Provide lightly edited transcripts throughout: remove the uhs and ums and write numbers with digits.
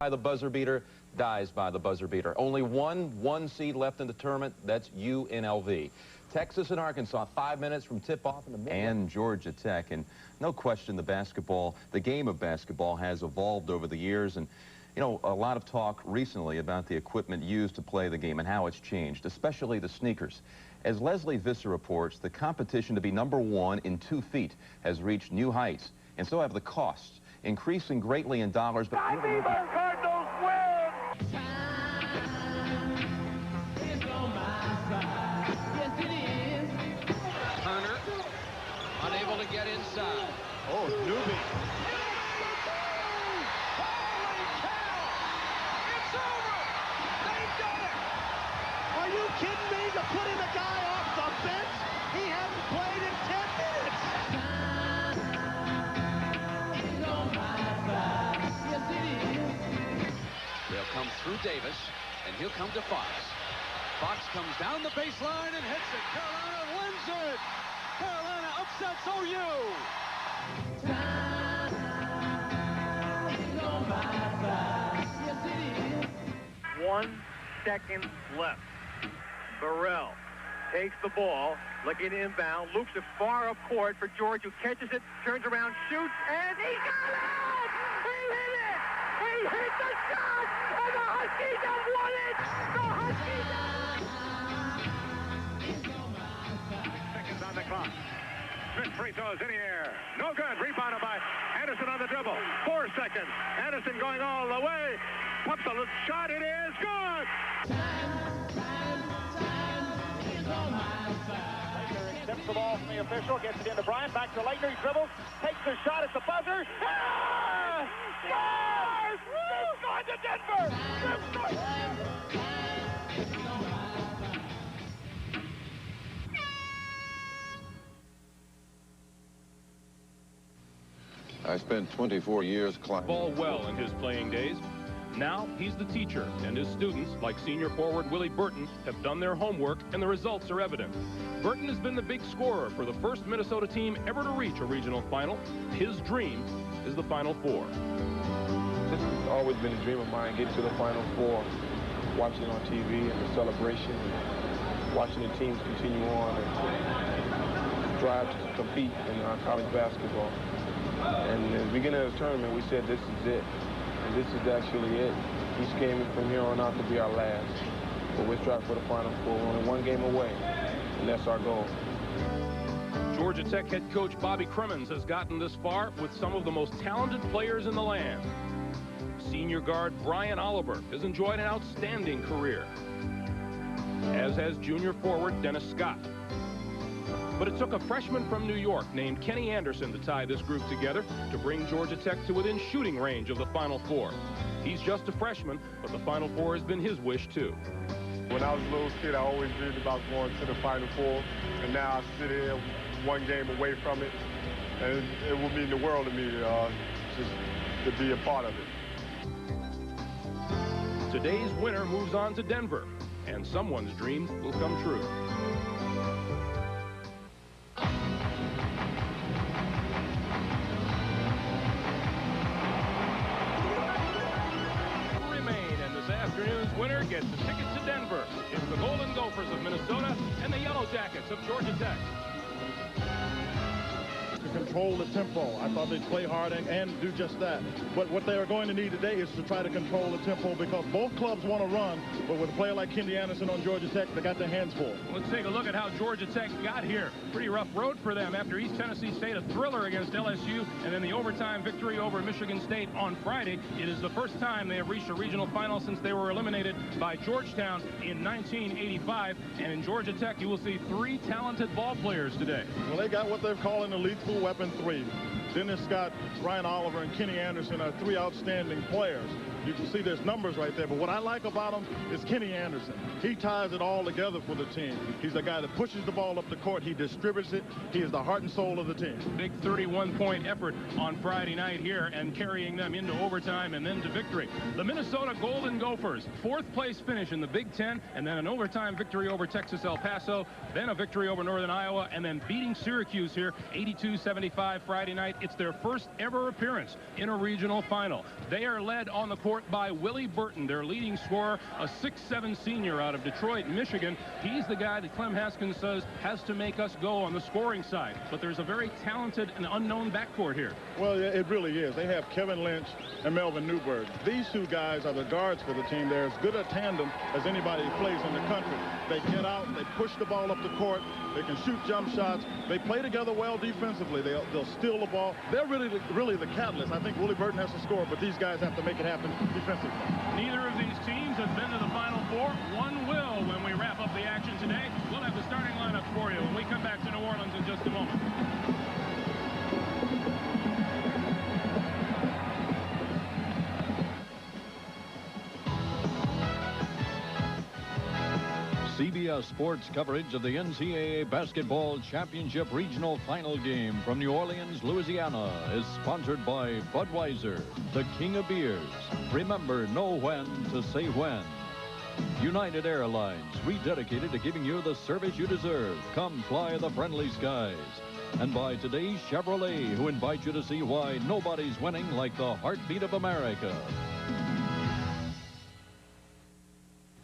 By the buzzer beater, dies by the buzzer beater. Only one seed left in the tournament. That's UNLV. Texas and Arkansas, 5 minutes from tip-off in the middle. And Georgia Tech. And no question the game of basketball has evolved over the years. And, you know, a lot of talk recently about the equipment used to play the game and how it's changed, especially the sneakers. As Leslie Visser reports, the competition to be #1 in 2 feet has reached new heights. And so have the costs, increasing greatly in dollars. But Cardinals win! Turner, unable to get inside. Oh, Newby. Holy cow! It's over! They've done it! Are you kidding me? You're putting a guy off the bench? He hasn't played in 10 minutes. They'll come through Davis, and he'll come to Fox. Fox comes down the baseline and hits it. Carolina wins it! Carolina upsets OU! One second left. Burrell takes the ball, looking inbound, loops it far up court for George, who catches it, turns around, shoots, and he got it! He hit it! He hit the shot! And the Huskies have won it! The Huskies Seconds on the clock. Smith free throws in the air. No good. Rebounded by Anderson on the dribble. 4 seconds. Anderson going all the way. Pops a shot. It is good. accepts the ball from the official, gets it into Bryant, back to Laettner, he dribbles, takes the shot at the buzzer. Ah! Scores! It's going to Denver! It's going I spent 24 years climbing. Ball well in his playing days. Now he's the teacher, and his students, like senior forward Willie Burton, have done their homework, and the results are evident. Burton has been the big scorer for the first Minnesota team ever to reach a regional final. His dream is the Final Four. This has always been a dream of mine, getting to the Final Four, watching on TV and the celebration, and watching the teams continue on and strive to compete in college basketball. And at the beginning of the tournament, we said this is it. And this is actually it. Each game from here on out to be our last. But we're striving for the Final Four. We're only one game away, and that's our goal. Georgia Tech head coach Bobby Crimmins has gotten this far with some of the most talented players in the land. Senior guard Brian Oliver has enjoyed an outstanding career, as has junior forward Dennis Scott. But it took a freshman from New York named Kenny Anderson to tie this group together to bring Georgia Tech to within shooting range of the Final Four. He's just a freshman, but the Final Four has been his wish, too. When I was a little kid, I always dreamed about going to the Final Four, and now I sit here one game away from it, and it will mean the world to me just to be a part of it. Today's winner moves on to Denver, and someone's dream will come true. Winner gets the ticket to Denver. It's the Golden Gophers of Minnesota and the Yellow Jackets of Georgia Tech. To control the tempo. I thought they'd play hard and do just that. But what they are going to need today is to try to control the tempo, because both clubs want to run, but with a player like Kenny Anderson on Georgia Tech, they got their hands full. Let's take a look at how Georgia Tech got here. Pretty rough road for them after East Tennessee State, a thriller against LSU, and then the overtime victory over Michigan State on Friday. It is the first time they have reached a regional final since they were eliminated by Georgetown in 1985. And in Georgia Tech, you will see 3 talented ball players today. Well, they got what they're calling a lethal weapon 3. Dennis Scott, Brian Oliver, and Kenny Anderson are 3 outstanding players. You can see there's numbers right there, but what I like about him is Kenny Anderson. He ties it all together for the team. He's the guy that pushes the ball up the court. He distributes it. He is the heart and soul of the team. Big 31-point effort on Friday night here, and carrying them into overtime and then to victory. The Minnesota Golden Gophers, 4th place finish in the Big Ten, and then an overtime victory over Texas El Paso, then a victory over Northern Iowa, and then beating Syracuse here 82-75 Friday night, It's their first ever appearance in a regional final. They are led on the court by Willie Burton, their leading scorer, a 6'7" senior out of Detroit, Michigan. He's the guy that Clem Haskins says has to make us go on the scoring side. But there's a very talented and unknown backcourt here. Well, it really is. They have Kevin Lynch and Melvin Newberg. These two guys are the guards for the team. They're as good a tandem as anybody who plays in the country. They get out, they push the ball up the court, they can shoot jump shots. They play together well defensively. They'll steal the ball. They're really the catalyst. I think Willie Burton has to score, but these guys have to make it happen defensively. Neither of these teams has been to the Final Four. One will when we wrap up the action today. We'll have the starting lineups for you when we come back to New Orleans in just a moment. CBS Sports coverage of the NCAA Basketball Championship Regional Final game from New Orleans, Louisiana is sponsored by Budweiser, the king of beers. Remember, know when to say when. United Airlines, rededicated to giving you the service you deserve. Come fly the friendly skies. And by today's Chevrolet, who invite you to see why nobody's winning like the heartbeat of America.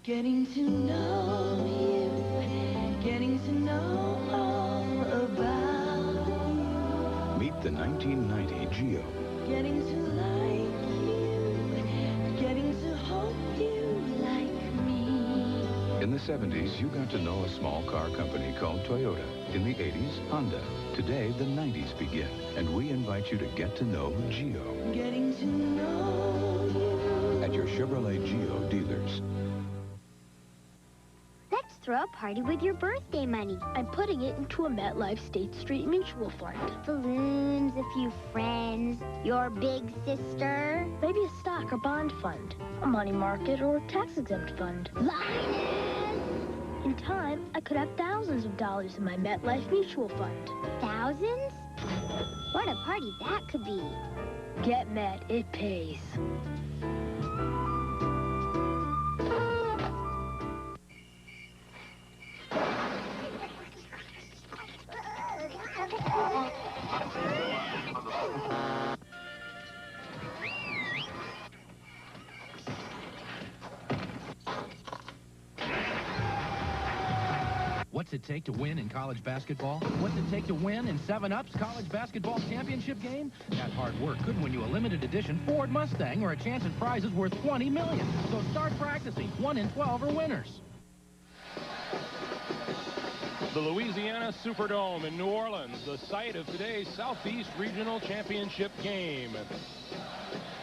Getting to know you, getting to know all about you. Meet the 1990 Geo. Getting to like you, getting to hope you like me. In the 70s, you got to know a small car company called Toyota. In the 80s, Honda. Today, the 90s begin, and we invite you to get to know Geo. Getting to know you. At your Chevrolet Geo dealers. Let's throw a party with your birthday money. I'm putting it into a MetLife State Street Mutual Fund. Balloons, a few friends, your big sister. Maybe a stock or bond fund, a money market or tax-exempt fund. Linus! In time, I could have thousands of dollars in my MetLife Mutual Fund. Thousands? What a party that could be. Get Met, it pays. What's it take to win in college basketball? What's it take to win in 7-Up's college basketball championship game? That hard work could win you a limited edition Ford Mustang or a chance at prizes worth $20 million. So start practicing. 1 in 12 are winners. The Louisiana Superdome in New Orleans, the site of today's Southeast Regional Championship game.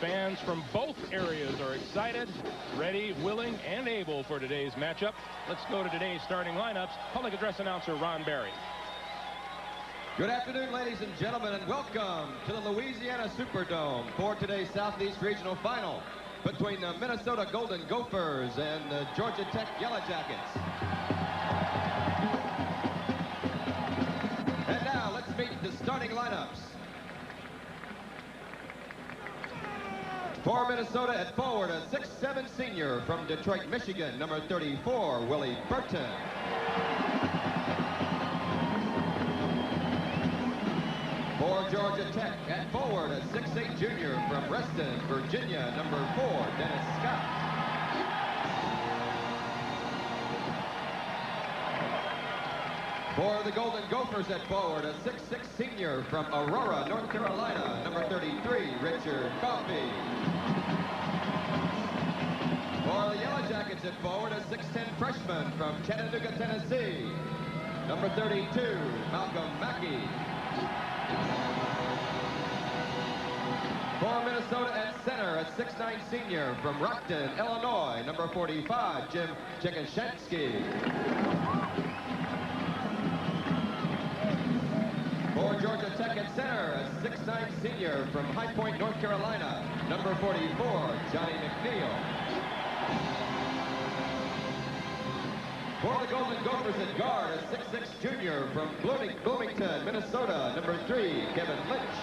Fans from both areas are excited, ready, willing, and able for today's matchup. Let's go to today's starting lineups. Public address announcer Ron Barry. Good afternoon, ladies and gentlemen, and welcome to the Louisiana Superdome for today's Southeast Regional Final between the Minnesota Golden Gophers and the Georgia Tech Yellow Jackets. And now let's meet the starting lineups. For Minnesota at forward, a 6'7" senior from Detroit, Michigan, number 34, Willie Burton. For Georgia Tech at forward, a 6'8" junior from Reston, Virginia, number 4, Dennis Scott. For the Golden Gophers at forward, a 6'6" senior from Aurora, North Carolina, number 33, Richard Coffey. For the Yellow Jackets at forward, a 6'10" freshman from Chattanooga, Tennessee, number 32, Malcolm Mackey. For Minnesota at center, a 6'9" senior from Rockton, Illinois, number 45, Jim Chekashansky. For Georgia Tech at center, a 6'9" senior from High Point, North Carolina, number 44, Johnny McNeil. For the Golden Gophers at guard, a 6'6" junior from Bloomington, Minnesota, number 3, Kevin Lynch.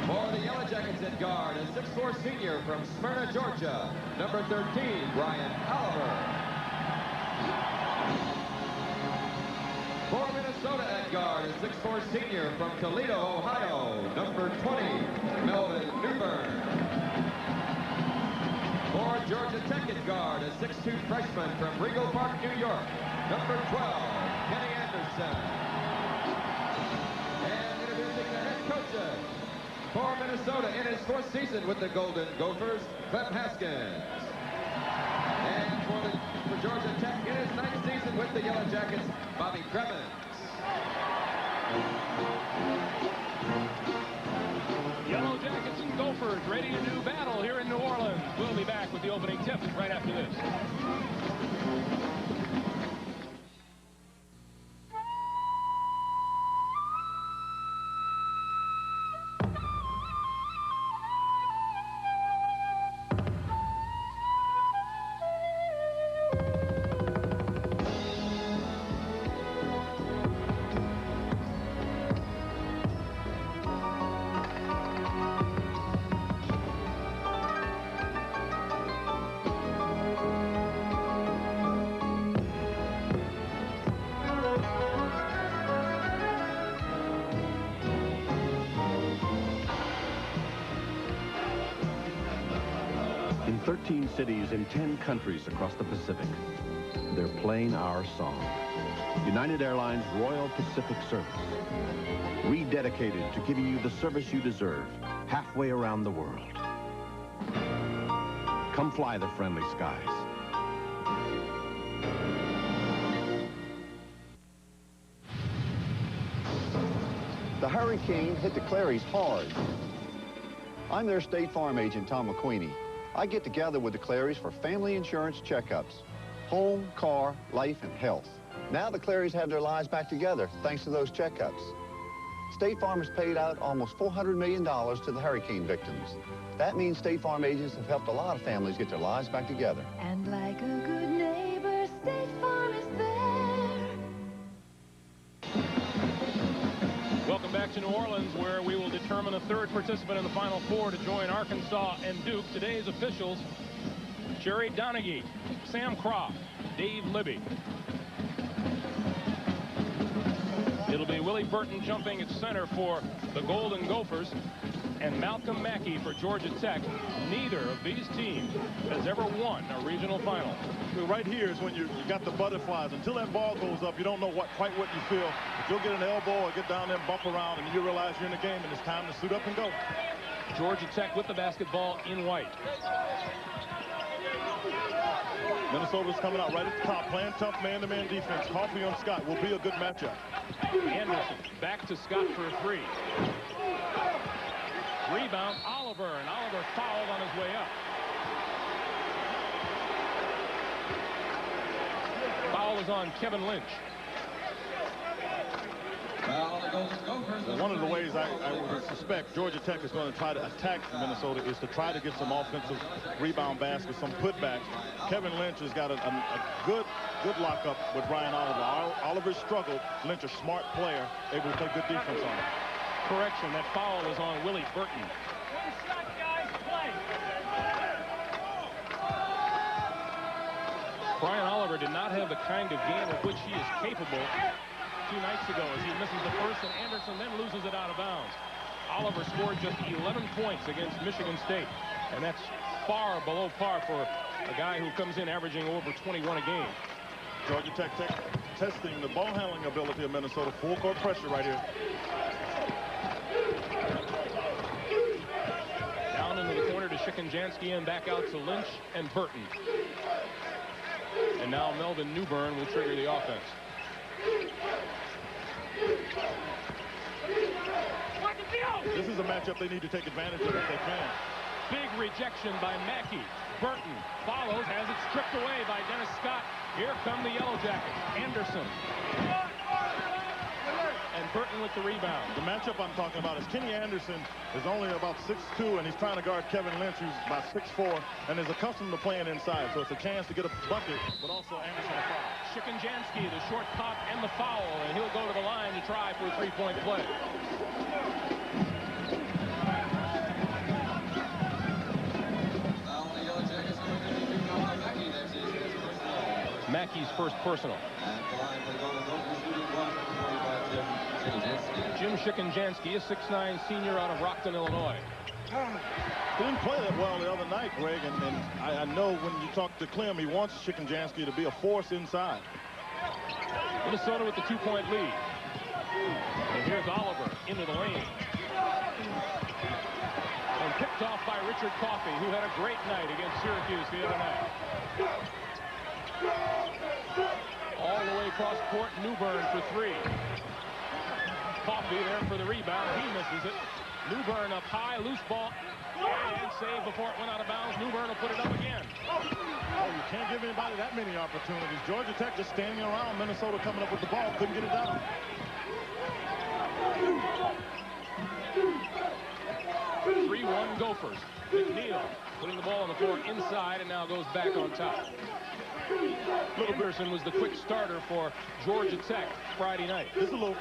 For the Yellow Jackets at guard, a 6'4" senior from Smyrna, Georgia, number 13, Brian Oliver. For Minnesota at guard, a 6'4" senior from Toledo, Ohio, number 20, Melvin Newbern. For Georgia Tech at guard, a 6'2" freshman from Rego Park, New York, number 12, Kenny Anderson. And introducing the head coaches for Minnesota in his 4th season with the Golden Gophers, Clem Haskins. And for Georgia Tech in his 9th season with the Yellow Jackets, Bobby Cremins. Yellow Jackets and Gophers ready to do battle here in New Orleans. We'll be back with the opening tip right after this. In 13 cities in 10 countries across the Pacific, they're playing our song. United Airlines Royal Pacific Service, rededicated to giving you the service you deserve halfway around the world. Come fly the friendly skies. The hurricane hit the Clarys hard. I'm their State Farm agent, Tom McQueenie. I get together with the Clarys for family insurance checkups. Home, car, life, and health. Now the Clarys have their lives back together thanks to those checkups. State Farm has paid out almost $400 million to the hurricane victims. That means State Farm agents have helped a lot of families get their lives back together. And like a good neighbor, State Farm is there. Welcome back to New Orleans, where we will determine a 3rd participant in the Final Four to join Arkansas and Duke. Today's officials: Jerry Donaghy, Sam Croft, Dave Libby. It'll be Willie Burton jumping at center for the Golden Gophers, and Malcolm Mackey for Georgia Tech. Neither of these teams has ever won a regional final. Right here is when you got the butterflies. Until that ball goes up, you don't know quite what you feel. But you'll get an elbow or get down there and bump around, and you realize you're in the game, and it's time to suit up and go. Georgia Tech with the basketball in white. Minnesota's coming out right at the top, playing tough man-to-man defense. Coffey on Scott will be a good matchup. Anderson back to Scott for a 3. Rebound, Oliver, and Oliver fouled on his way up. Foul is on Kevin Lynch. One of the ways I would suspect Georgia Tech is going to try to attack Minnesota is to try to get some offensive rebound baskets, some putbacks. Kevin Lynch has got a good lockup with Brian Oliver. Oliver struggled. Lynch, a smart player, able to play good defense on him. Correction, that foul is on Willie Burton. Brian Oliver did not have the kind of game of which he is capable 2 nights ago, as he misses the first, and Anderson then loses it out of bounds. Oliver scored just 11 points against Michigan State, and that's far below par for a guy who comes in averaging over 21 a game. Georgia Tech testing the ball handling ability of Minnesota. Full court pressure right here. Down into the corner to Shikanjansky and back out to Lynch and Burton. And now Melvin Newbern will trigger the offense. This is a matchup they need to take advantage of if they can. Big rejection by Mackey. Burton follows, has it stripped away by Dennis Scott. Here come the Yellow Jackets. Anderson. And Burton with the rebound. The matchup I'm talking about is Kenny Anderson is only about 6'2", and he's trying to guard Kevin Lynch, who's about 6'4", and is accustomed to playing inside. So it's a chance to get a bucket, but also Anderson a foul. Shikanjansky, the short pop and the foul, and he'll go to the line to try for a 3-point play. Mackey's first personal. Jim Shikenjansky, a 6'9" senior out of Rockton, Illinois. Didn't play that well the other night, Greg, and I know when you talk to Clem, he wants Shikenjansky to be a force inside. Minnesota with the 2-point lead. And here's Oliver into the lane. And picked off by Richard Coffey, who had a great night against Syracuse the other night. All the way across court, Newbern for 3. Coffey there for the rebound. He misses it. Newbern up high, loose ball, and save before it went out of bounds. Newbern will put it up again. Oh, you can't give anybody that many opportunities. Georgia Tech just standing around. Minnesota coming up with the ball, couldn't get it down. Three-one Gophers. McNeil putting the ball on the floor inside and now goes back on top. Anderson was the quick starter for Georgia Tech Friday night. There's a little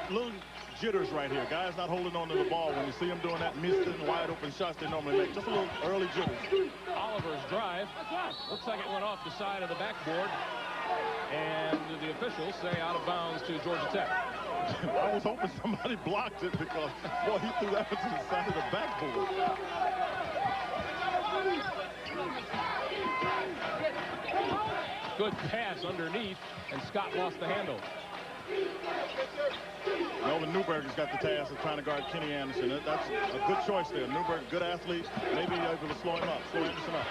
jitters right here. Guys not holding on to the ball. When you see them doing that missing wide open shots they normally make. Just a little early jitters. Oliver's drive. Looks like it went off the side of the backboard. And the officials say out of bounds to Georgia Tech. I was hoping somebody blocked it because, boy, he threw that to the side of the backboard. Good pass underneath, and Scott lost the handle. Melvin Newberg has got the task of trying to guard Kenny Anderson. That's a good choice there. Newberg, good athlete, maybe able to slow him up, slow Anderson up.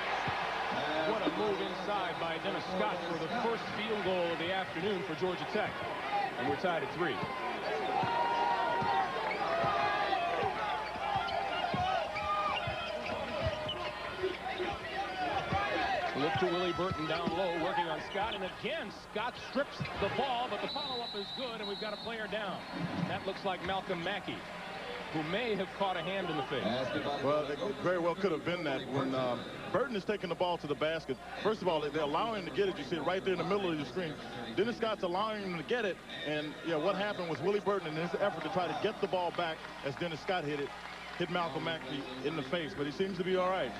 What a move inside by Dennis Scott for the first field goal of the afternoon for Georgia Tech. And we're tied at 3. Look to Willie Burton down low, working on Scott, and again, Scott strips the ball, but the follow-up is good, and we've got a player down. That looks like Malcolm Mackey, who may have caught a hand in the face. Well, it very well could have been that. When Burton is taking the ball to the basket, first of all, they're allowing him to get it. You see it right there in the middle of the screen. Dennis Scott's allowing him to get it, and yeah, what happened was Willie Burton, in his effort to try to get the ball back as Dennis Scott hit it, hit Malcolm Mackey in the face, but he seems to be all right.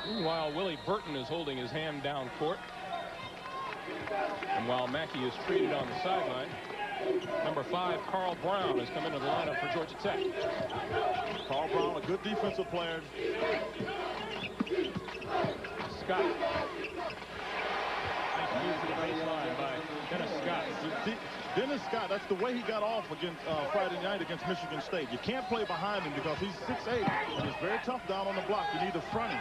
Meanwhile, Willie Burton is holding his hand down court. And while Mackey is treated on the sideline, number 5, Carl Brown, has come into the lineup for Georgia Tech. Carl Brown, a good defensive player. Scott. Nice move to the baseline by Dennis Scott. Dennis Scott, that's the way he got off against Friday night against Michigan State. You can't play behind him because he's 6'8", and it's very tough down on the block. You need to front him.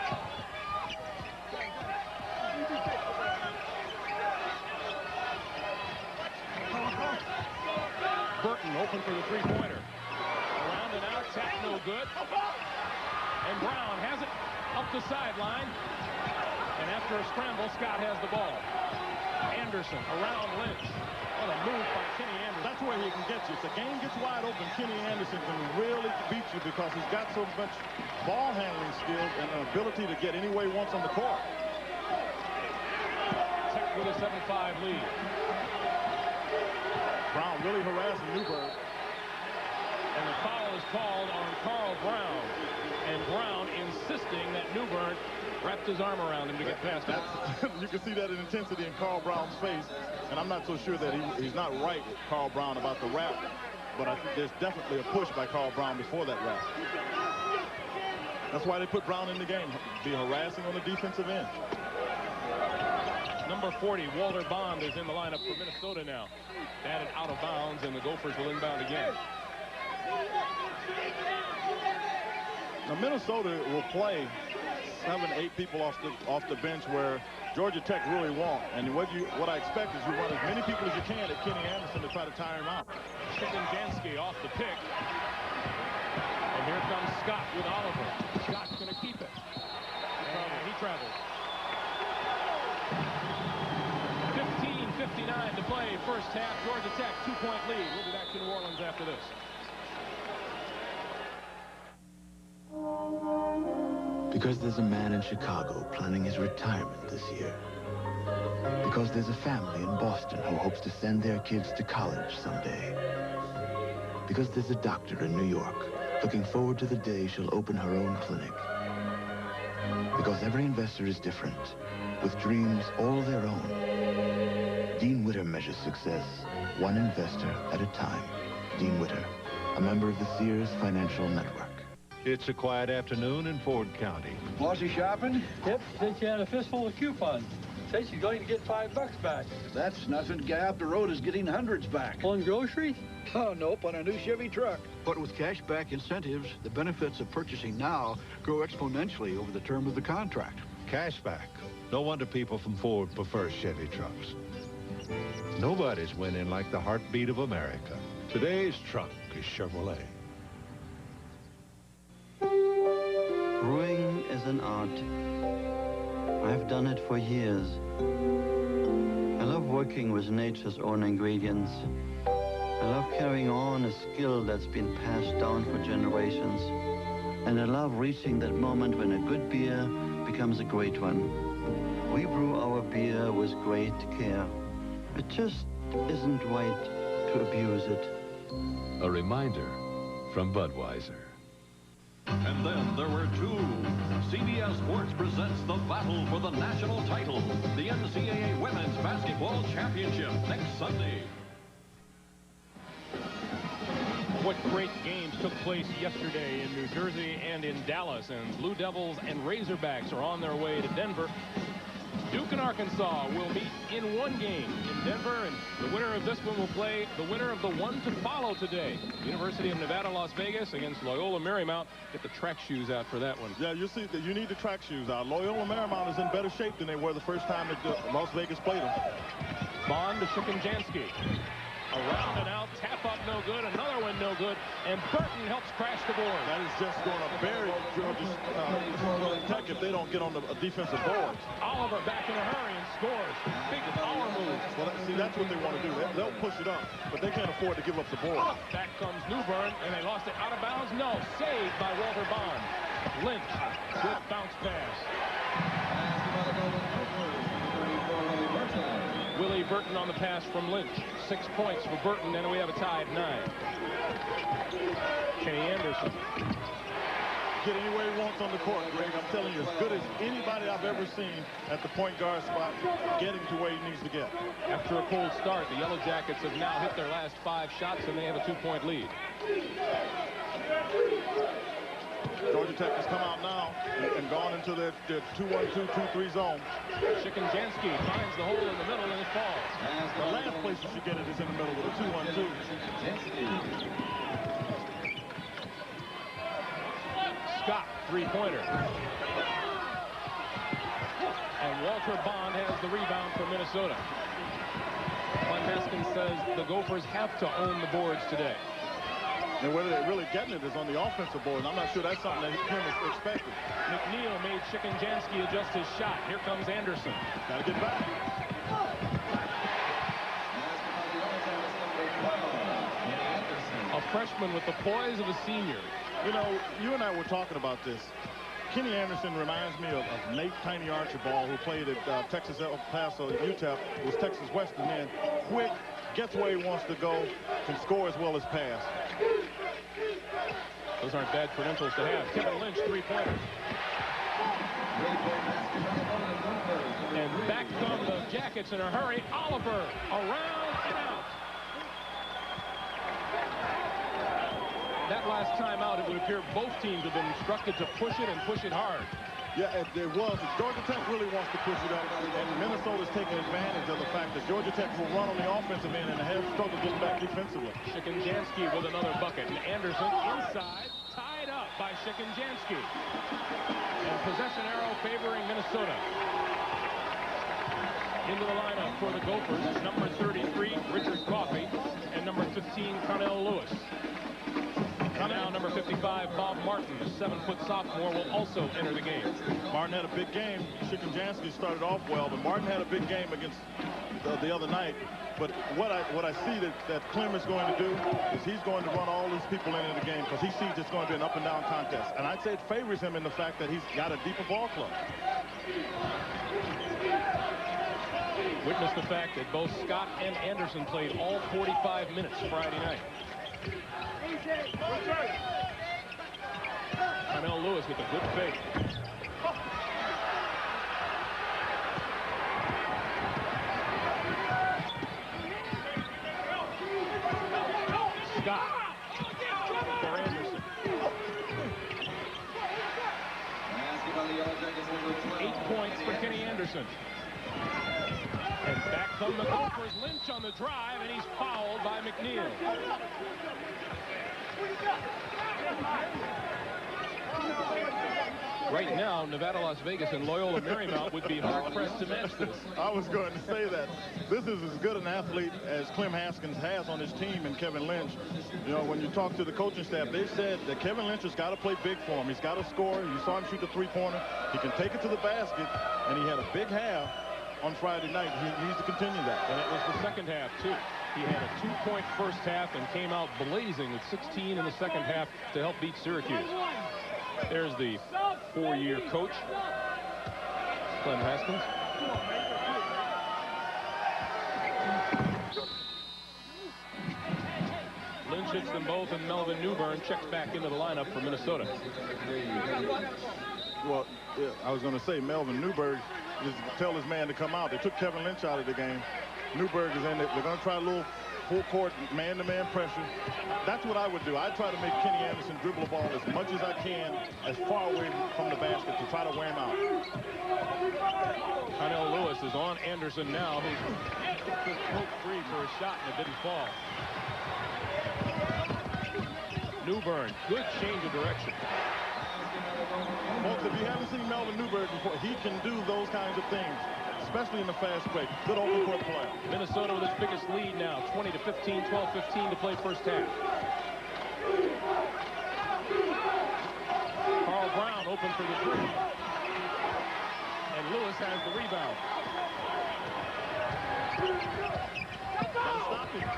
Burton open for the three-pointer. Around and out, tap no good. And Brown has it up the sideline. And after a scramble, Scott has the ball. Anderson around Lynch. What a move by Kenny Anderson. That's where he can get you. If the game gets wide open, Kenny Anderson can really beat you because he's got so much ball handling skills and an ability to get any way he wants on the court. Tech with a 7-5 lead. Brown really harassing Newberg. And the foul is called on Carl Brown. And Brown insisting that Newberg wrapped his arm around him to get past it. You can see that in intensity in Carl Brown's face. And I'm not so sure that he's not right, Carl Brown, about the wrap. But I think there's definitely a push by Carl Brown before that wrap. That's why they put Brown in the game. Be harassing on the defensive end. Number 40, Walter Bond, is in the lineup for Minnesota now. Batted out of bounds, and the Gophers will inbound again. Now, Minnesota will play 7-8 people off the bench where Georgia Tech really won't. And what I expect is you run as many people as you can at Kenny Anderson to try to tire him out. Shikenjansky off the pick. And here comes Scott with Oliver. Scott's going to keep it. And he travels. 15:59 to play, first half. Georgia Tech, 2-point lead. We'll be back to New Orleans after this. Because there's a man in Chicago planning his retirement this year. Because there's a family in Boston who hopes to send their kids to college someday. Because there's a doctor in New York looking forward to the day she'll open her own clinic. Because every investor is different, with dreams all their own. Dean Witter measures success, one investor at a time. Dean Witter, a member of the Sears Financial Network. It's a quiet afternoon in Ford County. Flossie shopping? Yep, said she had a fistful of coupons. Said she's going to get $5 back. That's nothing. Guy up the road is getting hundreds back. On groceries? Oh, nope, on a new Chevy truck. But with cashback incentives, the benefits of purchasing now grow exponentially over the term of the contract. Cashback. No wonder people from Ford prefer Chevy trucks. Nobody's winning like the heartbeat of America. Today's truck is Chevrolet. Brewing is an art. I've done it for years. I love working with nature's own ingredients. I love carrying on a skill that's been passed down for generations. And I love reaching that moment when a good beer becomes a great one. We brew our beer with great care. It just isn't right to abuse it. A reminder from Budweiser. And then there were two. CBS Sports presents the battle for the national title, the NCAA Women's Basketball Championship, next Sunday. What great games took place yesterday in New Jersey and in Dallas, and Blue Devils and Razorbacks are on their way to Denver. Duke and Arkansas will meet in one game in Denver, and the winner of this one will play the winner of the one to follow today. University of Nevada, Las Vegas against Loyola Marymount. Get the track shoes out for that one. Yeah, you see that you need the track shoes out. Loyola Marymount is in better shape than they were the first time that Las Vegas played them. Bond to Shikanjansky. Around and out, tap up no good, another one no good, and Burton helps crash the board. That is just going to bury Georgia Tech if they don't get on the defensive boards. Oliver back in a hurry and scores. Big power move. Well, see, that's what they want to do. They'll push it up, but they can't afford to give up the board. Back comes Newbern, and they lost it out of bounds. No, saved by Walter Bond. Lynch, good bounce pass. Willie Burton on the pass from Lynch. 6 points for Burton, and we have a tie at 9. Kenny Anderson. Get any way he wants on the court, Greg. I'm telling you, as good as anybody I've ever seen at the point guard spot, getting to where he needs to get. After a cold start, the Yellow Jackets have now hit their last 5 shots, and they have a 2-point lead. Georgia Tech has come out now and gone into their 2-1-2, 2-3 zone. Shikanjansky finds the hole in the middle, and it falls. The last place you should get it is in the middle with a 2-1-2. Scott, three-pointer. And Walter Bond has the rebound for Minnesota. Glenn Haskins says the Gophers have to own the boards today. And whether they're really getting it is on the offensive board. And I'm not sure that's something that Kim is expected. McNeil made Shikanjansky adjust his shot. Here comes Anderson. Got to get back. A freshman with the poise of a senior. You know, you and I were talking about this. Kenny Anderson reminds me of Nate Tiny Archibald, who played at Texas El Paso, UTEP, was Texas Western then. Quick, gets where he wants to go, can score as well as pass. Those aren't bad credentials to have. Kevin Lynch, three-pointer. And back come the Jackets in a hurry. Oliver around and out. That last time out, it would appear both teams have been instructed to push it and push it hard. Yeah, it was. Georgia Tech really wants to push it up, and Minnesota's taking advantage of the fact that Georgia Tech will run on the offensive end and have struggled getting back defensively. Shikanjansky with another bucket, and Anderson inside, tied up by Shikanjansky. And possession arrow favoring Minnesota. Into the lineup for the Gophers is number 33, Richard Coffey, and number 15, Connell Lewis. And now number 55, Bob Martin, a 7-foot sophomore, will also enter the game. Martin had a big game. Shikanjansky started off well, but Martin had a big game against the other night. But what I see that Clem is going to do is he's going to run all these people into the game because he sees it's going to be an up-and-down contest. And I'd say it favors him in the fact that he's got a deeper ball club. Witness the fact that both Scott and Anderson played all 45 minutes Friday night. Connell Lewis with a good fake. Anderson. And back come the Gophers. Lynch on the drive, and he's fouled by McNeil. Right now, Nevada, Las Vegas, and Loyola Marymount would be hard-pressed to match this. I was going to say that. This is as good an athlete as Clem Haskins has on his team in Kevin Lynch. You know, when you talk to the coaching staff, they said that Kevin Lynch has got to play big for him. He's got to score. You saw him shoot the three-pointer. He can take it to the basket, and he had a big half on Friday night. He needs to continue that. And it was the second half, too. He had a 2-point first half and came out blazing with 16 in the second half to help beat Syracuse. There's the 4-year coach, Clem Haskins. Lynch hits them both, and Melvin Newbern checks back into the lineup for Minnesota. Well, yeah, I was going to say Melvin Newberg just tell his man to come out. They took Kevin Lynch out of the game. Newberg is in it. They're going to try a little full court man-to-man pressure. That's what I would do. I'd try to make Kenny Anderson dribble the ball as much as I can, as far away from the basket to try to wear him out. Connell Lewis is on Anderson now. He's poked free for a shot, and it didn't fall. Newbern, good change of direction. Folks, if you haven't seen Melvin Newberg before, he can do those kinds of things, especially in the fast break. Good open court player. Minnesota with its biggest lead now, 20-15, 12-15 to play first half. Carl Brown open for the three. And Lewis has the rebound. Stop him.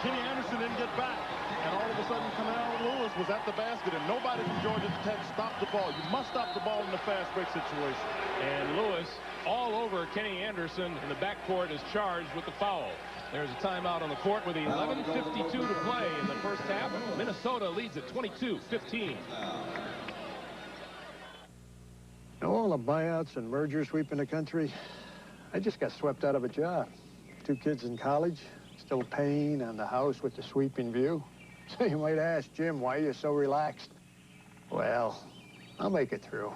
Kenny Anderson didn't get back. And all of a sudden, Connell Lewis was at the basket, and nobody from Georgia Tech stopped the ball. You must stop the ball in the fast break situation. And Lewis all over Kenny Anderson in the backcourt is charged with the foul. There's a timeout on the court with 11:52 to play in the first half. Minnesota leads at 22-15. Now, all the buyouts and mergers sweeping the country, I just got swept out of a job. 2 kids in college, still paying on the house with the sweeping view. So you might ask, Jim, why are you so relaxed? Well, I'll make it through.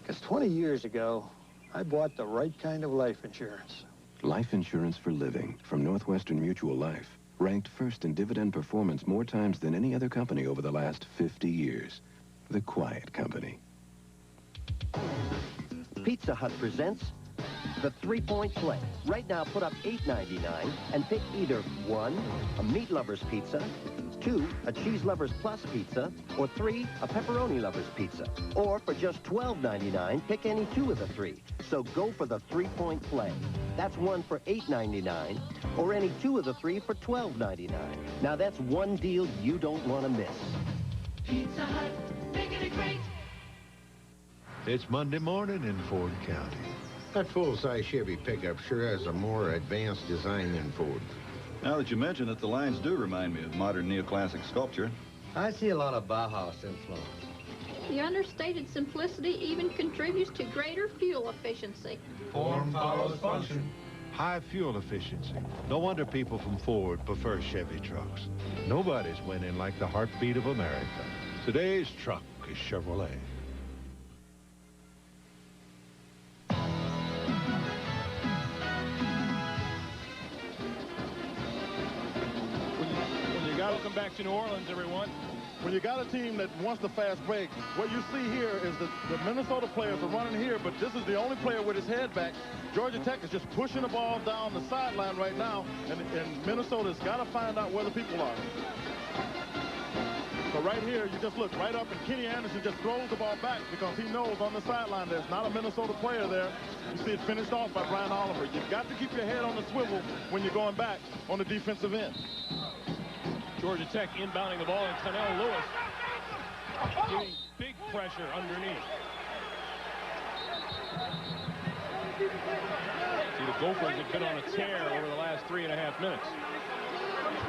Because 20 years ago, I bought the right kind of life insurance. Life insurance for living from Northwestern Mutual Life. Ranked first in dividend performance more times than any other company over the last 50 years. The Quiet Company. Pizza Hut presents the 3-point play. Right now, put up $8.99 and pick either 1, a meat lover's pizza, 2, a cheese lover's plus pizza, or 3, a pepperoni lover's pizza. Or for just $12.99, pick any 2 of the 3. So go for the 3-point play. That's 1 for $8.99, or any 2 of the 3 for $12.99. Now that's one deal you don't want to miss. Pizza Hut, making it great. It's Monday morning in Ford County. That full-size Chevy pickup sure has a more advanced design than Ford. Now that you mention it, the lines do remind me of modern neoclassic sculpture. I see a lot of Bauhaus influence. The understated simplicity even contributes to greater fuel efficiency. Form follows function. High fuel efficiency. No wonder people from Ford prefer Chevy trucks. Nobody's winning like the heartbeat of America. Today's truck is Chevrolet. Welcome back to New Orleans, everyone. When you got a team that wants the fast break, what you see here is that the Minnesota players are running here, but this is the only player with his head back. Georgia Tech is just pushing the ball down the sideline right now, and Minnesota's got to find out where the people are. So right here, you just look right up, and Kenny Anderson just throws the ball back because he knows on the sideline there's not a Minnesota player there. You see it finished off by Brian Oliver. You've got to keep your head on the swivel when you're going back on the defensive end. Georgia Tech inbounding the ball, and Connell Lewis getting big pressure underneath. See, the Gophers have been on a tear over the last 3.5 minutes.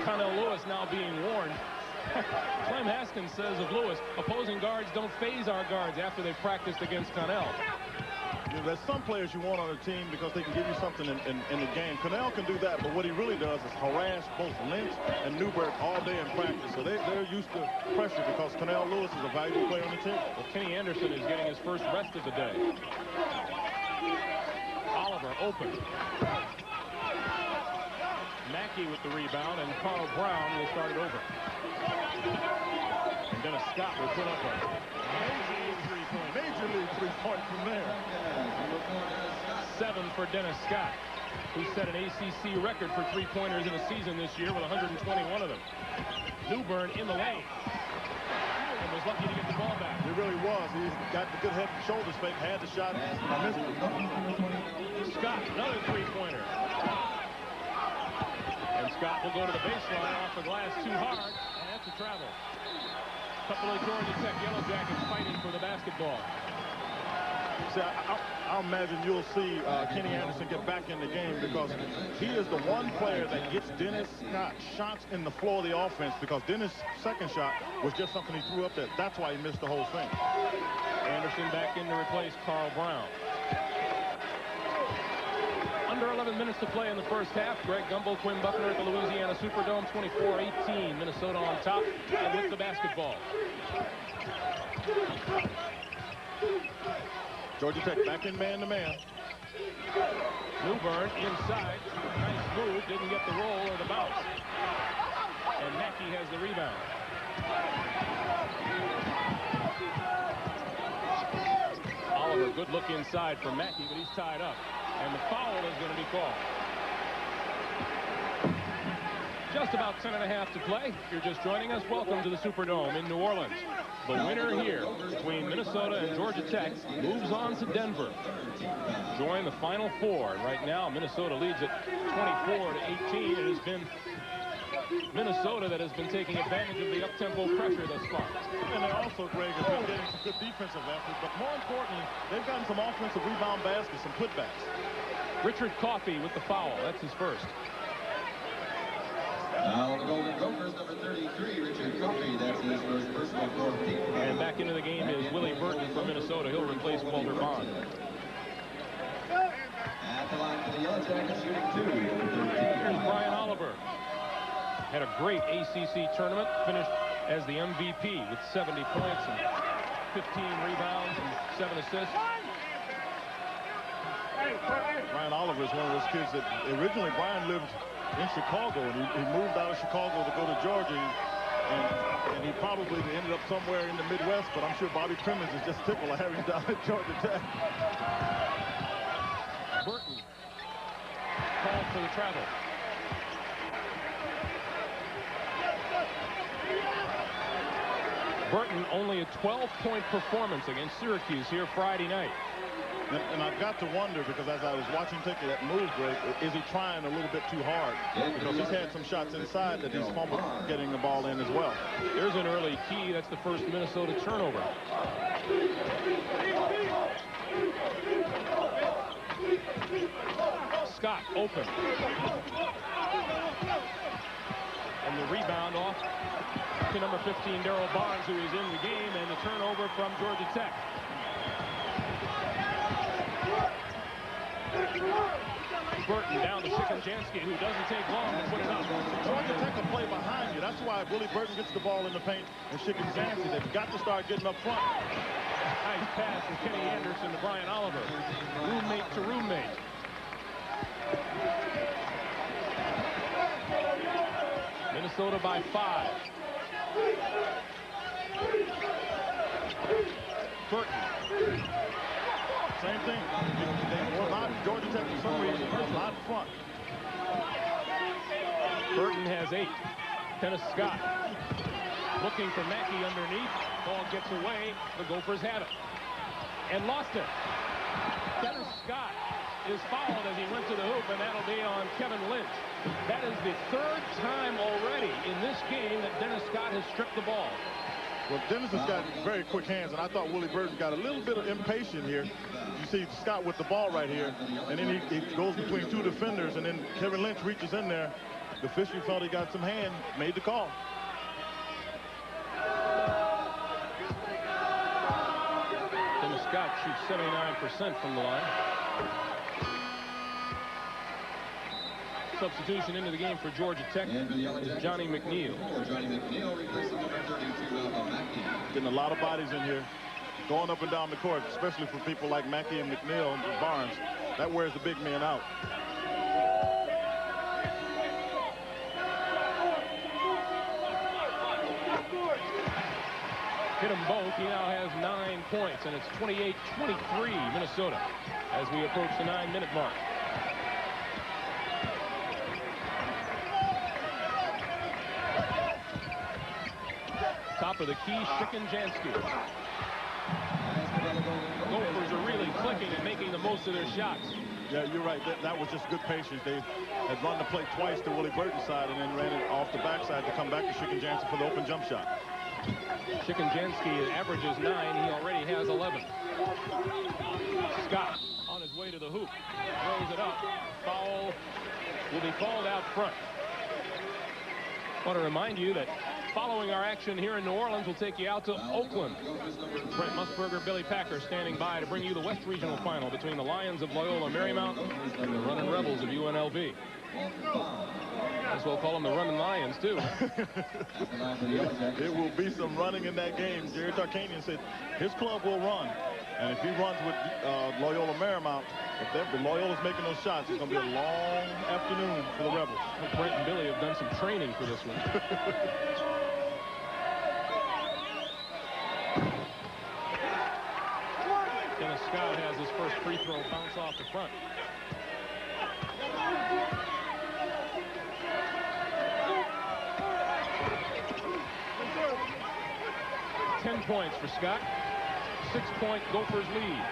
Connell Lewis now being warned. Clem Haskins says of Lewis, opposing guards don't phase our guards after they've practiced against Connell. There's some players you want on a team because they can give you something in the game. Connell can do that, but what he really does is harass both Lynch and Newberg all day in practice. So they're used to pressure because Connell Lewis is a valuable player on the team. Well, Kenny Anderson is getting his first rest of the day. Oliver open. Mackey with the rebound, and Carl Brown will start it over. And Dennis Scott will put up a major league three-point from there. 7 for Dennis Scott, who set an ACC record for three-pointers in a season this year with 121 of them. Newbern in the lane. And was lucky to get the ball back. He really was. He got the good head and shoulders fake, had the shot, and missed it. Scott, another three-pointer. And Scott will go to the baseline off the glass too hard, and that's a travel. Couple of Georgia Tech Yellow Jackets fighting for the basketball. See, I imagine you'll see Kenny Anderson get back in the game because he is the one player that gets Dennis Scott shots in the floor of the offense, because Dennis' second shot was just something he threw up there. That's why he missed the whole thing. Anderson back in to replace Carl Brown. Under 11 minutes to play in the first half. Greg Gumbel, Quinn Buckner at the Louisiana Superdome. 24-18. Minnesota on top and with the basketball. Georgia Tech back in man-to-man. Newbern inside. Nice move. Didn't get the roll or the bounce. And Mackey has the rebound. Oliver, good look inside for Mackey, but he's tied up. And the foul is going to be called. Just about 10.5 to play. If you're just joining us, welcome to the Superdome in New Orleans. The winner here between Minnesota and Georgia Tech moves on to Denver. Join the Final Four. And right now, Minnesota leads at 24-18. It has been Minnesota that has been taking advantage of the up-tempo pressure thus far. And they also, Greg, have been getting some good defensive effort, but more importantly, they've gotten some offensive rebound baskets, some putbacks. Richard Coffey with the foul. That's his first. Now the Golden Gophers, number 33, Richard Coffey. That's his first personal 14. And back into the game is Willie Burton from Minnesota. He'll replace Walter Bond. At the line for the Yellow Jackets, shooting 2. Here's Brian Oliver. Had a great ACC tournament. Finished as the MVP with 70 points and 15 rebounds and 7 assists. Brian Oliver is one of those kids that originally Brian lived in Chicago, and he moved out of Chicago to go to Georgia, and he probably ended up somewhere in the Midwest, but I'm sure Bobby Crimmins is just tickled of having down at Georgia Tech. Burton called for the travel. Burton only a 12-point performance against Syracuse here Friday night. And I've got to wonder, because as I was watching take that move, Greg, is he trying a little bit too hard? Because he's had some shots inside that he's fumbled getting the ball in as well. There's an early key. That's the first Minnesota turnover. Scott open. And the rebound off to number 15, Darryl Barnes, who is in the game, and the turnover from Georgia Tech. Burton down to Shikanjansky, who doesn't take long to put it up. Georgia Tech will play behind you. That's why Willie Burton gets the ball in the paint, and Shikanjansky, they've got to start getting up front. Nice pass from Kenny Anderson to Brian Oliver. Roommate to roommate. Minnesota by 5. Burton. Same thing. They were not Georgia Tech for some reason. They're not front. Burton has 8. Dennis Scott looking for Mackey underneath. Ball gets away. The Gophers had it. And lost it. Dennis Scott is fouled as he went to the hoop, and that'll be on Kevin Lynch. That is the 3rd time already in this game that Dennis Scott has stripped the ball. Well, Dennis has got very quick hands, and I thought Willie Burton got a little bit of impatient here. You see Scott with the ball right here, and then he goes between 2 defenders, and then Kevin Lynch reaches in there. The official felt he got some hand, made the call. Dennis Scott Shoots 79% from the line. Substitution into the game for Georgia Tech is Johnny McNeil. Getting a lot of bodies in here. Going up and down the court, especially for people like Mackey and McNeil and Barnes. That wears the big men out. Hit them both. He now has 9 points, and it's 28-23 Minnesota as we approach the 9-minute mark. Top of the key, Shikanjansky. Gophers are really clicking and making the most of their shots. Yeah, you're right. That was just good patience. They had run the play twice to Willie Burton's side and then ran it off the backside to come back to Shikanjansky for the open jump shot. Shikanjansky averages 9. He already has 11. Scott on his way to the hoop. Throws it up. Foul will be called out front. I want to remind you that following our action here in New Orleans, we'll take you out to Oakland. Brent Musburger, Billy Packer standing by to bring you the West Regional Final between the Lions of Loyola Marymount and the Runnin' Rebels of UNLV. As well call them the Runnin' Lions, too. There will be some running in that game. Jerry Tarkanian said his club will run. And if he runs with Loyola Marymount, if Loyola's making those shots, it's going to be a long afternoon for the Rebels. Brent and Billy have done some training for this one. Dennis Scott has his first free throw bounce off the front. $10 points for Scott. 6-point Gophers lead.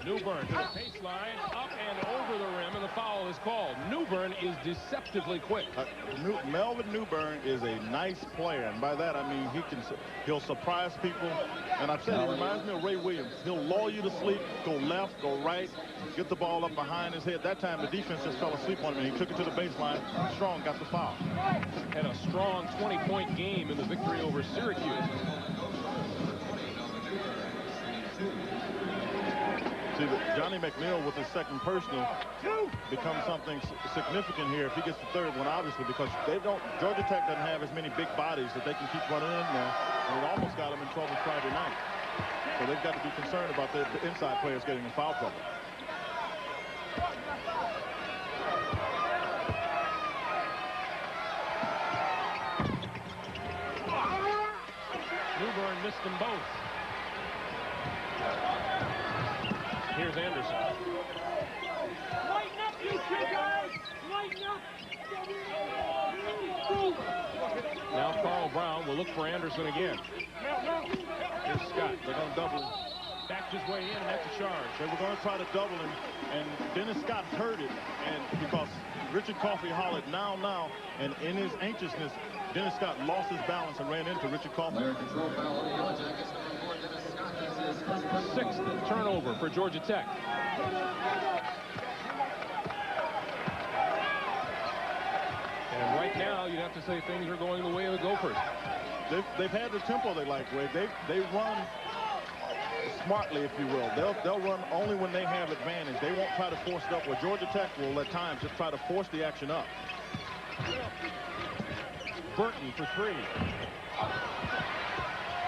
Newbern to the baseline, up and over the rim, and the foul is called. Newbern is deceptively quick. Melvin Newbern is a nice player, and by that I mean he'll surprise people. And I've said he reminds me of Ray Williams. He'll lull you to sleep, go left, go right, get the ball up behind his head. That time the defense just fell asleep on him, and he took it to the baseline. Strong got the foul. Had a strong 20-point game in the victory over Syracuse. See, Johnny McNeil with his second personal becomes something significant here if he gets the third one, obviously, because Georgia Tech doesn't have as many big bodies that they can keep running in there, and it almost got them in trouble Friday night. So they've got to be concerned about the inside players getting in foul trouble. Newbern missed them both. Here's Anderson. Lighten up, you guys! Lighten up! Now Carl Brown will look for Anderson again. Here's Scott. They're going to double him. Backed his way in, and that's a charge. They were going to try to double him, and Dennis Scott heard it, and because Richard Coffey hollered, now, and in his anxiousness, Dennis Scott lost his balance and ran into Richard Coffey. Sixth turnover for Georgia Tech. And right now, you'd have to say things are going the way of the Gophers. They've had the tempo they like, Ray. They run smartly, if you will. They'll run only when they have advantage. They won't try to force it up. Where Georgia Tech will at times just try to force the action up. Burton for three.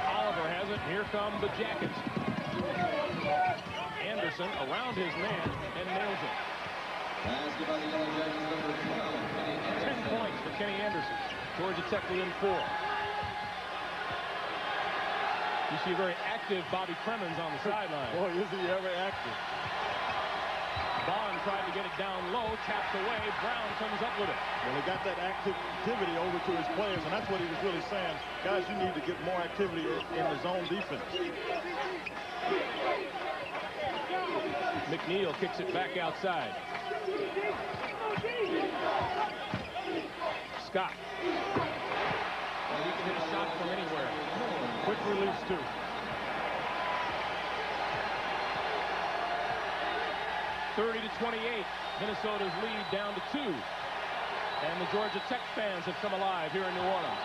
Oliver has it. Here come the Jackets. Anderson around his man and nails it. 10 points for Kenny Anderson. Georgia Tech within 4. You see a very active Bobby Cremins on the sideline. Boy, is he ever active. Bond tried to get it down low, tapped away. Brown comes up with it. Well, he got that activity over to his players, and that's what he was really saying. Guys, you need to get more activity in the zone defense. McNeil kicks it back outside. Scott. Well, he can hit a shot from anywhere. Quick release, too. (30-28). Minnesota's lead down to 2. And the Georgia Tech fans have come alive here in New Orleans.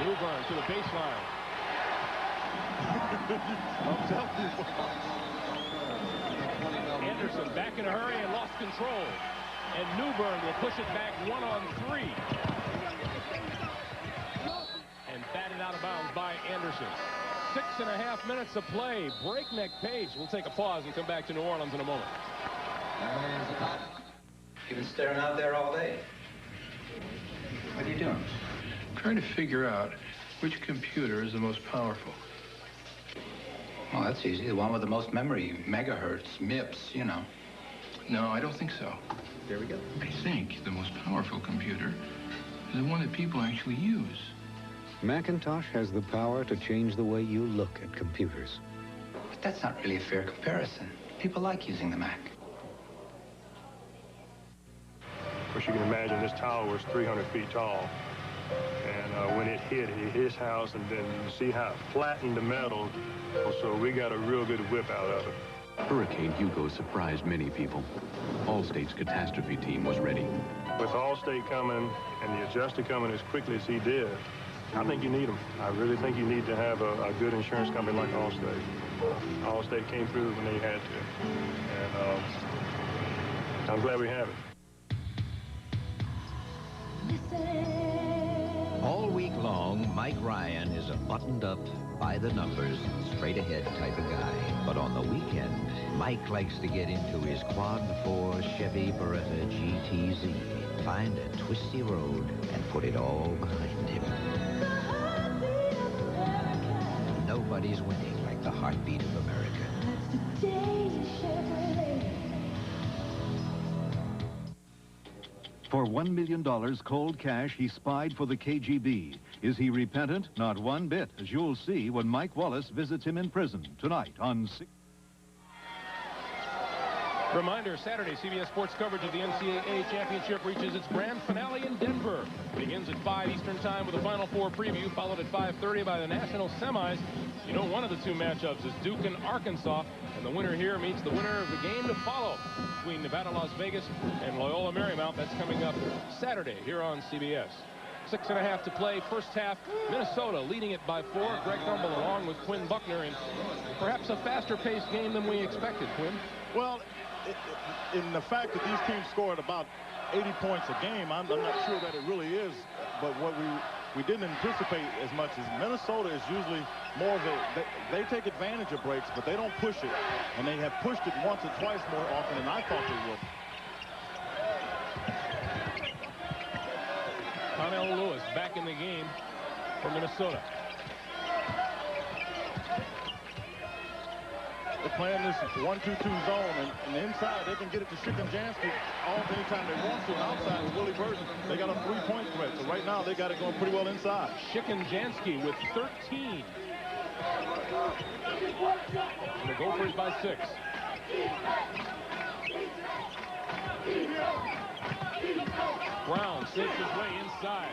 Newbern to the baseline. I'm telling you. Anderson back in a hurry and lost control. And Newbern will push it back 1-on-3. And batted out of bounds by Anderson. 6.5 minutes of play. Breakneck pace. We'll take a pause and come back to New Orleans in a moment. You've been staring out there all day. What are you doing? Trying to figure out which computer is the most powerful. Well, that's easy. The one with the most memory, megahertz, MIPS, you know. No, I don't think so. There we go. I think the most powerful computer is the one that people actually use. Macintosh has the power to change the way you look at computers. But that's not really a fair comparison. People like using the Mac. Of course, you can imagine this tower was 300 feet tall. And when it hit his house, and then you see how it flattened the metal. So we got a real good whip out of it. Hurricane Hugo surprised many people. Allstate's catastrophe team was ready. With Allstate coming and the adjuster coming as quickly as he did, I think you need them. I really think you need to have a good insurance company like Allstate. Allstate came through when they had to. And I'm glad we have it. All week long, Mike Ryan is a buttoned-up, by-the-numbers, straight-ahead type of guy. But on the weekend, Mike likes to get into his Quad 4 Chevy Beretta GTZ, find a twisty road, and put it all behind him. Nobody's winning like the heartbeat of America. For $1 million cold cash, he spied for the KGB. Is he repentant? Not one bit, as you'll see when Mike Wallace visits him in prison tonight on... Reminder, Saturday, CBS Sports coverage of the NCAA Championship reaches its grand finale in Denver. Begins at 5 Eastern Time with a Final Four preview, followed at 5:30 by the national semis. You know, one of the two matchups is Duke and Arkansas, and the winner here meets the winner of the game to follow between Nevada, Las Vegas, and Loyola Marymount. That's coming up Saturday here on CBS. 6.5 to play. First half, Minnesota leading it by 4. Greg Gumbel along with Quinn Buckner, and perhaps a faster-paced game than we expected, Quinn. Well, in the fact that these teams scored about 80 points a game, I'm not sure that it really is. But what we didn't anticipate as much as Minnesota is usually more of a, they take advantage of breaks, but they don't push it. And they have pushed it once or twice more often than I thought they would. Connell Lewis back in the game for Minnesota. They're playing this 1-2-2 zone, and inside they can get it to Shikanjansky anytime they want to. Outside with Willie Burton, they got a three-point threat. So right now they got it going pretty well inside. Shikanjansky with 13. And the Gophers by 6. Brown saves his way inside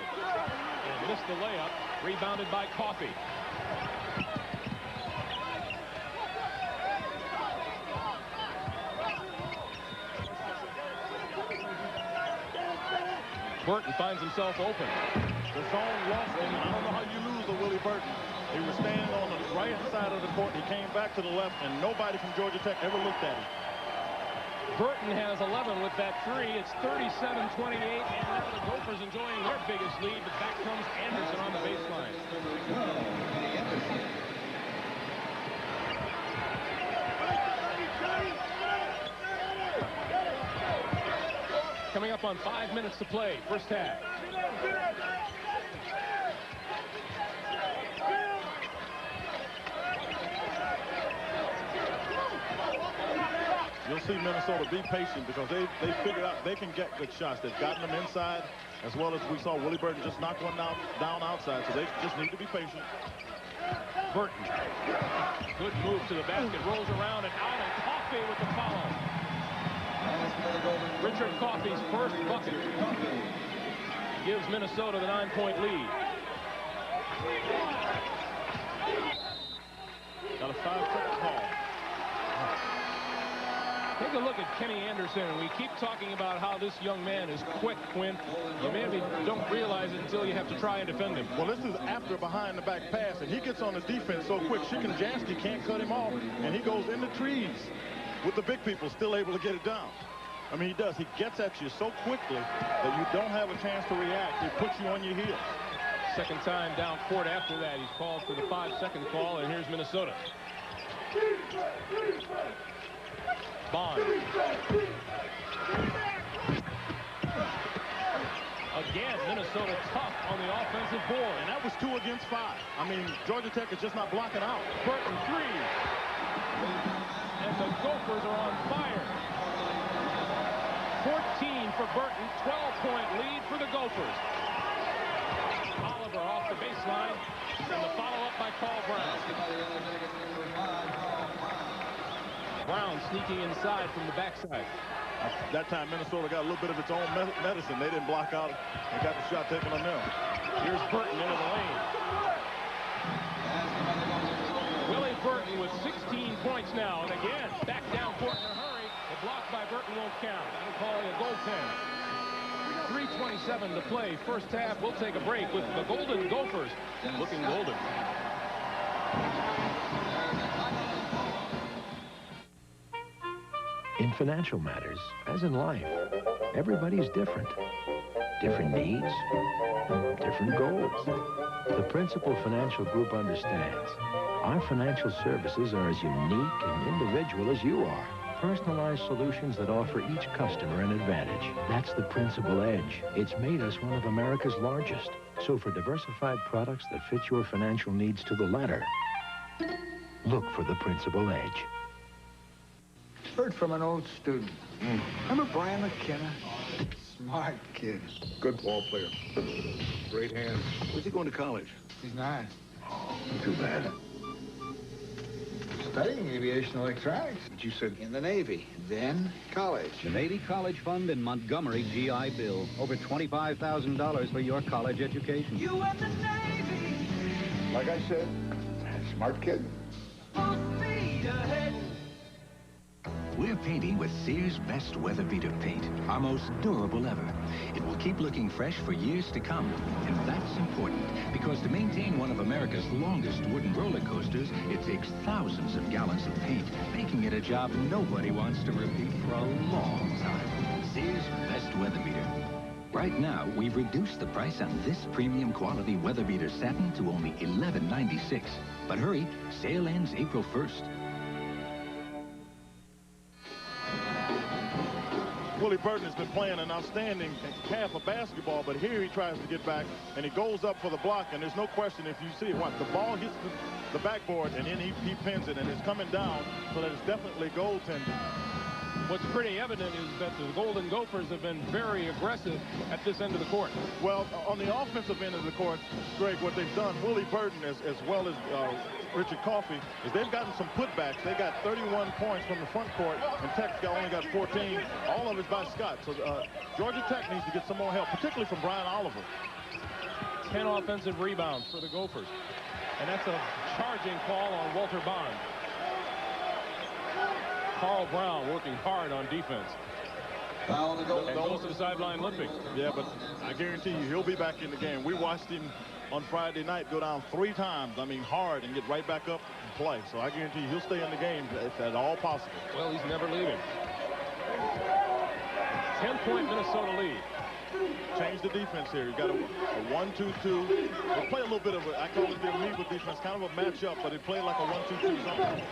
and missed the layup. Rebounded by Coffey. Burton finds himself open. The zone lost him. I don't know how you lose to Willie Burton. He was standing on the right side of the court. He came back to the left, and nobody from Georgia Tech ever looked at him. Burton has 11 with that three. It's 37-28, and now the Gophers enjoying their biggest lead, but back comes Anderson on the baseline. Coming up on 5 minutes to play, first half. You'll see Minnesota be patient because they figured out they can get good shots. They've gotten them inside, as well as we saw Willie Burton just knock one down outside, so they just need to be patient. Burton, good move to the basket, rolls around and out, and Coffey with the foul. Richard Coffey's first bucket gives Minnesota the 9-point lead. Got a 5-second call. Take a look at Kenny Anderson. We keep talking about how this young man is quick, Quinn. You maybe don't realize it until you have to try and defend him. Well, this is after behind-the-back pass, and he gets on the defense so quick. Jansky can't cut him off, and he goes in the trees with the big people still able to get it down. I mean, he does. He gets at you so quickly that you don't have a chance to react. He puts you on your heels. Second time down court after that. He's called for the 5-second call, and here's Minnesota. Bond. Again, Minnesota tough on the offensive board. And that was 2 against 5. I mean, Georgia Tech is just not blocking out. Burton 3. And the Gophers are on fire. 14 for Burton, 12-point lead for the Gophers. Oliver off the baseline, and the follow-up by Carl Brown. Brown sneaking inside from the backside. That time Minnesota got a little bit of its own medicine. They didn't block out and got the shot taken on them. Here's Burton into the lane. Willie Burton with 16 points now, and again, back down court in a hurry. The block by Burton won't count. That'll call it a goaltend. 3:27 to play. First half, we'll take a break with the Golden Gophers looking golden. In financial matters, as in life, everybody's different. Different needs, different goals. The Principal Financial Group understands. Our financial services are as unique and individual as you are. Personalized solutions that offer each customer an advantage. That's the Principal Edge. It's made us one of America's largest. So for diversified products that fit your financial needs to the letter, look for the Principal Edge. Heard from an old student. Remember Brian McKenna? Smart kid. Good ball player. Great hands. Where's he going to college? He's not. Too bad. Studying aviation electronics. But you said... In the Navy. Then college. The Navy College Fund in Montgomery GI Bill. Over $25,000 for your college education. You and the Navy. Like I said, smart kid. Full speed ahead. We're painting with Sears Best Weather Beater paint, our most durable ever. It will keep looking fresh for years to come. And that's important, because to maintain one of America's longest wooden roller coasters, it takes thousands of gallons of paint, making it a job nobody wants to repeat for a long time. Sears Best Weather Beater. Right now, we've reduced the price on this premium quality Weather Beater satin to only $11.96. But hurry, sale ends April 1st. Willie Burton has been playing an outstanding half of basketball, but here he tries to get back, and he goes up for the block, and there's no question if you see it. The ball hits the backboard, and then he pins it, and it's coming down, so that it's definitely goaltending. What's pretty evident is that the Golden Gophers have been very aggressive at this end of the court. Well, on the offensive end of the court, Greg, what they've done, Willie Burton as well as Richard Coffey, is they've gotten some putbacks. They got 31 points from the front court, and Tech only got 14. All of it's by Scott. So Georgia Tech needs to get some more help, particularly from Brian Oliver. 10 offensive rebounds for the Gophers. And that's a charging call on Walter Bond. Carl Brown working hard on defense. And almost to the sideline limping. Yeah, but I guarantee you he'll be back in the game. We watched him on Friday night go down 3 times, I mean hard, and get right back up and play. So I guarantee you he'll stay in the game if at all possible. Well, he's never leaving. 10-point Minnesota lead. Change the defense here. You got a 1-2-2. They play a little bit of a, I call it the amoeba defense, kind of a matchup, but they play like a 1-2-2 zone.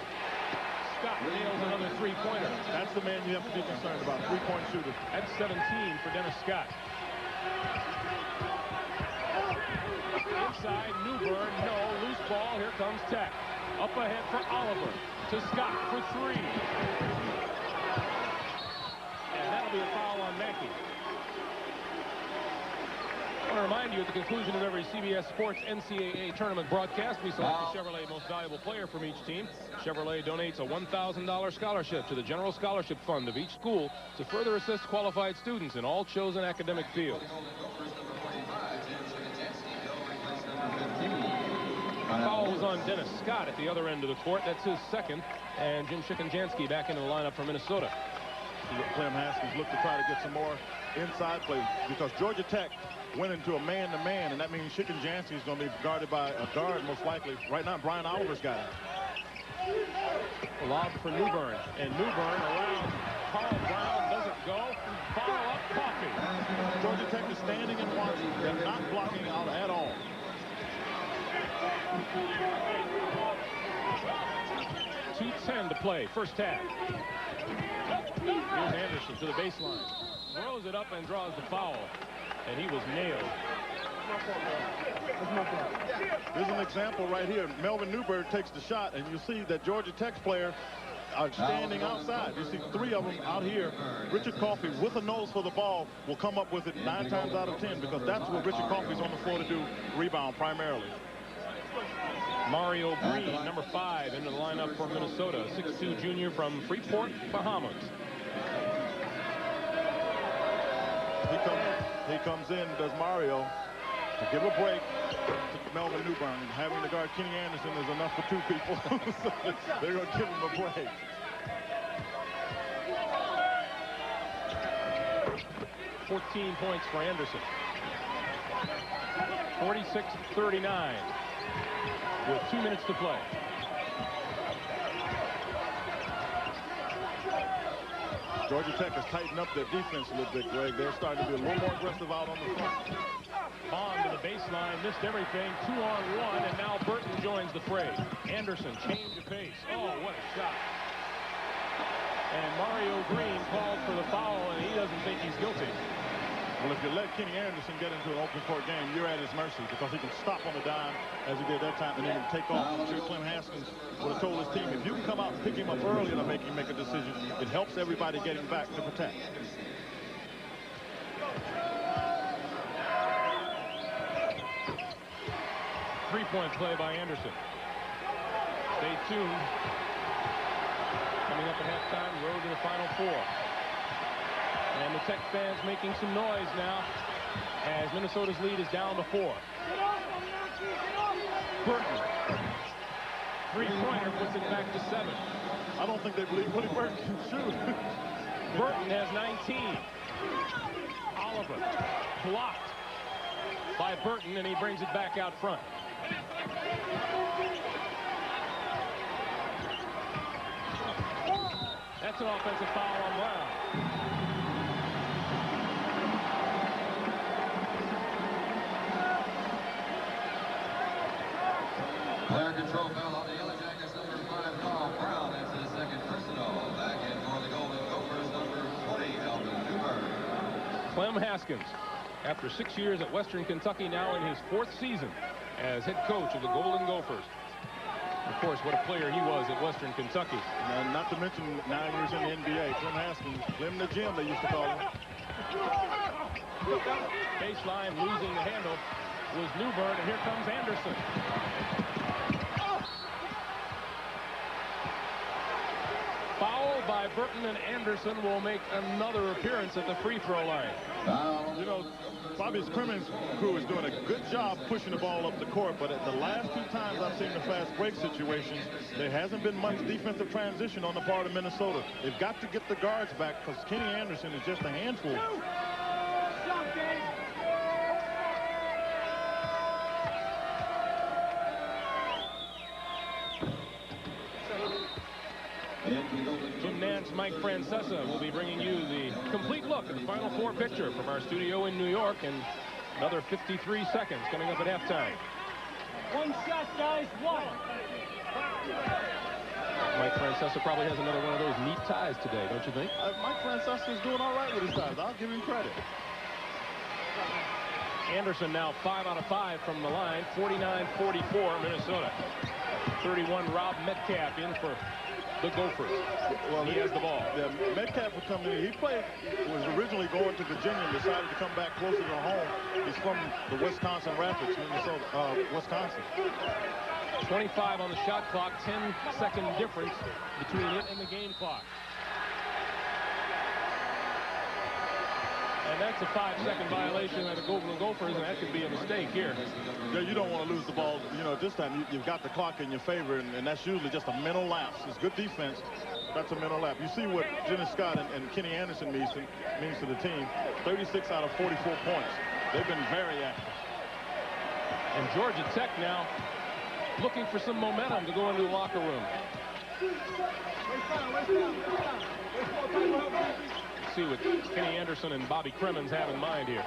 Scott nails another three-pointer. That's the man you have to be concerned about, three-point shooter. That's 17 for Dennis Scott. Inside, Newburn, no, loose ball, here comes Tech. Up ahead for Oliver, to Scott for 3. And that'll be a foul on Mackey. I want to remind you, at the conclusion of every CBS Sports NCAA tournament broadcast, we select the Chevrolet most valuable player from each team. Chevrolet donates a $1,000 scholarship to the General Scholarship Fund of each school to further assist qualified students in all chosen academic fields. Foul was on Dennis Scott at the other end of the court. That's his second. And Jim Shikanjansky back into the lineup for Minnesota. Clem Haskins look to try to get some more inside play because Georgia Tech went into a man-to-man, and that means Chicken Jancy is going to be guarded by a guard most likely. Right now, Brian Oliver's got it. Lob for Newbern, and Newbern around Carl Brown, doesn't go. Follow up Coffey. Georgia Tech is standing and watching. They're not blocking out at all. 2:10 to play, first half. Here's Anderson to the baseline. Throws it up and draws the foul, and he was nailed. Here's an example right here. Melvin Newbern takes the shot, and you see that Georgia Tech's player are standing outside. You see 3 of them out here. Richard Coffey, with a nose for the ball, will come up with it 9 times out of 10 because that's what Richard Coffey's on the floor to do, rebound primarily. Mario Green, number 5, into the lineup for Minnesota, 6'2" junior from Freeport, Bahamas. He comes in, does Mario, to give a break to Melvin Newbern. And having to guard Kenny Anderson is enough for 2 people. So they're going to give him a break. $14 points for Anderson. 46-39 with 2 minutes to play. Georgia Tech has tightened up their defense a little bit, Greg. They're starting to be a little more aggressive out on the front. Bond to the baseline, missed everything, 2-on-1, and now Burton joins the fray. Anderson, change of pace. Oh, what a shot. And Mario Green called for the foul, and he doesn't think he's guilty. Well, if you let Kenny Anderson get into an open court game, you're at his mercy because he can stop on the dime as he did that time and then take off. I'm sure Clem Haskins would have told his team, if you can come out and pick him up early and make him make a decision, it helps everybody getting back to protect. Three-point play by Anderson. Stay tuned. Coming up at halftime, road to the Final Four. And the Tech fans making some noise now as Minnesota's lead is down to 4. Burton. Three-pointer puts it back to 7. I don't think they believe Willie Burton can shoot. Burton has 19. Oliver blocked by Burton, and he brings it back out front. That's an offensive foul on Brown. Player control foul on the Yellow Jackets, number 5, Carl Brown. That's his second personal. Back in for the Golden Gophers, number 20, Melvin Newbern. Clem Haskins, after 6 years at Western Kentucky, now in his 4th season as head coach of the Golden Gophers. Of course, what a player he was at Western Kentucky. And not to mention 9 years in the NBA. Clem Haskins, Clem the Gym, they used to call him. Baseline, losing the handle was Newbern, and here comes Anderson. Foul by Burton, and Anderson will make another appearance at the free throw line. You know, Bobby's Crimmins crew is doing a good job pushing the ball up the court, but at the last 2 times I've seen the fast break situations, there hasn't been much defensive transition on the part of Minnesota. They've got to get the guards back because Kenny Anderson is just a handful. Jim Nance, Mike Francesa will be bringing you the complete look at the Final Four picture from our studio in New York, and another 53 seconds coming up at halftime. One shot, guys, one. Mike Francesa probably has another one of those neat ties today, don't you think? Mike Francesa is doing all right with his ties. I'll give him credit. Anderson now 5 out of 5 from the line, 49-44 Minnesota. 31 Rob Metcalf in for the Gophers. Well, he has the ball. Yeah, Metcalf would come in. He was originally going to Virginia and decided to come back closer to home. He's from the Wisconsin Rapids, Minnesota, Wisconsin. 25 on the shot clock, 10-second difference between it and the game clock. And that's a 5-second violation of the Golden Gophers, and that could be a mistake here. Yeah, you don't want to lose the ball. You know, at this time, you've got the clock in your favor, and that's usually just a mental lapse. It's good defense, That's a mental lapse. You see what Dennis Scott and Kenny Anderson means to the team. 36 out of 44 points. They've been very active. And Georgia Tech now looking for some momentum to go into the locker room. See what Kenny Anderson and Bobby Crimmins have in mind here.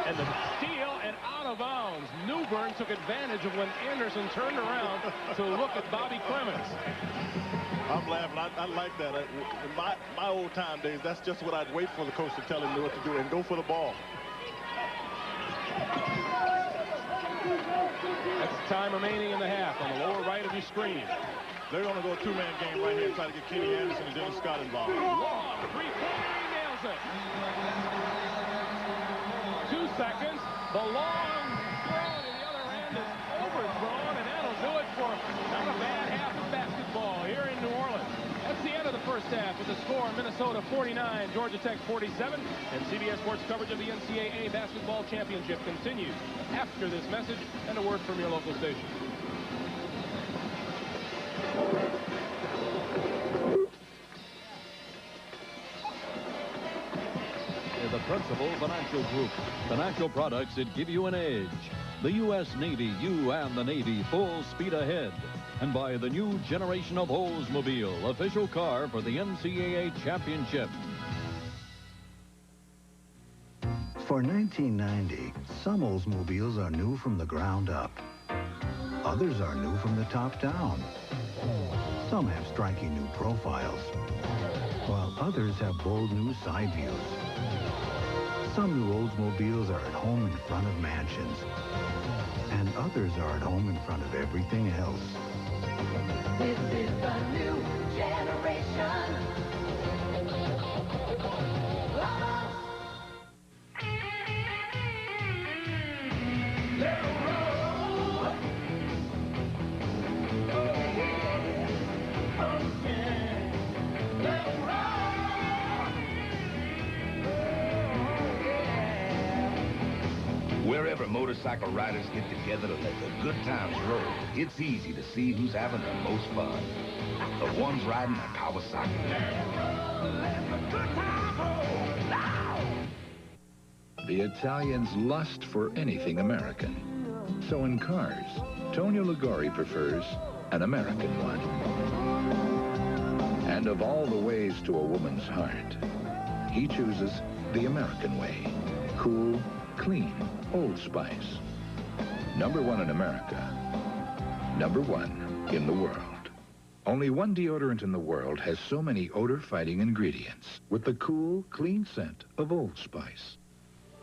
And the steal and out of bounds. Newbern took advantage of when Anderson turned around to look at Bobby Crimmins. I'm laughing. I like that. In my old time days, that's just what I'd wait for the coach to tell him what to do and go for the ball. That's time remaining in the half on the lower right of your screen. They're going to go a two-man game right here and try to get Kenny Anderson and Dennis Scott involved. Long three-pointer, he nails it. 2 seconds. The long throw to the other end is overthrown, and that'll do it for not a bad half of basketball here in New Orleans. That's the end of the first half with the score: Minnesota 49, Georgia Tech 47, and CBS Sports coverage of the NCAA Basketball Championship continues after this message and a word from your local station. The Principal Financial Group. Financial products that give you an edge. The U.S. Navy, you and the Navy, full speed ahead. And by the new generation of Oldsmobile, official car for the NCAA Championship. For 1990, some Oldsmobiles are new from the ground up. Others are new from the top down. Some have striking new profiles, while others have bold new side views. Some new Oldsmobiles are at home in front of mansions, and others are at home in front of everything else. This is the new generation. Wherever motorcycle riders get together to let the good times roll, it's easy to see who's having the most fun. The ones riding a Kawasaki. The Italians lust for anything American. So in cars, Tonio Liguori prefers an American one. And of all the ways to a woman's heart, he chooses the American way. Cool, clean, Old Spice. #1 in America. #1 in the world. Only one deodorant in the world has so many odor-fighting ingredients with the cool, clean scent of Old Spice.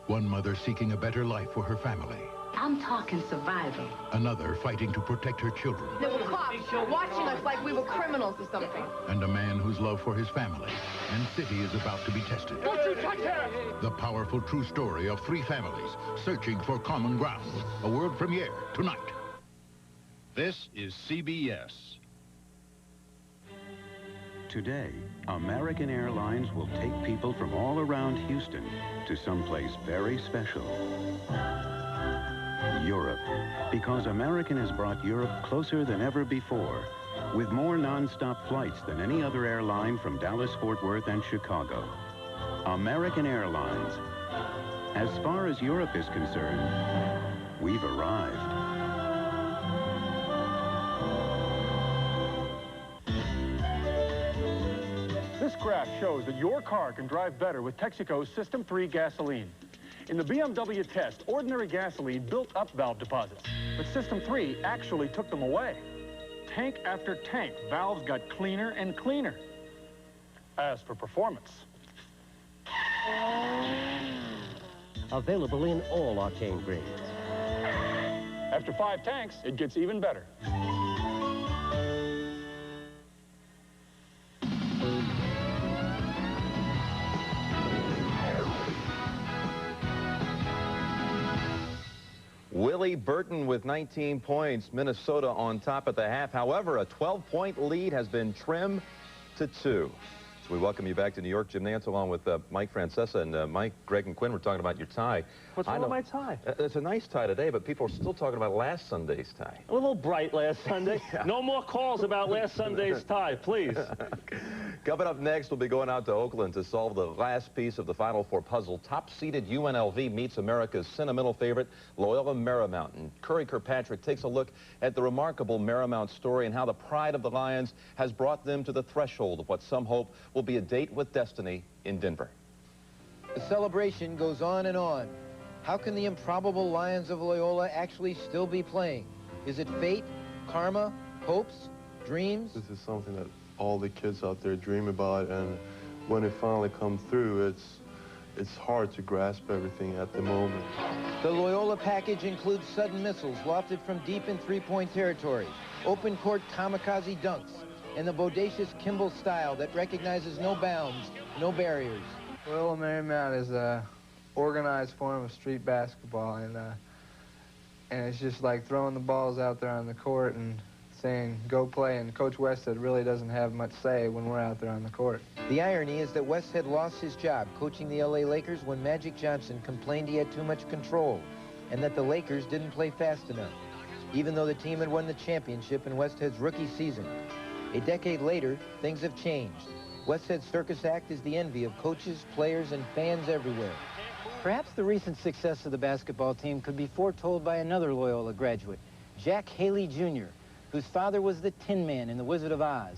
One mother seeking a better life for her family. I'm talking survival. Another fighting to protect her children. There were cops watching us like we were criminals or something. And a man whose love for his family and city is about to be tested. Don't you touch her! The powerful true story of 3 families searching for common ground. A world premiere tonight. This is CBS. Today, American Airlines will take people from all around Houston to someplace very special. Europe, because American has brought Europe closer than ever before, with more non-stop flights than any other airline from Dallas, Fort Worth, and Chicago. American Airlines. As far as Europe is concerned, we've arrived. This graph shows that your car can drive better with Texaco's System 3 gasoline. In the BMW test, ordinary gasoline built up valve deposits, but System 3 actually took them away. Tank after tank, valves got cleaner and cleaner. As for performance... Available in all octane grades. After 5 tanks, it gets even better. Willie Burton with 19 points. Minnesota on top at the half. However, a 12-point lead has been trimmed to 2. So we welcome you back to New York. Jim Nantz along with Mike Francesa. And Mike, Greg, and Quinn were talking about your tie. What's wrong with my tie? It's a nice tie today, but people are still talking about last Sunday's tie. A little bright last Sunday. Yeah. No more calls about last Sunday's tie, please. Coming up next, we'll be going out to Oakland to solve the last piece of the Final Four puzzle. Top-seeded UNLV meets America's sentimental favorite, Loyola Marymount. And Curry Kirkpatrick takes a look at the remarkable Marymount story and how the pride of the Lions has brought them to the threshold of what some hope will be a date with destiny in Denver. The celebration goes on and on. How can the improbable Lions of Loyola actually still be playing? Is it fate, karma, hopes, dreams? This is something that all the kids out there dream about, and when it finally comes through, it's hard to grasp everything at the moment. The Loyola package includes sudden missiles lofted from deep in three-point territory, open court kamikaze dunks, and the bodacious Kimball style that recognizes no bounds, no barriers. Loyola Marymount is a organized form of street basketball, and it's just like throwing the balls out there on the court and saying, go play, and Coach Westhead really doesn't have much say when we're out there on the court. The irony is that Westhead lost his job coaching the LA Lakers when Magic Johnson complained he had too much control and that the Lakers didn't play fast enough, even though the team had won the championship in Westhead's rookie season. A decade later, things have changed. Westhead's circus act is the envy of coaches, players, and fans everywhere. Perhaps the recent success of the basketball team could be foretold by another Loyola graduate, Jack Haley Jr., whose father was the Tin Man in The Wizard of Oz,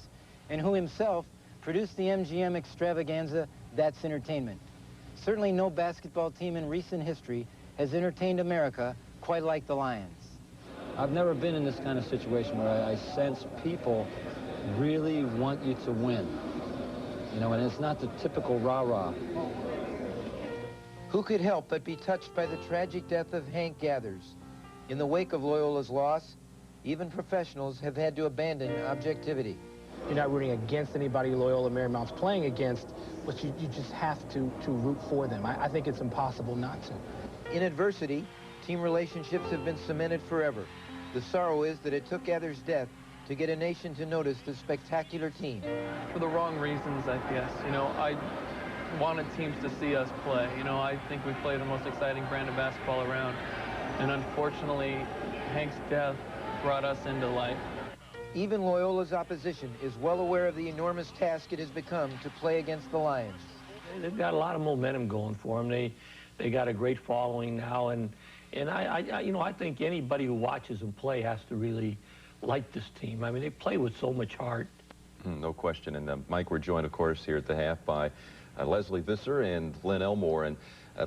and who himself produced the MGM extravaganza, That's Entertainment. Certainly no basketball team in recent history has entertained America quite like the Lions. I've never been in this kind of situation where I sense people really want you to win. You know, and it's not the typical rah-rah. Who could help but be touched by the tragic death of Hank Gathers? In the wake of Loyola's loss, even professionals have had to abandon objectivity. You're not rooting against anybody Loyola Marymount's playing against, but you just have to root for them. I think it's impossible not to. In adversity, team relationships have been cemented forever. The sorrow is that it took Gathers' death to get a nation to notice the spectacular team. For the wrong reasons, I guess. You know, I wanted teams to see us play. You know, I think we play the most exciting brand of basketball around. And unfortunately, Hank's death brought us into life. Even Loyola's opposition is well aware of the enormous task it has become to play against the Lions. They've got a lot of momentum going for them. They got a great following now, and I you know, I think anybody who watches them play has to really like this team. I mean, they play with so much heart. No question. And Mike, we're joined, of course, here at the half by Leslie Visser and Lynn Elmore. And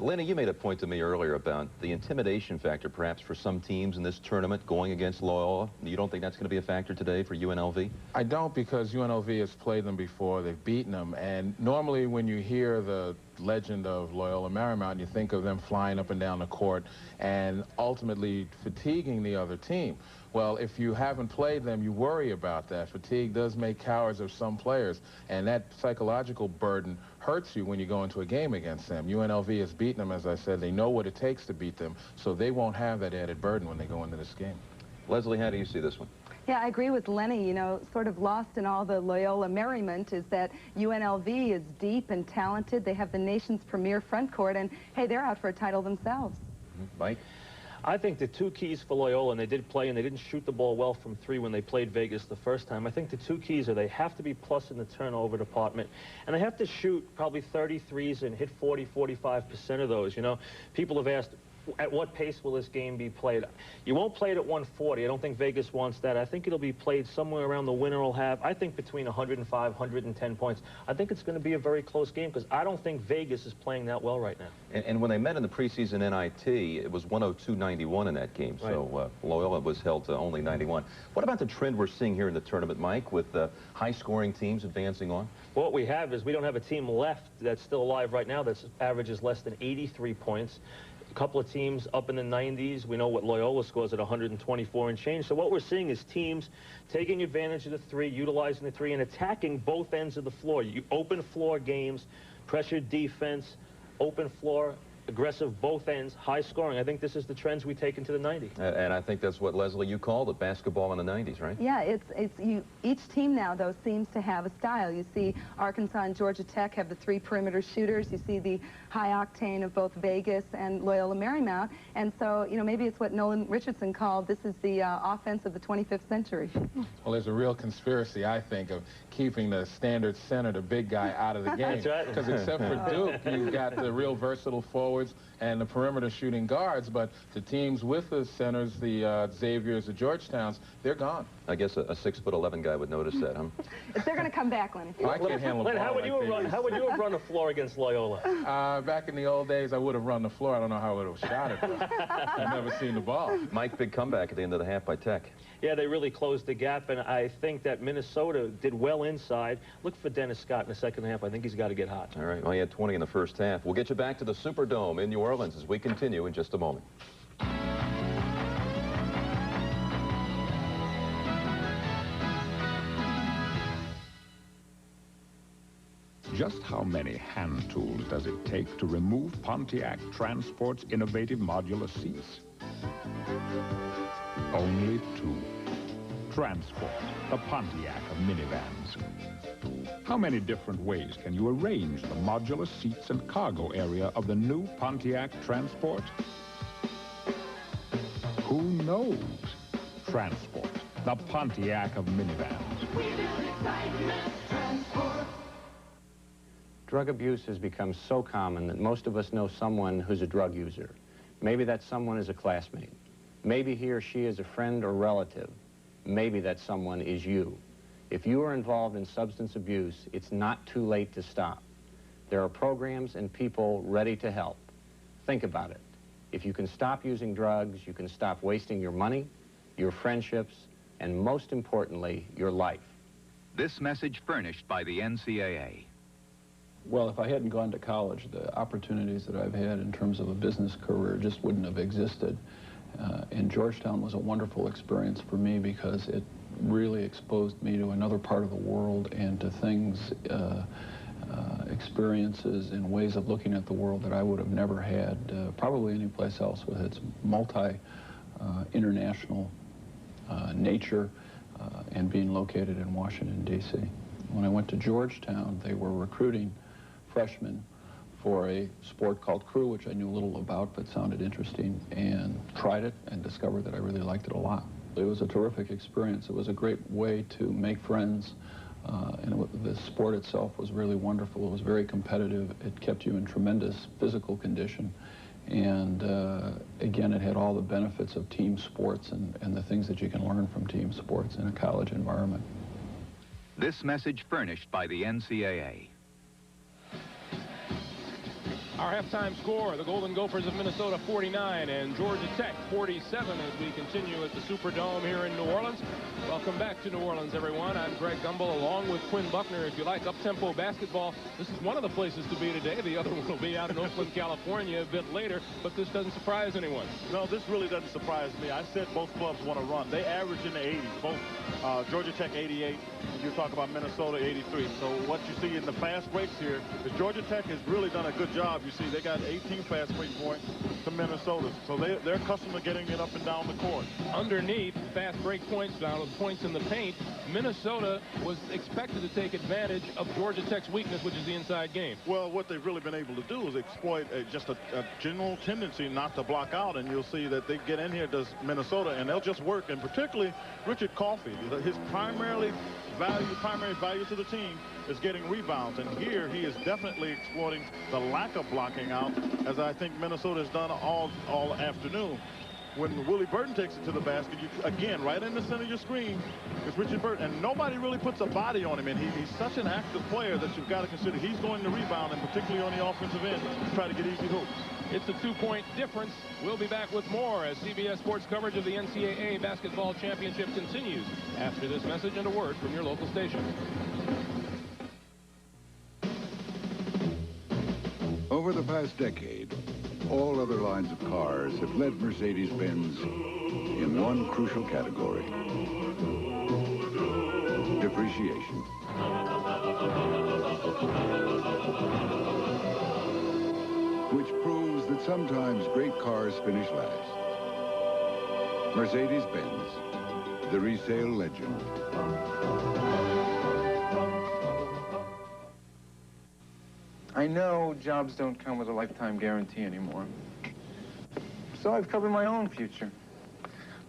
Lenny, you made a point to me earlier about the intimidation factor, perhaps, for some teams in this tournament going against Loyola. You don't think that's going to be a factor today for UNLV? I don't, because UNLV has played them before. They've beaten them. And normally when you hear the legend of Loyola Marymount, you think of them flying up and down the court and ultimately fatiguing the other team. Well, if you haven't played them, you worry about that. Fatigue does make cowards of some players, and that psychological burden hurts you when you go into a game against them. UNLV has beaten them, as I said. They know what it takes to beat them, so they won't have that added burden when they go into this game. Leslie, how do you see this one? Yeah, I agree with Lenny. You know, sort of lost in all the Loyola merriment is that UNLV is deep and talented. They have the nation's premier front court, and, hey, they're out for a title themselves. Mike? I think the two keys for Loyola, and they did play, and they didn't shoot the ball well from three when they played Vegas the first time. I think the two keys are they have to be plus in the turnover department, and they have to shoot probably 33s and hit 45% of those. You know, people have asked, at what pace will this game be played? You won't play it at 140. I don't think Vegas wants that. I think it'll be played somewhere around the winner will have, I think, between 105, 110 points. I think it's going to be a very close game because I don't think Vegas is playing that well right now. And when they met in the preseason NIT, it was 102-91 in that game. Right. So Loyola was held to only 91. What about the trend we're seeing here in the tournament, Mike, with high-scoring teams advancing on? Well, what we have is we don't have a team left that's still alive right now that averages less than 83 points. A couple of teams up in the 90s. We know what Loyola scores at 124 and change. So what we're seeing is teams taking advantage of the three, utilizing the three, and attacking both ends of the floor. You open floor games, pressure defense, open floor, aggressive both ends, high scoring. I think this is the trends we take into the 90s. And I think that's what, Leslie, you called it, basketball in the 90s, right? Yeah, each team now, though, seems to have a style. You see Arkansas and Georgia Tech have the 3 perimeter shooters. You see the high octane of both Vegas and Loyola Marymount. And so, you know, maybe it's what Nolan Richardson called, this is the offense of the 25th century. Well, there's a real conspiracy, I think, of keeping the standard center, the big guy, out of the game. That's right. Because except for Duke, you've got the real versatile forwards and the perimeter shooting guards, but the teams with the centers, the Xaviers, the Georgetowns, they're gone. I guess a 6'11" guy would notice that, huh? They're going to come back, Lenny. I can't handle the Len, ball how would you have run the floor against Loyola? Back in the old days, I would have run the floor. I don't know how I would have shot it, but I've never seen the ball. Mike, big comeback at the end of the half by Tech. Yeah, they really closed the gap, and I think that Minnesota did well inside. Look for Dennis Scott in the second half. I think he's got to get hot. All right, well, he had 20 in the first half. We'll get you back to the Superdome in New Orleans as we continue in just a moment. Just how many hand tools does it take to remove Pontiac Transport's innovative modular seats? Only 2. Transport, the Pontiac of minivans. How many different ways can you arrange the modular seats and cargo area of the new Pontiac Transport? Who knows? Transport, the Pontiac of minivans. We build excitement, Transport. Drug abuse has become so common that most of us know someone who's a drug user. Maybe that someone is a classmate. Maybe he or she is a friend or relative. Maybe that someone is you. If you are involved in substance abuse, it's not too late to stop. There are programs and people ready to help. Think about it. If you can stop using drugs, you can stop wasting your money, your friendships, and most importantly, your life. This message furnished by the NCAA. Well, if I hadn't gone to college, the opportunities that I've had in terms of a business career just wouldn't have existed. And Georgetown was a wonderful experience for me because it really exposed me to another part of the world and to things, experiences and ways of looking at the world that I would have never had probably anyplace else with its multi-international nature and being located in Washington, D.C. When I went to Georgetown, they were recruiting freshmen for a sport called crew, which I knew a little about but sounded interesting, and tried it and discovered that I really liked it a lot. It was a terrific experience. It was a great way to make friends, and the sport itself was really wonderful. It was very competitive. It kept you in tremendous physical condition, and again, it had all the benefits of team sports and the things that you can learn from team sports in a college environment. This message furnished by the NCAA. Our halftime score, the Golden Gophers of Minnesota 49 and Georgia Tech 47 as we continue at the Superdome here in New Orleans. Welcome back to New Orleans, everyone. I'm Greg Gumbel along with Quinn Buckner. If you like up-tempo basketball, this is one of the places to be today. The other one will be out in Oakland, California a bit later, but this doesn't surprise anyone. No, this really doesn't surprise me. I said both clubs want to run. They average in the 80s, both Georgia Tech 88, and you talk about Minnesota 83. So what you see in the fast breaks here is Georgia Tech has really done a good job. You see, they got 18 fast break points to Minnesota. So they're accustomed to getting it up and down the court. Underneath, fast break points, points in the paint, Minnesota was expected to take advantage of Georgia Tech's weakness, which is the inside game. Well, what they've really been able to do is exploit just a general tendency not to block out, and you'll see that they get in here, does Minnesota, and they'll just work, and particularly Richard Coffey, his primary value to the team is getting rebounds, and here he is definitely exploiting the lack of blocking out, as I think Minnesota has done all afternoon. When Willie Burton takes it to the basket, again, right in the center of your screen is Richard Burton, and nobody really puts a body on him, and he's such an active player that you've got to consider he's going to rebound, and particularly on the offensive end, to try to get easy hoops. It's a 2-point difference. We'll be back with more as CBS Sports coverage of the NCAA Basketball Championship continues after this message and a word from your local station. Over the past decade, all other lines of cars have led Mercedes-Benz in one crucial category: depreciation. which proves that sometimes great cars finish last. Mercedes-Benz, the resale legend. I know jobs don't come with a lifetime guarantee anymore. So I've covered my own future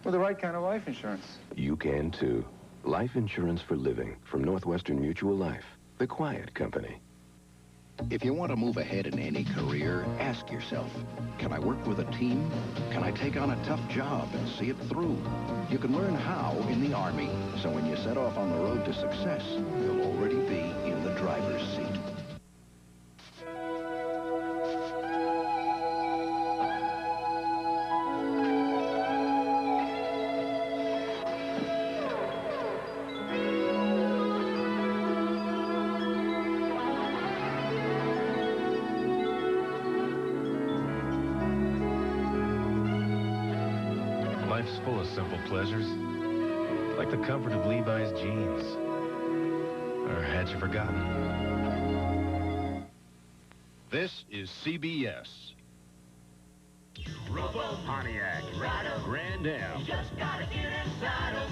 with the right kind of life insurance. You can too. Life insurance for living from Northwestern Mutual Life, the quiet company. If you want to move ahead in any career, ask yourself, can I work with a team? Can I take on a tough job and see it through? You can learn how in the Army, so when you set off on the road to success, you'll already be in the driver's seat. Life's full of simple pleasures, like the comfort of Levi's jeans. Or had you forgotten? This is CBS. Pontiac Grand Am.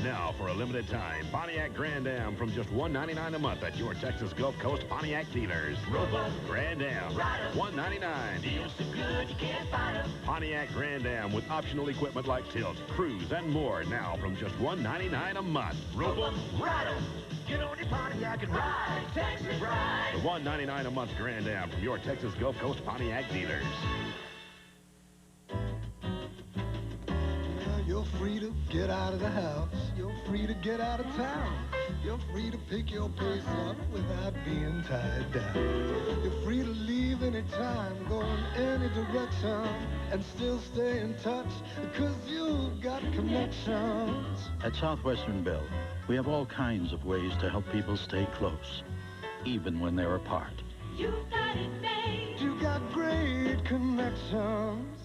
Now, for a limited time, Pontiac Grand Am from just $199 a month at your Texas Gulf Coast Pontiac dealers. Grand Am, $199. Pontiac Grand Am with optional equipment like tilt, cruise, and more. Now from just $199 a month. Get on your Pontiac and ride, Texas ride. The $199 a month Grand Am from your Texas Gulf Coast Pontiac dealers. You're free to get out of the house. You're free to get out of town. You're free to pick your pace up without being tied down. You're free to leave anytime, go in any direction, and still stay in touch, because you've got connections. At Southwestern Bell, we have all kinds of ways to help people stay close, even when they're apart. You've got it made. You got great connections.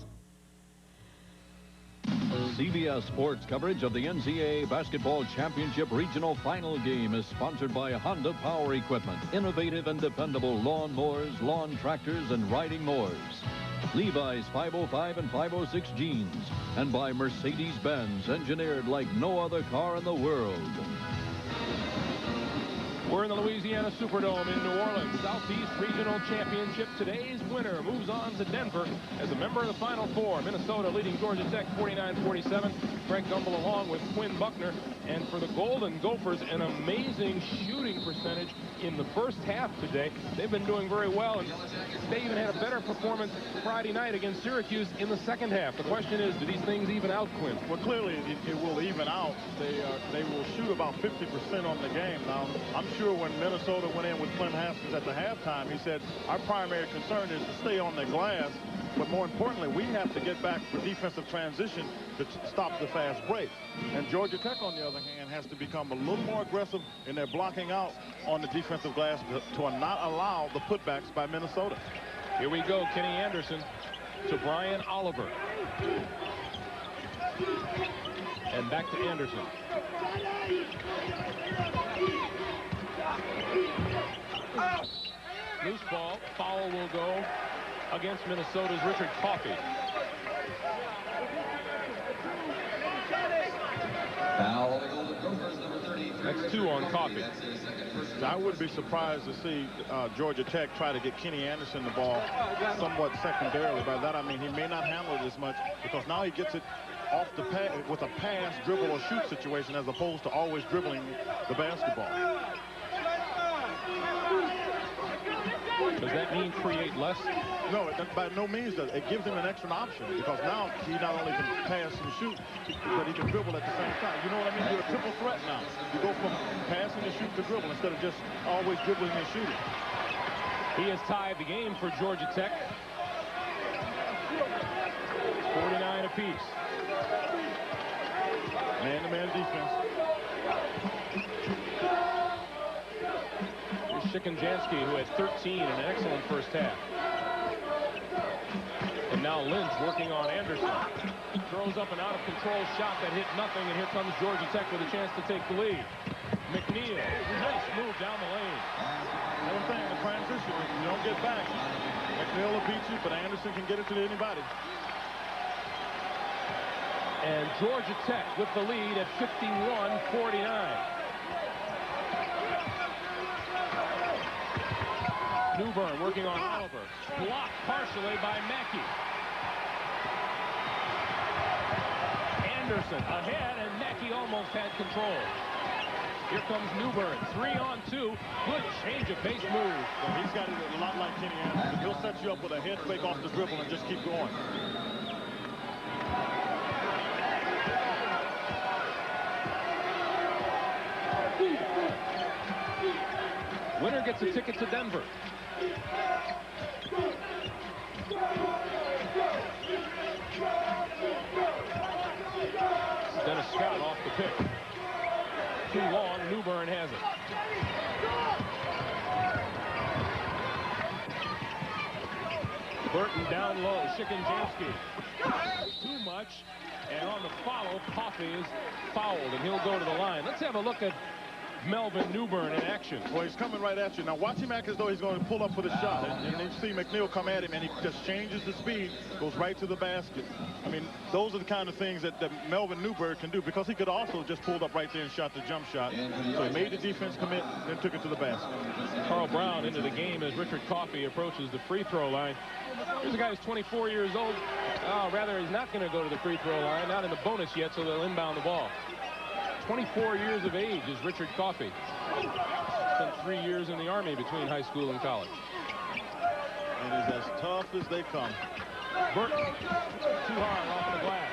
CBS Sports coverage of the NCAA Basketball Championship Regional Final Game is sponsored by Honda Power Equipment, innovative and dependable lawn mowers, lawn tractors, and riding mowers. Levi's 505 and 506 jeans, and by Mercedes-Benz, engineered like no other car in the world. We're in the Louisiana Superdome in New Orleans. Southeast Regional Championship. Today's winner moves on to Denver as a member of the Final Four. Minnesota leading Georgia Tech 49-47. Greg Gumbel along with Quinn Buckner. And for the Golden Gophers, an amazing shooting percentage in the first half today. They've been doing very well, and they even had a better performance Friday night against Syracuse in the second half. The question is, do these things even out, Quinn? Well, clearly it will even out. They will shoot about 50% on the game. Now, I'm sure when Minnesota went in with Clem Haskins at the halftime, he said, our primary concern is to stay on the glass, but more importantly, we have to get back for defensive transition to stop the fast break. And Georgia Tech, on the other hand, has to become a little more aggressive in their blocking out on the defensive glass to not allow the putbacks by Minnesota. Here we go, Kenny Anderson to Brian Oliver. And back to Anderson. Loose ball. Foul will go against Minnesota's Richard Coffey. That's 2 on Coffey. I would be surprised to see Georgia Tech try to get Kenny Anderson the ball somewhat secondarily. By that I mean he may not handle it as much, because now he gets it off the pass with a pass, dribble, or shoot situation, as opposed to always dribbling the basketball. Does that mean create less? No, by no means does. It gives him an extra option, because now he not only can pass and shoot, but he can dribble at the same time. You know what I mean? You're a triple threat now. You go from passing to shoot to dribble instead of just always dribbling and shooting. He has tied the game for Georgia Tech. 49 apiece. Man-to-man defense. Shikonjansky, who had 13 in an excellent first half. And now Lynch working on Anderson. Throws up an out-of-control shot that hit nothing, and here comes Georgia Tech with a chance to take the lead. McNeil, nice move down the lane. Another thing, the transition, you don't get back. McNeil will beat you, but Anderson can get it to anybody. And Georgia Tech with the lead at 51-49. Newbern working on Oliver. Blocked partially by Mackey. Anderson ahead, and Mackey almost had control. Here comes Newbern, 3-on-2. Good change of pace move. Well, he's got it a lot like Kenny Anderson. He'll set you up with a head fake off the dribble and just keep going. Winner gets a ticket to Denver. Dennis Scott off the pick. Too long. Newbern has it. Burton down low. Shikanjansky. Too much. And on the follow, Coffey is fouled, and he'll go to the line. Let's have a look at Melvin Newbern in action. Well, he's coming right at you. Now watch him act as though he's going to pull up for the shot. And then you see McNeil come at him, and he just changes the speed, goes right to the basket. I mean, those are the kind of things that Melvin Newbern can do, because he could also just pulled up right there and shot the jump shot. So he made the defense commit, then took it to the basket. Carl Brown into the game as Richard Coffey approaches the free throw line. Here's a guy who's 24 years old. Rather, he's not going to go to the free throw line, not in the bonus yet, so they'll inbound the ball. 24 years of age is Richard Coffey. Spent 3 years in the Army between high school and college. And is as tough as they come. Burton, too hard off the glass.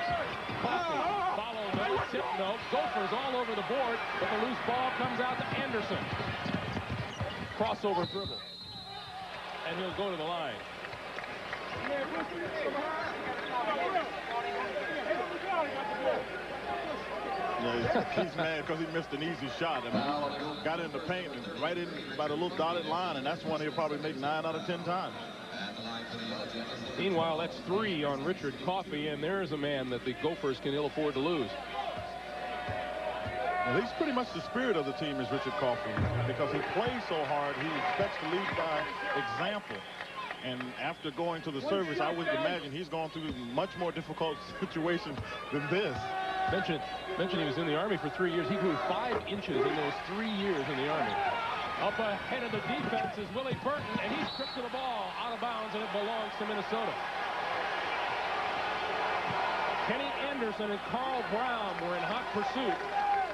Coffey, follow no, tip no. Gophers all over the board, but the loose ball comes out to Anderson. Crossover dribble. And he'll go to the line. Yeah, he's mad because he missed an easy shot. I mean, got in the paint and right in by the little dotted line, and that's one he'll probably make 9 out of 10 times. Meanwhile, that's 3 on Richard Coffey, and there's a man that the Gophers can ill afford to lose. Well, he's pretty much the spirit of the team, is Richard Coffey, because he plays so hard. He expects to lead by example. And after going to the service, I would imagine he's gone through much more difficult situations than this. Mentioned he was in the Army for 3 years. He grew 5 inches in those 3 years in the Army. Up ahead of the defense is Willie Burton, and he's tripped to the ball out of bounds, and it belongs to Minnesota. Kenny Anderson and Carl Brown were in hot pursuit,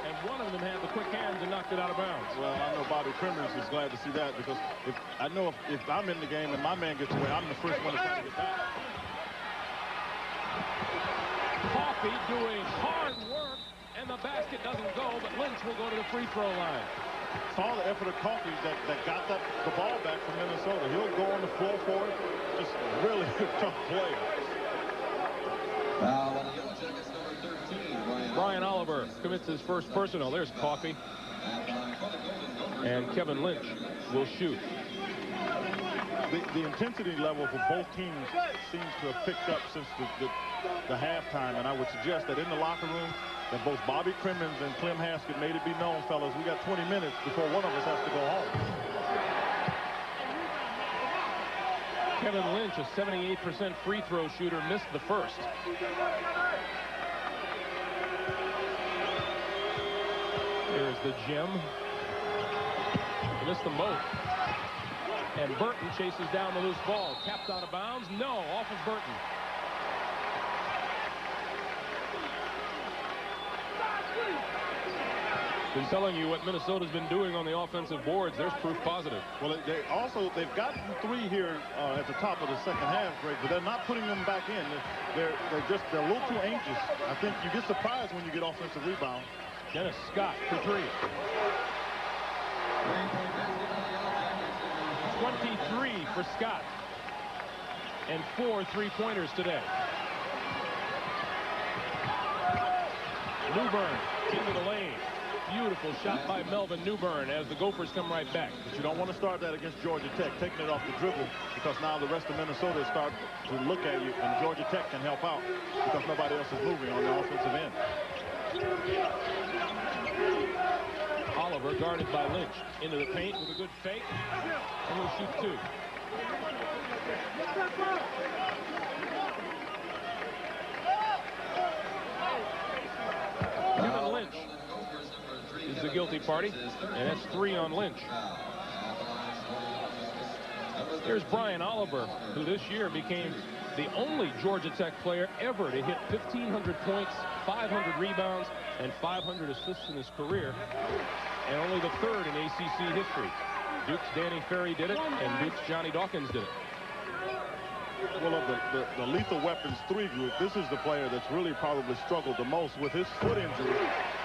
and one of them had the quick hands and knocked it out of bounds. Well, I know Bobby Crimmins is glad to see that, because if I'm in the game and my man gets away, I'm the first one to try to get back. Coffey doing hard work, and the basket doesn't go, but Lynch will go to the free throw line. Saw the effort of Coffey that got the ball back from Minnesota. He'll go on the floor for it. Just really tough player. Brian Oliver commits his first personal. There's Coffey. And Kevin Lynch will shoot. The intensity level for both teams seems to have picked up since the halftime, and I would suggest that in the locker room that both Bobby Crimmins and Clem Haskett made it be known, fellas, we got 20 minutes before one of us has to go home. Kevin Lynch, a 78% free throw shooter, missed the first. Here's the gem. He missed them both. And Burton chases down the loose ball. Tapped out of bounds. No, off of Burton. Been telling you what Minnesota's been doing on the offensive boards. There's proof positive. Well, they've gotten 3 here at the top of the second half, Greg, but they're not putting them back in. They're a little too anxious. I think you get surprised when you get offensive rebound. Dennis Scott for 3. 23 for Scott. And 4 3-pointers today. Newbern into the lane. Beautiful shot by Melvin Newbern as the Gophers come right back. But you don't want to start that against Georgia Tech, taking it off the dribble, because now the rest of Minnesota start to look at you, and Georgia Tech can help out because nobody else is moving on the offensive end. Oliver guarded by Lynch into the paint with a good fake, and he'll shoot 2. guilty party, and that's 3 on Lynch. Here's Brian Oliver, who this year became the only Georgia Tech player ever to hit 1,500 points, 500 rebounds, and 500 assists in his career, and only the 3rd in ACC history. Duke's Danny Ferry did it, and Duke's Johnny Dawkins did it. Well, of the Lethal Weapons 3 group, this is the player that's really probably struggled the most with his foot injury.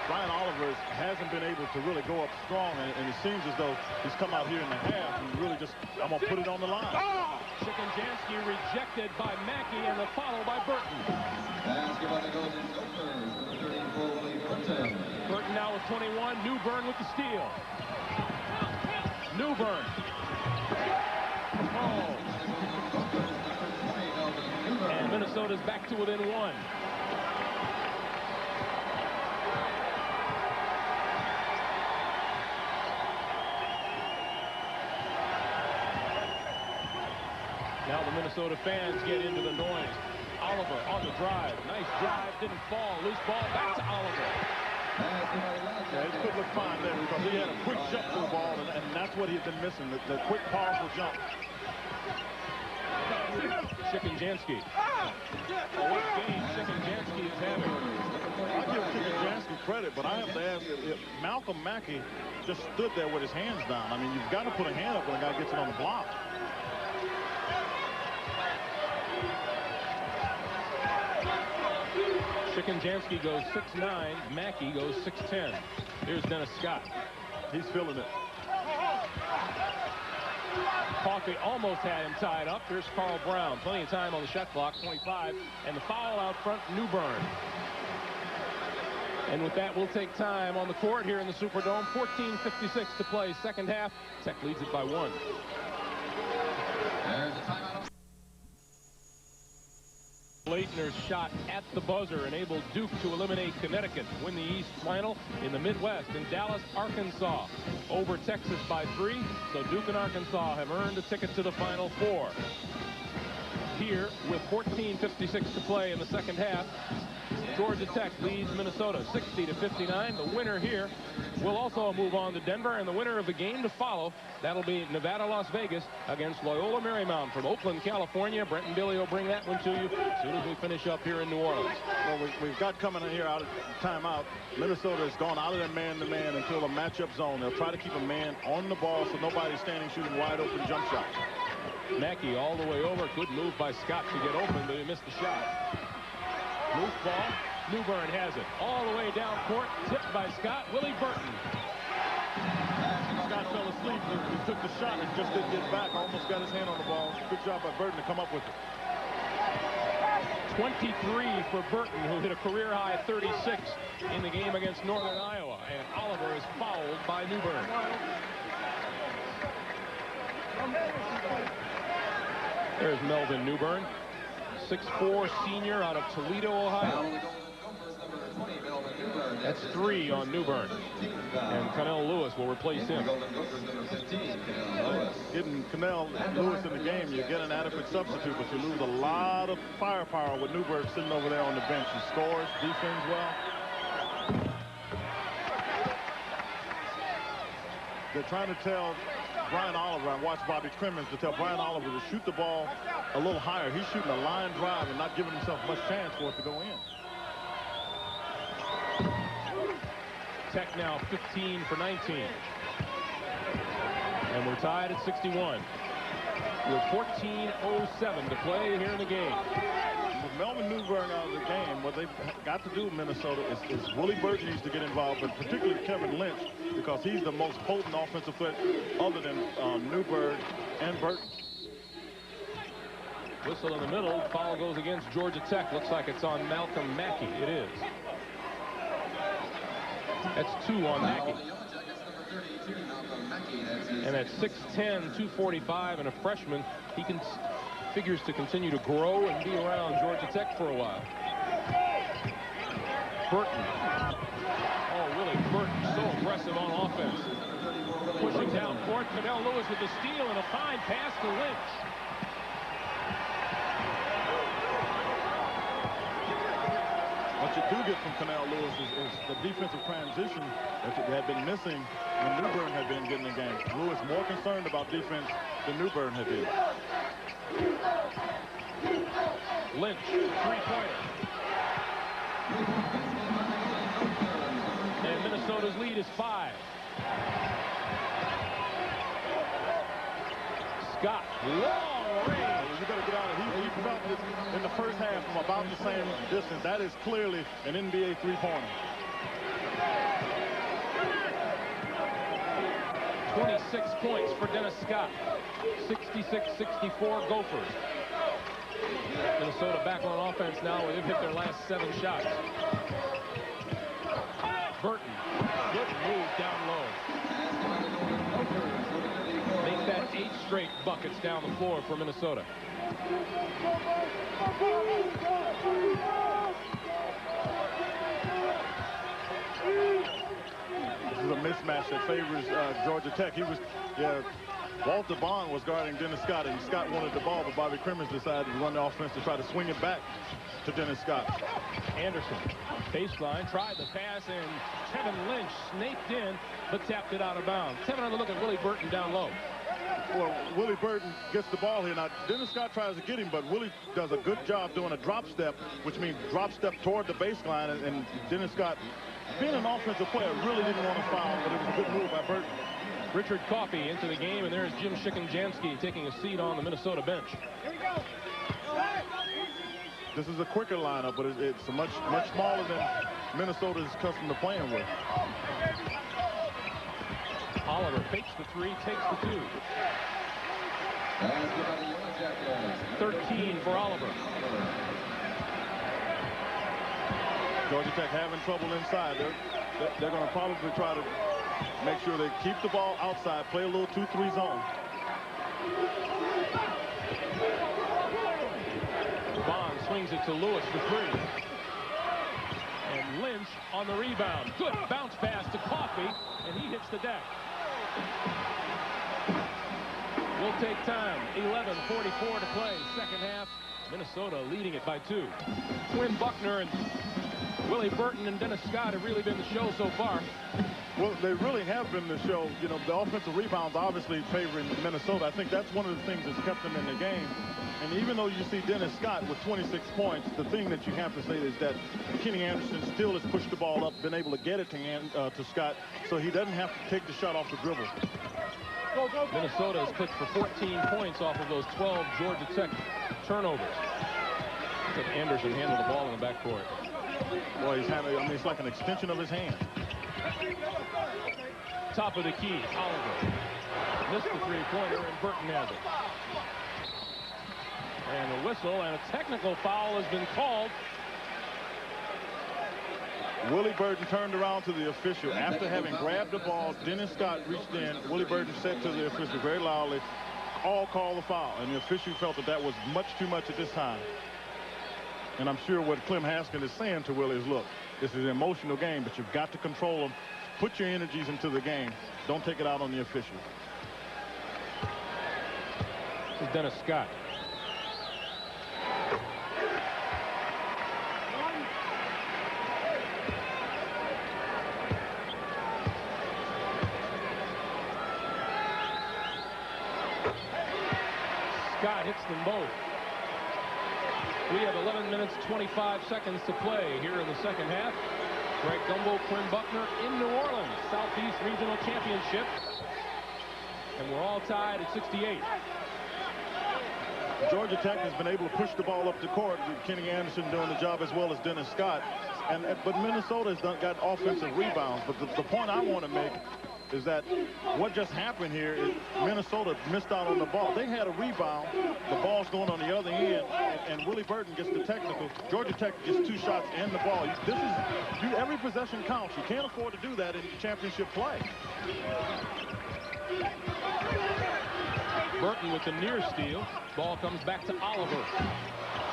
Brian Oliver hasn't been able to really go up strong, and it seems as though he's come out here in the half and really just, I'm going to put it on the line. Oh! Chicken-Jansky rejected by Mackey, and the follow by Burton. Burton now with 21. Newbern with the steal. Newbern. Oh. And Minnesota's back to within 1. Now the Minnesota fans get into the noise. Oliver on the drive. Nice drive. Didn't fall. Loose ball back to Oliver. Yeah, it could look fine there because he had a quick jump to the ball, and that's what he had been missing, the quick, powerful jump. Chicken-Jansky. A what game Chicken-Jansky is having. I give Chicken-Jansky credit, but I have to ask if Malcolm Mackey just stood there with his hands down. I mean, you've got to put a hand up when a guy gets it on the block. Chicken-Jansky goes 6'9", Mackey goes 6'10". Here's Dennis Scott. He's feeling it. Coffey almost had him tied up. Here's Carl Brown. Plenty of time on the shot clock, 25. And the foul out front, Newbern. And with that, we'll take time on the court here in the Superdome. 14:56 to play, second half. Tech leads it by 1. Leitner's shot at the buzzer enabled Duke to eliminate Connecticut, win the East final in the Midwest in Dallas, Arkansas, over Texas by 3. So Duke and Arkansas have earned a ticket to the Final Four. Here, with 14:56 to play in the second half, Georgia Tech leads Minnesota 60-59. The winner here will also move on to Denver, and the winner of the game to follow, that'll be Nevada-Las Vegas against Loyola Marymount from Oakland, California. Brent and Billy will bring that one to you as soon as we finish up here in New Orleans. Well, we've got coming in here out of timeout. Minnesota has gone out of their man-to-man until a matchup zone. They'll try to keep a man on the ball so nobody's standing shooting wide-open jump shots. Mackey all the way over. Good move by Scott to get open, but he missed the shot. Loose ball. Newbern has it. All the way down court. Tipped by Scott. Willie Burton. Scott fell asleep. He took the shot and just didn't get back. Almost got his hand on the ball. Good job by Burton to come up with it. 23 for Burton, who hit a career-high 36 in the game against Northern Iowa. And Oliver is fouled by Newbern. There's Melvin Newbern, 6'4" senior out of Toledo, Ohio. That's 3 on Newbern. And Connell Lewis will replace him. Getting Connell Lewis in the game, you get an adequate substitute, but you lose a lot of firepower with Newbern sitting over there on the bench. He scores, defends well. They're trying to tell Brian Oliver, I watched Bobby Crimmins, to tell Brian Oliver to shoot the ball a little higher. He's shooting a line drive and not giving himself much chance for it to go in. Tech now 15 for 19. And we're tied at 61. With 14:07 to play here in the game. With Melvin Newbern out of the game, what they've got to do in Minnesota is Willie Burton needs to get involved, but particularly Kevin Lynch, because he's the most potent offensive threat other than Newbern and Burton. Whistle in the middle. Foul goes against Georgia Tech. Looks like it's on Malcolm Mackey. It is. That's 2 on Mackey. And at 6'10", 245, and a freshman, he figures to continue to grow and be around Georgia Tech for a while. Burton. Oh, Willie Burton, so aggressive on offense. Pushing down court. Connell Lewis with the steal and a fine pass to Lynch. What you do get from Canal Lewis is the defensive transition that had been missing when New Bern had been getting the game. Lewis more concerned about defense than New Bern had been. Lynch, three-pointer. And Minnesota's lead is 5. Scott, long range. You better get out of here. He felt this in the first half from about the same distance. That is clearly an NBA three-pointer. 26 points for Dennis Scott. 66-64 Gophers. Minnesota back on offense now where they've hit their last 7 shots. Burton, good move down low. Make that 8 straight buckets down the floor for Minnesota. This is a mismatch that favors Georgia Tech. Walter Bond was guarding Dennis Scott, and Scott wanted the ball, but Bobby Crimmins decided to run the offense to try to swing it back to Dennis Scott. Anderson, baseline, tried the pass, and Kevin Lynch snaked in, but tapped it out of bounds. Kevin on the look at Willie Burton down low. Well, Willie Burton gets the ball here. Now, Dennis Scott tries to get him, but Willie does a good job doing a drop step, which means drop step toward the baseline, and Dennis Scott, being an offensive player, really didn't want to foul, but it was a good move by Burton. Richard Coffey into the game, and there's Jim Shikenjansky taking a seat on the Minnesota bench. This is a quicker lineup, but it's much smaller than Minnesota's accustomed to playing with. Oliver fakes the 3, takes the 2. 13 for Oliver. Georgia Tech having trouble inside. They're going to probably try to make sure they keep the ball outside, play a little 2-3 zone. Bond swings it to Lewis for 3. And Lynch on the rebound. Good bounce pass to Coffey, and he hits the deck. We'll take time. 11:44 to play. Second half. Minnesota leading it by 2. Quinn Buckner and Willie Burton and Dennis Scott have really been the show so far. Well, they really have been the show. You know, the offensive rebounds obviously favoring Minnesota. I think that's one of the things that's kept them in the game. And even though you see Dennis Scott with 26 points, the thing that you have to say is that Kenny Anderson still has pushed the ball up, been able to get it to Scott, so he doesn't have to take the shot off the dribble. Minnesota has clicked for 14 points off of those 12 Georgia Tech turnovers. Look at Anderson handle the ball in the backcourt. Boy, he's handling, I mean, it's like an extension of his hand. Top of the key, Oliver. Missed the three-pointer, and Burton has it. And a whistle and a technical foul has been called. Willie Burton turned around to the official. After having grabbed the ball, Dennis Scott reached in. Willie Burton said to the official very loudly, "All call the foul." And the official felt that that was much too much at this time. And I'm sure what Clem Haskin is saying to Willie is, look, this is an emotional game, but you've got to control them. Put your energies into the game. Don't take it out on the official. This is Dennis Scott. Scott hits them both. We have 11 minutes, 25 seconds to play here in the second half. Greg Gumbel, Quinn Buckner in New Orleans, Southeast Regional Championship. And we're all tied at 68. Georgia Tech has been able to push the ball up the court with Kenny Anderson doing the job as well as Dennis Scott. But Minnesota has got offensive rebounds. But the point I want to make is that what just happened here is Minnesota missed out on the ball. They had a rebound. The ball's going on the other end, and Willie Burton gets the technical. Georgia Tech gets 2 shots and the ball. Every possession counts. You can't afford to do that in championship play. Burton with the near steal. Ball comes back to Oliver.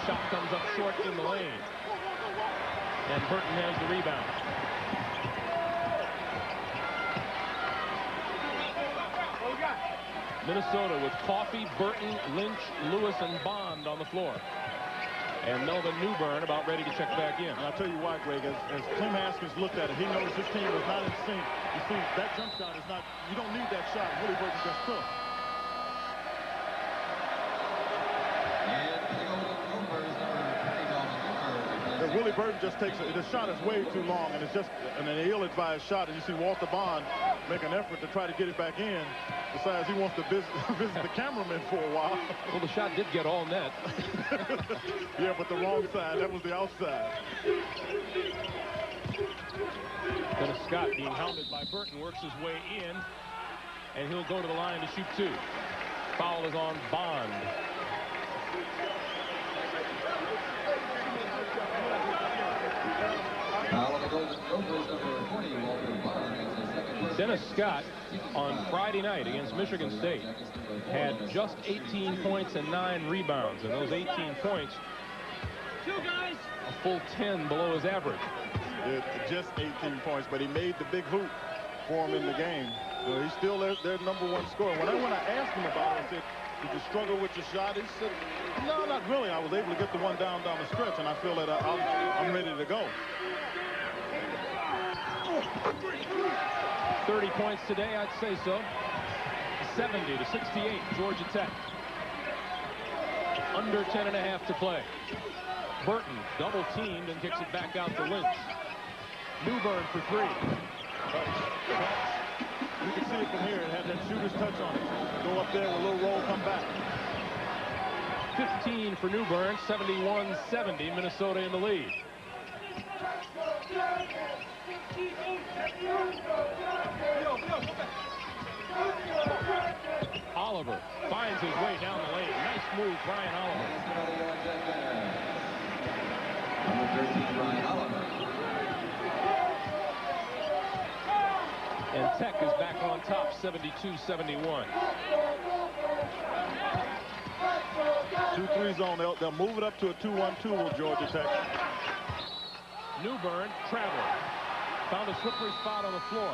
Shot comes up short in the lane. And Burton has the rebound. Minnesota with Coffey, Burton, Lynch, Lewis, and Bond on the floor. And Melvin Newbern about ready to check back in. And I'll tell you why, Greg, as Clem Haskins looked at it, he noticed his team was not in sync. You see, that jump shot is not, you don't need that shot. Willie Burton just took. And Willie Burton just takes it. The shot is way too long, and it's just an ill-advised shot. And you see Walter Bond make an effort to try to get it back in. Besides, he wants to visit the cameraman for a while. Well, the shot did get all net. Yeah, but the wrong side. That was the outside. Dennis Scott being hounded by Burton works his way in, and he'll go to the line to shoot 2. Foul is on Bond. Dennis Scott on Friday night against Michigan State had just 18 points and 9 rebounds, and those 18 points, a full 10 below his average. Just 18 points, but he made the big hoop for him in the game. So he's still their #1 scorer. When I asked him about it, I said, did you struggle with your shot? He said, no, not really. I was able to get the one down the stretch, and I feel that I'm ready to go. 30 points today, I'd say so. 70-68, Georgia Tech. Under 10.5 to play. Burton double teamed and kicks it back out to Lynch. Newbern for 3. You can see it from here. It had that shooter's touch on it. Go up there, a little roll, come back. 15 for Newbern, 71-70, Minnesota in the lead. Oliver finds his way down the lane. Nice move, Brian Oliver. Number 13, Brian Oliver. And Tech is back on top, 72-71. 2-3 zone. They'll move it up to a 2-1-2 with Georgia Tech. Newbern traveling. Found a slippery spot on the floor.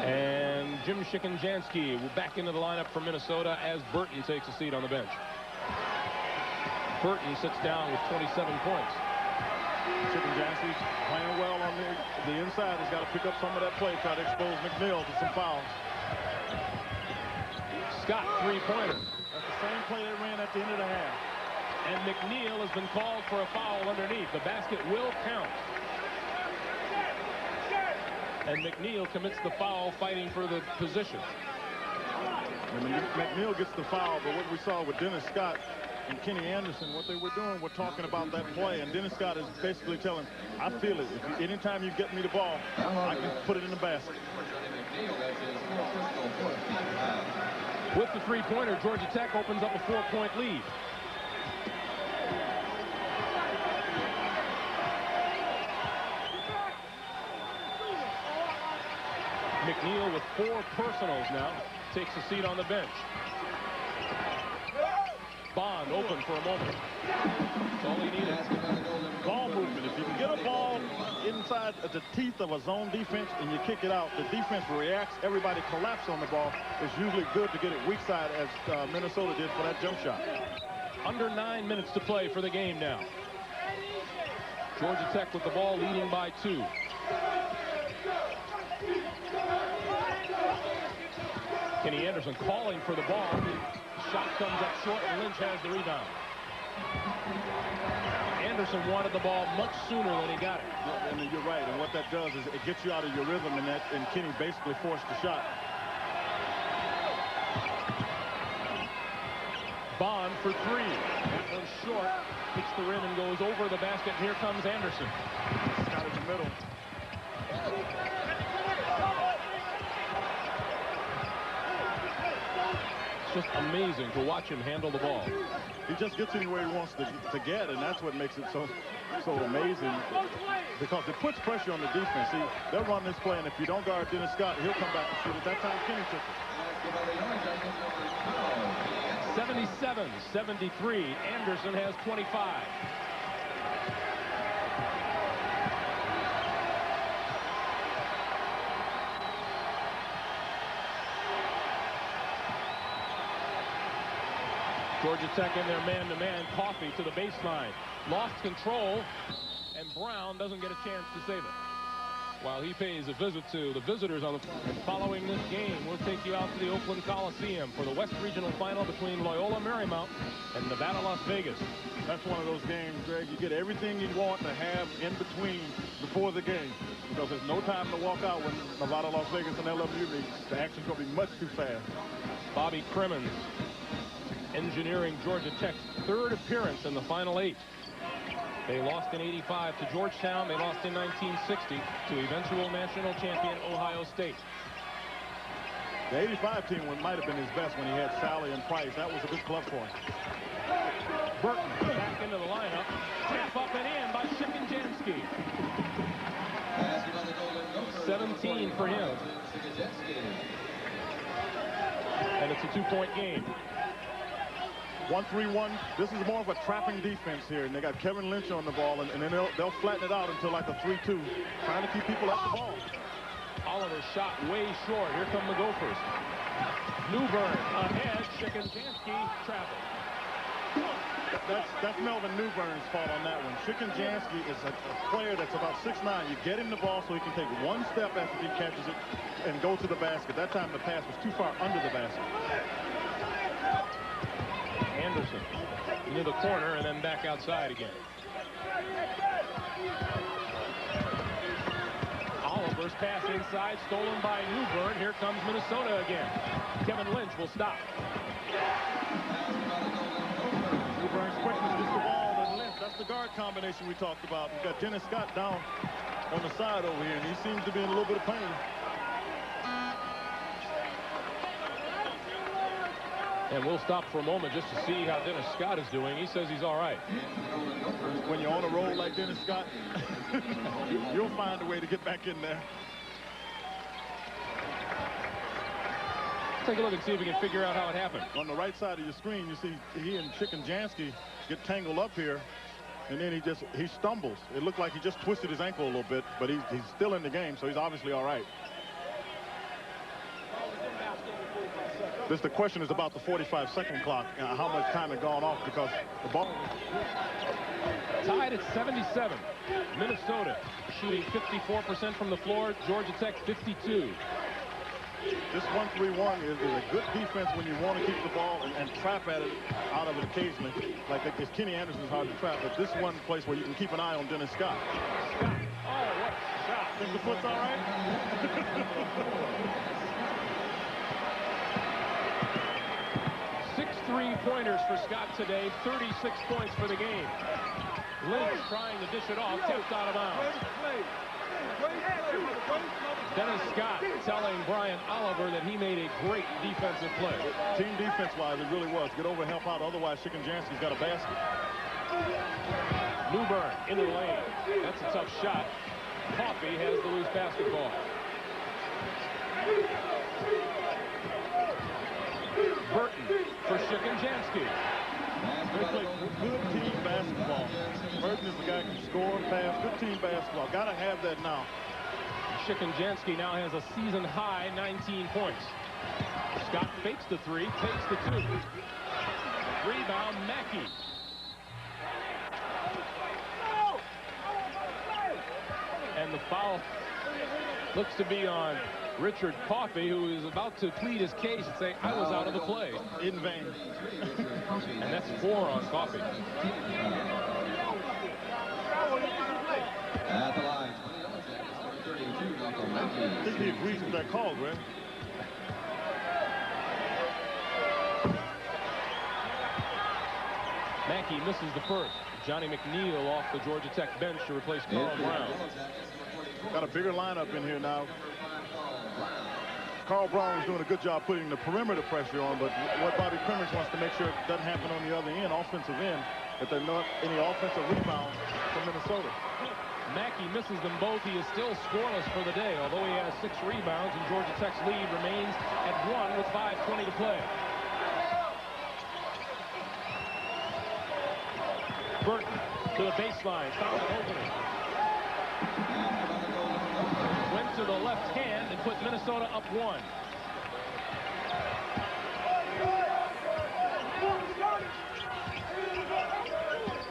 And Jim Shikenjansky will back into the lineup for Minnesota as Burton takes a seat on the bench. Burton sits down with 27 points. Shikenjansky's playing well on the inside. He's got to pick up some of that play, try to expose McNeil to some fouls. Scott, 3-pointer. That's the same play they ran at the end of the half. And McNeil has been called for a foul underneath. The basket will count. And McNeil commits the foul, fighting for the position. And McNeil gets the foul, but what we saw with Dennis Scott and Kenny Anderson, what they were doing, we're talking about that play, and Dennis Scott is basically telling, I feel it. Anytime you get me the ball, I can put it in the basket. With the 3-pointer, Georgia Tech opens up a 4-point lead. McNeil with 4 personals now takes a seat on the bench. Bond open for a moment. That's all he needed. Ball movement. If you can get a ball inside the teeth of a zone defense and you kick it out, the defense reacts. Everybody collapses on the ball. It's usually good to get it weak side, as Minnesota did for that jump shot. Under 9 minutes to play for the game now. Georgia Tech with the ball, leading by 2. Kenny Anderson calling for the ball. Shot comes up short, and Lynch has the rebound. Anderson wanted the ball much sooner than he got it. And you're right, and what that does is it gets you out of your rhythm, and Kenny basically forced the shot. Bond for 3. That one's short. Hits the rim and goes over the basket. Here comes Anderson. Scott in the middle. Just amazing to watch him handle the ball. He just gets anywhere he wants to get, and that's what makes it so amazing, because it puts pressure on the defense. See, they'll run this play, and if you don't guard Dennis Scott, he'll come back and shoot it. That time Kenny took it. 77-73. Anderson has 25. Georgia Tech in their man-to-man. Coffee to the baseline. Lost control, and Brown doesn't get a chance to save it. While he pays a visit to the visitors on the following this game, we'll take you out to the Oakland Coliseum for the West Regional Final between Loyola Marymount and Nevada, Las Vegas. That's one of those games, Greg. You get everything you want to have in between before the game, because there's no time to walk out when Nevada, Las Vegas, and LMU meet. The action's going to be much too fast. Bobby Crimmins engineering Georgia Tech's third appearance in the Final Eight. They lost in '85 to Georgetown. They lost in 1960 to eventual national champion Ohio State. The '85 team might have been his best when he had Sally and Price. That was a good club for him. Burton back into the lineup. Tap up and in by Shikinjansky. 17 for him. And it's a two-point game. 1-3-1. This is more of a trapping defense here, and they got Kevin Lynch on the ball, and then they'll flatten it out until like a 3-2, trying to keep people at the ball. Oliver shot way short. Here come the Gophers. Newbern ahead. Shikinjansky traveled. That's Melvin Newbern's fault on that one. Shikinjansky is a player that's about 6'9". You get him the ball so he can take one step after he catches it and go to the basket. That time the pass was too far under the basket. Anderson into the corner and then back outside again. Oliver's pass inside, stolen by Newbern. Here comes Minnesota again. Kevin Lynch will stop. Newbern's quickness gets the ball and Lynch. That's the guard combination we talked about. We've got Dennis Scott down on the side over here, and he seems to be in a little bit of pain. And we'll stop for a moment just to see how Dennis Scott is doing. He says he's all right. When you're on a roll like Dennis Scott, you'll find a way to get back in there. Take a look and see if we can figure out how it happened. On the right side of your screen, you see he and Shikinjansky get tangled up here, and then he stumbles. It looked like he just twisted his ankle a little bit, but he's still in the game, so he's obviously all right. The question is about the 45-second clock, how much time had gone off, because the ball tied at 77. Minnesota shooting 54% from the floor. Georgia Tech 52. This 1-3-1 is a good defense when you want to keep the ball and trap at it out of it occasionally. Like Kenny Anderson's hard to trap, but this one place where you can keep an eye on Dennis Scott. Scott. Oh, what a shot. Think the foot's all right? 6 3-pointers for Scott today, 36 points for the game. Lynch trying to dish it off, tipped out of bounds. Dennis Scott telling Brian Oliver that he made a great defensive play. Team defense-wise, it really was. Get over and help out, otherwise Shikinjansky's got a basket. Newbern into the lane. That's a tough shot. Coffee has the loose basketball. Burton for Shikinjansky. They play good team basketball. Burton is the guy who can score, pass, good team basketball. Got to have that now. Shikinjansky now has a season-high 19 points. Scott fakes the three, takes the two. Rebound, Mackey. And the foul looks to be on Richard Coffey, who is about to plead his case and say, I was out of the play. In vain. And that's 4 on Coffey. At the line, 32, Michael Mackey. I think he agrees with that call, Greg. Mackey misses the first. Johnny McNeil off the Georgia Tech bench to replace Carl Brown. Got a bigger lineup in here now. Carl Brown was doing a good job putting the perimeter pressure on, but what Bobby Crimmins wants to make sure it doesn't happen on the other end, offensive end, that there are not any offensive rebounds from Minnesota. Mackey misses them both. He is still scoreless for the day, although he has 6 rebounds, and Georgia Tech's lead remains at 1 with 5:20 to play. Burton to the baseline, found an opening. Went to the left hand and put Minnesota up 1.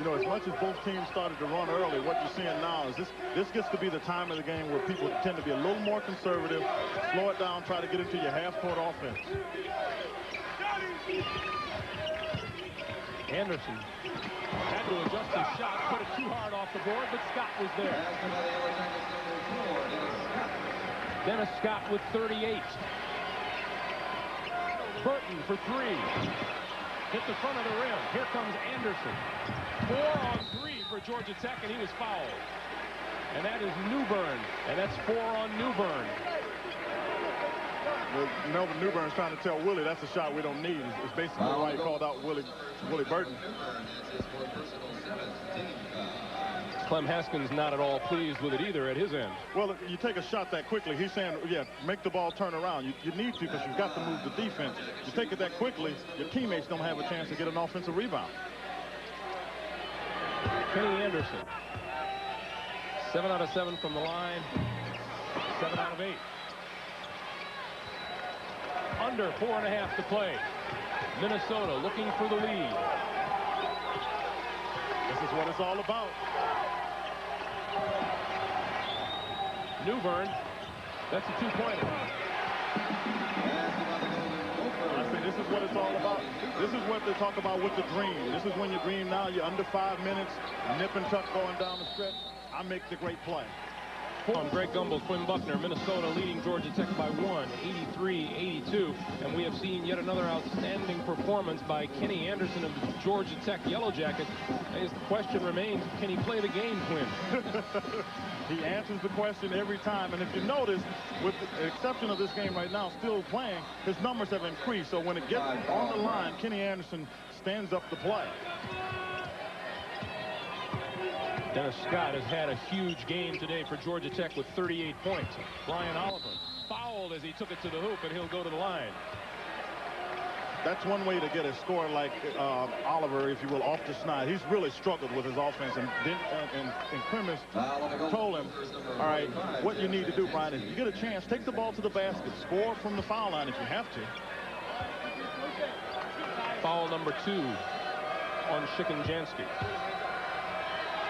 you know, as much as both teams started to run early, what you're seeing now is this gets to be the time of the game where people tend to be a little more conservative, slow it down, try to get into your half-court offense. Anderson had to adjust his shot, put it too hard off the board, but Scott was there. Dennis Scott with 38. Burton for 3. Hit the front of the rim. Here comes Anderson. 4 on 3 for Georgia Tech, and he was fouled. And that is Newbern, and that's 4 on Newbern. Well, Melvin Newbern's trying to tell Willie that's a shot we don't need. It's basically why he called out Willie Burton. Clem Haskins not at all pleased with it either at his end. Well, you take a shot that quickly. He's saying, yeah, make the ball turn around. You need to because you've got to move the defense. You take it that quickly, your teammates don't have a chance to get an offensive rebound. Kenny Anderson. 7 out of 7 from the line. 7 out of 8. Under 4.5 to play. Minnesota looking for the lead. This is what it's all about. Newbern, that's a 2-pointer. I say this is what it's all about. This is what they talk about with the dream. This is when you dream now. You're under 5 minutes, nip and tuck going down the stretch. I make the great play. I'm Greg Gumbel, Quinn Buckner. Minnesota leading Georgia Tech by 1, 83-82. And we have seen yet another outstanding performance by Kenny Anderson of the Georgia Tech Yellow Jackets. The question remains, can he play the game, Quinn? He answers the question every time. And if you notice, with the exception of this game right now, still playing, his numbers have increased. So when it gets on the line, Kenny Anderson stands up to play. Dennis Scott has had a huge game today for Georgia Tech with 38 points. Brian Oliver fouled as he took it to the hoop, and he'll go to the line. That's one way to get a score like Oliver, if you will, off the snide. He's really struggled with his offense, and Cremis told him, all right, what you need to do, Brian, is you get a chance, take the ball to the basket, score from the foul line if you have to. Foul number 2 on Shikanjansky.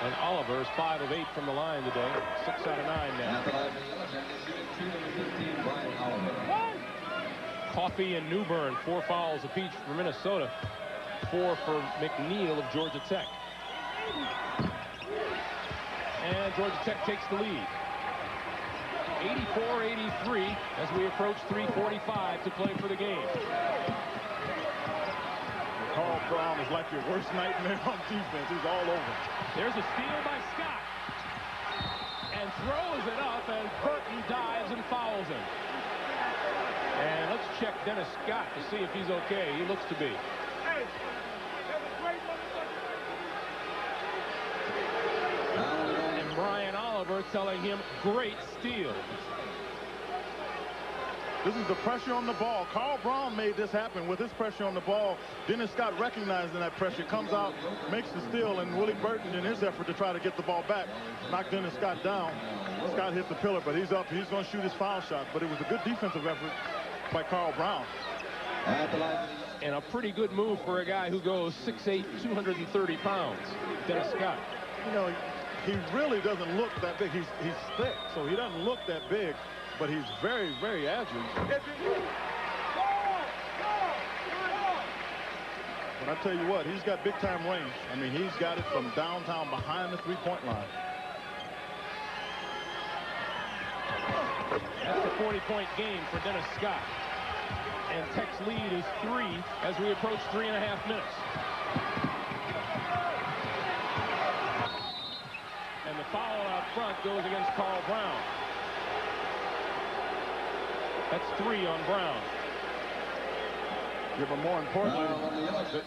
And Oliver is 5 of 8 from the line today. 6 out of 9 now. Coffey and Newbern, 4 fouls apiece for Minnesota. 4 for McNeil of Georgia Tech. And Georgia Tech takes the lead. 84-83 as we approach 3:45 to play for the game. Carl Brown is like your worst nightmare on defense. He's all over. There's a steal by Scott. And throws it up, and Burton dives and fouls him. And let's check Dennis Scott to see if he's okay. He looks to be. And Brian Oliver telling him, great steal. This is the pressure on the ball. Carl Brown made this happen with his pressure on the ball. Dennis Scott recognizing that pressure, comes out, makes the steal, and Willie Burton in his effort to try to get the ball back knocked Dennis Scott down. Scott hit the pillar, but he's up. He's going to shoot his foul shot, but it was a good defensive effort by Carl Brown. And a pretty good move for a guy who goes 6'8", 230 pounds. Dennis Scott. You know, he really doesn't look that big. He's thick, so he doesn't look that big. But he's very, very agile. But I tell you what, he's got big-time range. I mean, he's got it from downtown behind the three-point line. That's a 40-point game for Dennis Scott. And Tech's lead is 3 as we approach 3.5 minutes. And the foul out front goes against Carl Brown. That's 3 on Brown. Yeah, but more importantly,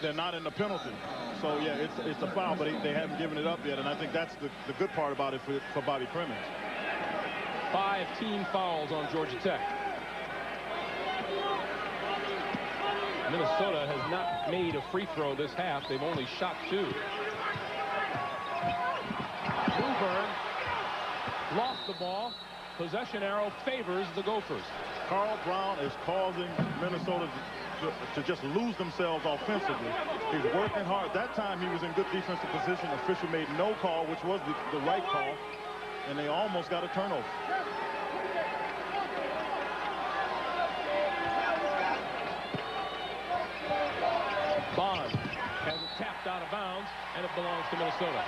they're not in the penalty. So, yeah, it's a foul, but they haven't given it up yet. And I think that's the good part about it for Bobby Cremis. 5 team fouls on Georgia Tech. Minnesota has not made a free throw this half. They've only shot 2. Newbern lost the ball. Possession arrow favors the Gophers. Carl Brown is causing Minnesota to just lose themselves offensively. He's working hard. That time he was in good defensive position. The official made no call, which was the right call, and they almost got a turnover. Bond has it tapped out of bounds, and it belongs to Minnesota.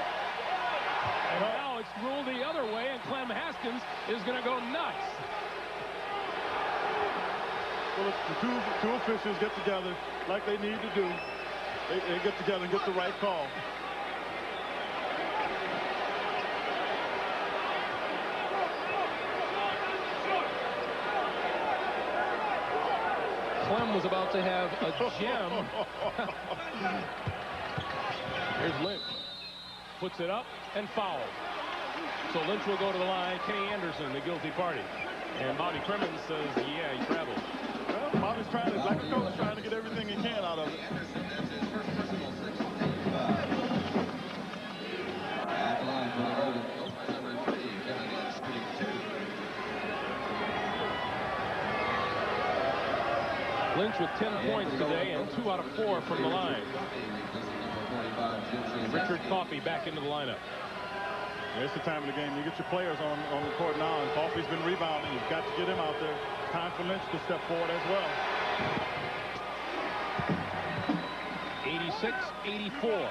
And now it's ruled the other way, and Clem Haskins is going to go nuts. Well, the two officials get together like they need to do. They get together and get the right call. Clem was about to have a gem. Here's Lynch. Puts it up and fouls. So Lynch will go to the line. Kenny Anderson, the guilty party. And Bobby Crimmins says, yeah, he traveled. Well, Bobby's trying to, like the coach, trying to get everything he can out of it. Lynch with 10 points today and 2 out of 4 from the line. And Richard Coffey back into the lineup. It's the time of the game. You get your players on the court now, and Coffey's been rebounding. You've got to get him out there. Time for Lynch to step forward as well. 86-84.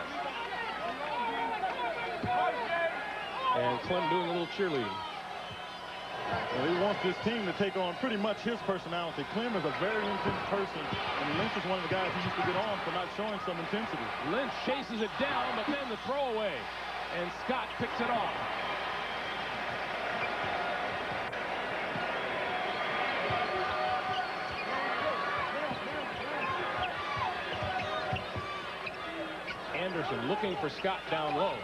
And Clem doing a little cheerleading. Well, he wants this team to take on pretty much his personality. Clem is a very intense person, and Lynch is one of the guys who used to get on for not showing some intensity. Lynch chases it down, but then the throwaway. And Scott picks it off. Anderson looking for Scott down low.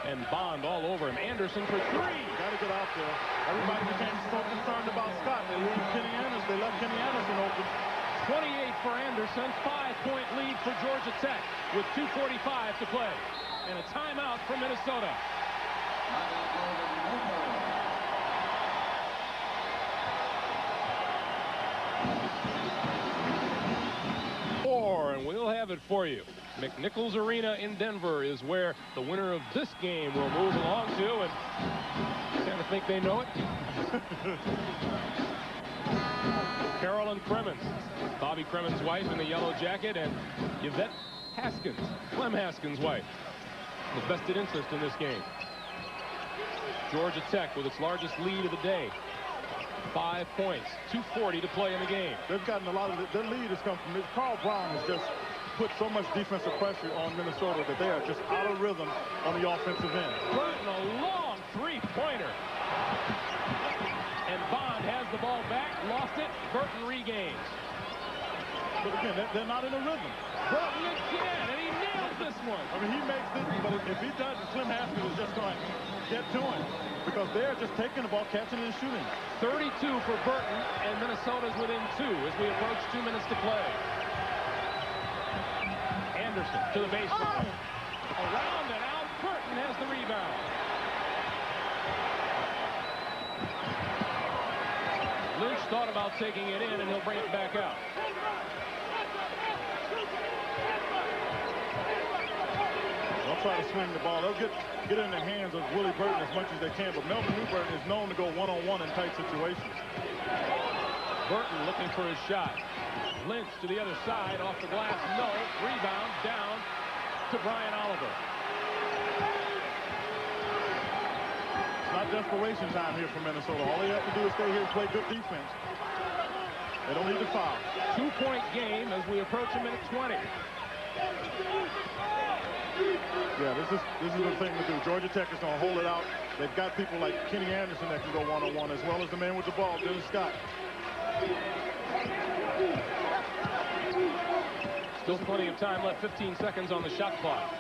And Bond all over him. Anderson for 3. Got to get out there. Everybody became so concerned about Scott. They left Kenny Anderson open. 28 for Anderson. 5-point lead for Georgia Tech with 2:45 to play. And a timeout for Minnesota. And we'll have it for you. McNichols Arena in Denver is where the winner of this game will move along to, and I kind of think they know it. Carolyn Crimmins, Bobby Crimmins' wife in the yellow jacket, and Yvette Haskins, Clem Haskins' wife, with vested interest in this game. Georgia Tech with its largest lead of the day. 5 points, 2:40 to play in the game. They've gotten a lot of their lead has come from Carl Brown has just put so much defensive pressure on Minnesota that they are just out of rhythm on the offensive end. Burton, a long three-pointer. And Bond has the ball back, lost it, Burton regains. But again, they're not in a rhythm. Burton again, and he nails this one. I mean, he makes it, but if he doesn't, Clem Haskins is just going to get to him because they're just taking the ball, catching it, and shooting. 32 for Burton, and Minnesota's within 2 as we approach 2 minutes to play. Anderson to the baseline. Around and out, Burton has the rebound. Lynch thought about taking it in, and he'll bring it back out. They'll try to swing the ball. They'll get it in the hands of Willie Burton as much as they can, but Melvin Newburton is known to go one-on-one in tight situations. Burton looking for his shot. Lynch to the other side, off the glass, no. Rebound down to Brian Oliver. It's not desperation time here for Minnesota. All they have to do is stay here and play good defense. They don't need to foul. 2-point game as we approach a minute 20. Yeah, this is the thing to do. Georgia Tech is going to hold it out. They've got people like Kenny Anderson that can go one-on-one, as well as the man with the ball, Dennis Scott. Still plenty of time left, 15 seconds on the shot clock.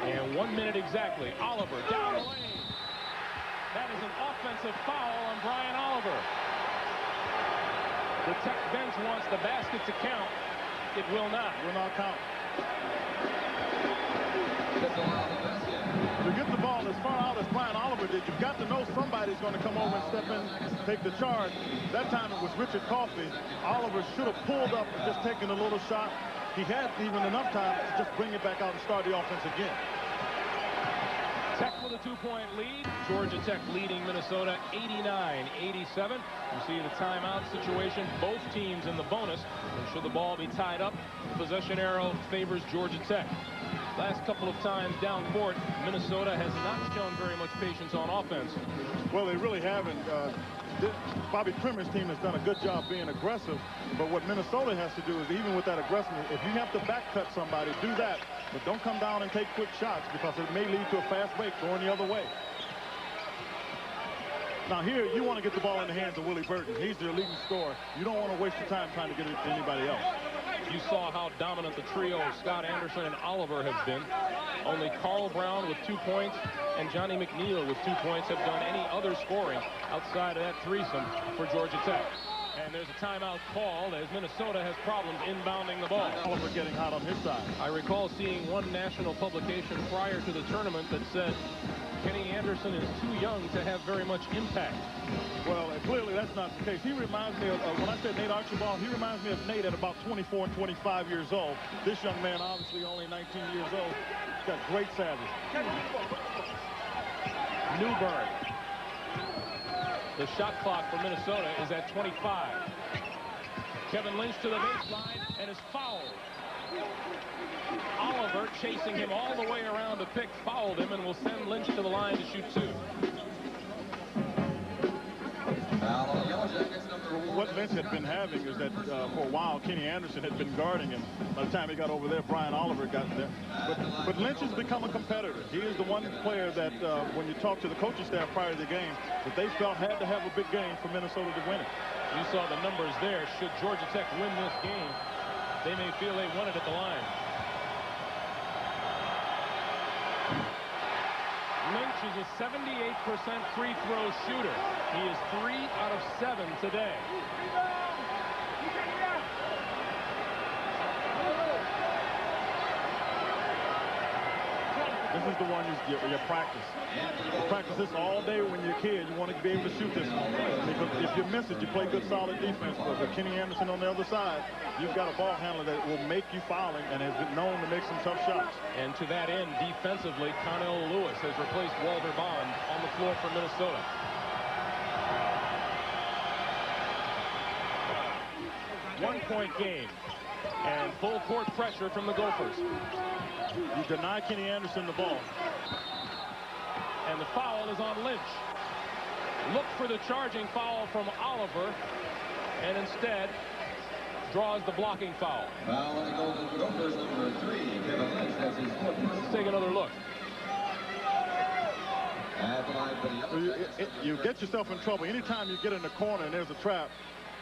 And 1 minute exactly. Oliver down the lane. That is an offensive foul on Brian Oliver. The Tech bench wants the basket to count. It will not. Will not count. To get the ball as far out as Brian Oliver did, you've got to know somebody's going to come over and step in, take the charge. That time it was Richard Coffey. Oliver should have pulled up and just taken a little shot. He had even enough time to just bring it back out and start the offense again. Tech with a 2-point lead. Georgia Tech leading Minnesota 89-87. You see the timeout situation. Both teams in the bonus. And should the ball be tied up, the possession arrow favors Georgia Tech. Last couple of times down court, Minnesota has not shown very much patience on offense. Well, they really haven't. Bobby Trimmer's team has done a good job being aggressive, but what Minnesota has to do is, even with that aggression, if you have to back cut somebody, do that, but don't come down and take quick shots, because it may lead to a fast break going the other way. Now here, you want to get the ball in the hands of Willie Burton. He's their leading scorer. You don't want to waste your time trying to get it to anybody else. You saw how dominant the trio of Scott Anderson and Oliver have been. Only Carl Brown with 2 points and Johnny McNeil with 2 points have done any other scoring outside of that threesome for Georgia Tech. And there's a timeout called as Minnesota has problems inbounding the ball. Oliver getting hot on his side. I recall seeing one national publication prior to the tournament that said Kenny Anderson is too young to have very much impact. Well, clearly that's not the case. He reminds me of, when I said Nate Archibald, he reminds me of Nate at about 24 and 25 years old. This young man, obviously only 19 years old, he's got great savvy. Newburn. The shot clock for Minnesota is at 25. Kevin Lynch to the baseline and is fouled. Oliver, chasing him all the way around the pick, fouled him and will send Lynch to the line to shoot 2. What Lynch had been having is that for a while Kenny Anderson had been guarding him. By the time he got over there, Brian Oliver got there. But Lynch has become a competitor. He is the one player that when you talk to the coaching staff prior to the game, that they felt had to have a big game for Minnesota to win it. You saw the numbers there. Should Georgia Tech win this game, they may feel they won it at the line. Lynch is a 78% free throw shooter. He is 3 out of 7 today. This is the one you practice. You practice this all day when you're a kid. You want to be able to shoot this one. If you miss it, you play good, solid defense. But with Kenny Anderson on the other side, you've got a ball handler that will make you fouling and has been known to make some tough shots. And to that end, defensively, Connell Lewis has replaced Walter Bond on the floor for Minnesota. One-point game and full court pressure from the Gophers. You deny Kenny Anderson the ball. And the foul is on Lynch. Look for the charging foul from Oliver, and instead draws the blocking foul. Foul on the Golden Gophers, number 3, Kevin Lynch. That's his 4th. Let's take another look. At the line for the you get yourself in trouble anytime you get in the corner and there's a trap.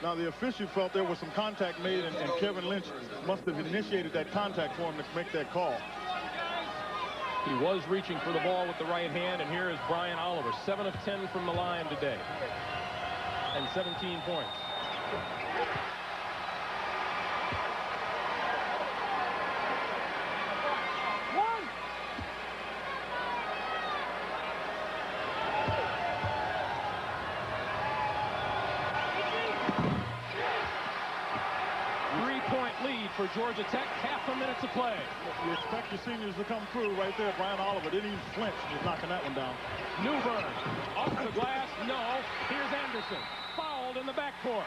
Now, the official felt there was some contact made, and Kevin Lynch must have initiated that contact for him to make that call. He was reaching for the ball with the right hand, and here is Brian Oliver, 7 of 10 from the line today, and 17 points. For Georgia Tech, half a minute to play. You expect your seniors to come through right there. Brian Oliver didn't even flinch, just knocking that one down. Newburn off the glass. No. Here's Anderson. Fouled in the backcourt.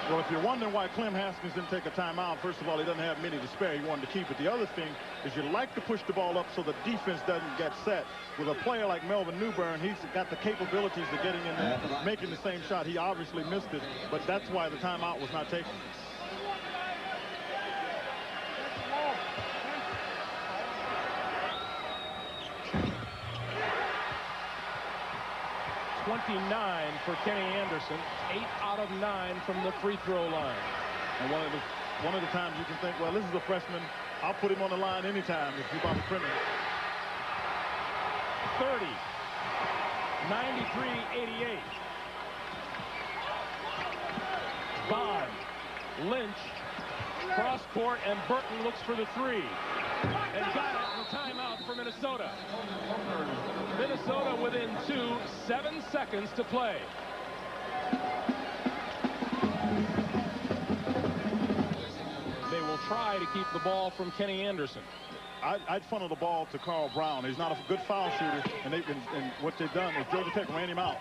Well, if you're wondering why Clem Haskins didn't take a timeout, first of all, he doesn't have many to spare. He wanted to keep it. The other thing is you like to push the ball up so the defense doesn't get set. With a player like Melvin Newburn, he's got the capabilities of getting in there, making the same shot. He obviously missed it, but that's why the timeout was not taken. .29 for Kenny Anderson, 8 out of 9 from the free throw line. And one of the times you can think, well, this is a freshman. I'll put him on the line anytime if you're Bobby Trimmer. 30. 93-88. Bond, Lynch, cross court, and Burton looks for the three. And got it in timeout for Minnesota. Minnesota within 2, 7 seconds to play. They will try to keep the ball from Kenny Anderson. I'd funnel the ball to Carl Brown. He's not a good foul shooter, and what they've done is Georgia Tech ran him out.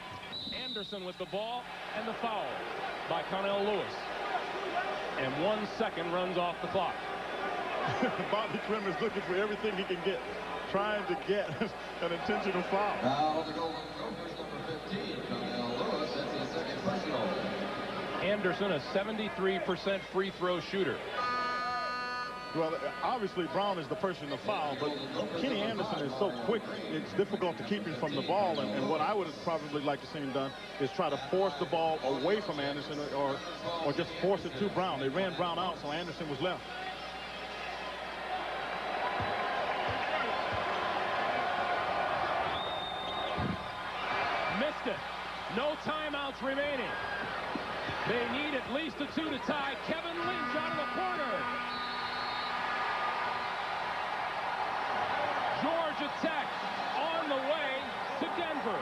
Anderson with the ball and the foul by Connell Lewis. And 1 second runs off the clock. Bobby Trim is looking for everything he can get, trying to get an intentional foul. Now the Golden Gophers, number 15, Connell Lewis. That's his second personal. Anderson, a 73% free throw shooter. Well, obviously Brown is the person to foul, but Kenny Anderson is so quick, it's difficult to keep him from the ball. And what I would have probably liked to see him done is try to force the ball away from Anderson or just force it to Brown. They ran Brown out, so Anderson was left. Missed it. No timeouts remaining. They need at least a 2 to tie. Kevin Lynch out of the corner. Georgia Tech on the way to Denver.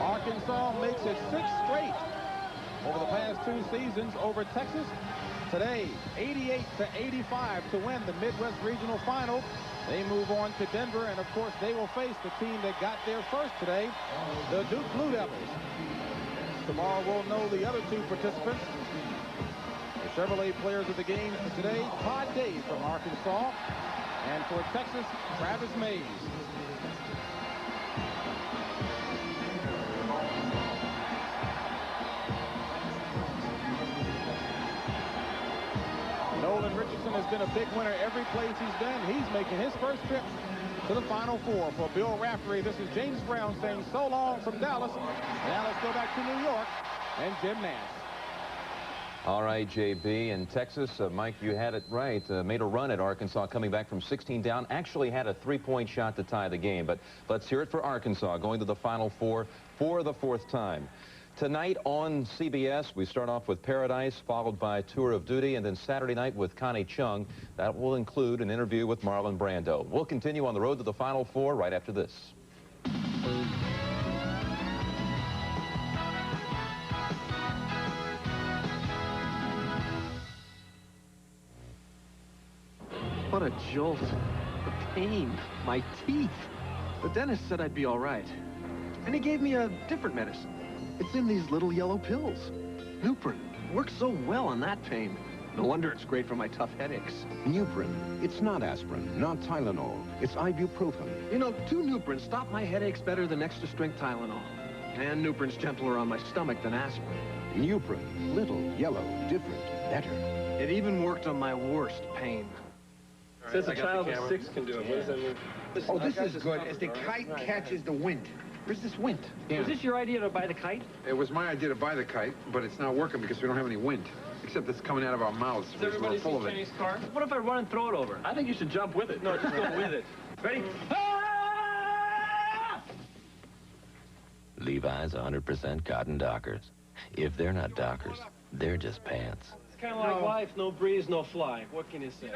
Arkansas makes it 6 straight over the past 2 seasons over Texas. Today, 88-85 to win the Midwest Regional Final. They move on to Denver, and of course, they will face the team that got there first today, the Duke Blue Devils. Tomorrow, we'll know the other 2 participants. The Chevrolet players of the game for today, Todd Day from Arkansas, and for Texas, Travis Mays. Nolan Richardson has been a big winner every place he's been. He's making his first trip to the Final Four. For Bill Raftery, this is James Brown saying so long from Dallas. Now let's go back to New York and Jim Nance. All right, JB. In Texas, Mike, you had it right. Made a run at Arkansas coming back from 16 down. Actually had a 3-point shot to tie the game. But let's hear it for Arkansas going to the Final Four for the 4th time. Tonight on CBS, we start off with Paradise, followed by Tour of Duty, and then Saturday night with Connie Chung. That will include an interview with Marlon Brando. We'll continue on the road to the Final Four right after this. What a jolt. The pain. My teeth. The dentist said I'd be all right. And he gave me a different medicine. It's in these little yellow pills. Nuprin works so well on that pain. No wonder it's great for my tough headaches. Nuprin. It's not aspirin, not Tylenol. It's ibuprofen. You know, 2 Nuprins stop my headaches better than extra strength Tylenol. And Nuprin's gentler on my stomach than aspirin. Nuprin. Little, yellow, different, better. It even worked on my worst pain. Says a child of 6 can do it. What does that mean? Oh, this is good. As the kite catches the wind. Where's this wind? Was this your idea to buy the kite? It was my idea to buy the kite, but it's not working because we don't have any wind. Except it's coming out of our mouths. Has everybody seen Kenny's car? What if I run and throw it over? I think you should jump with it. No, just go with it. Ready? Levi's 100% cotton Dockers. If they're not Dockers, they're just pants. It's kind of like life. No breeze, no fly. What can you say?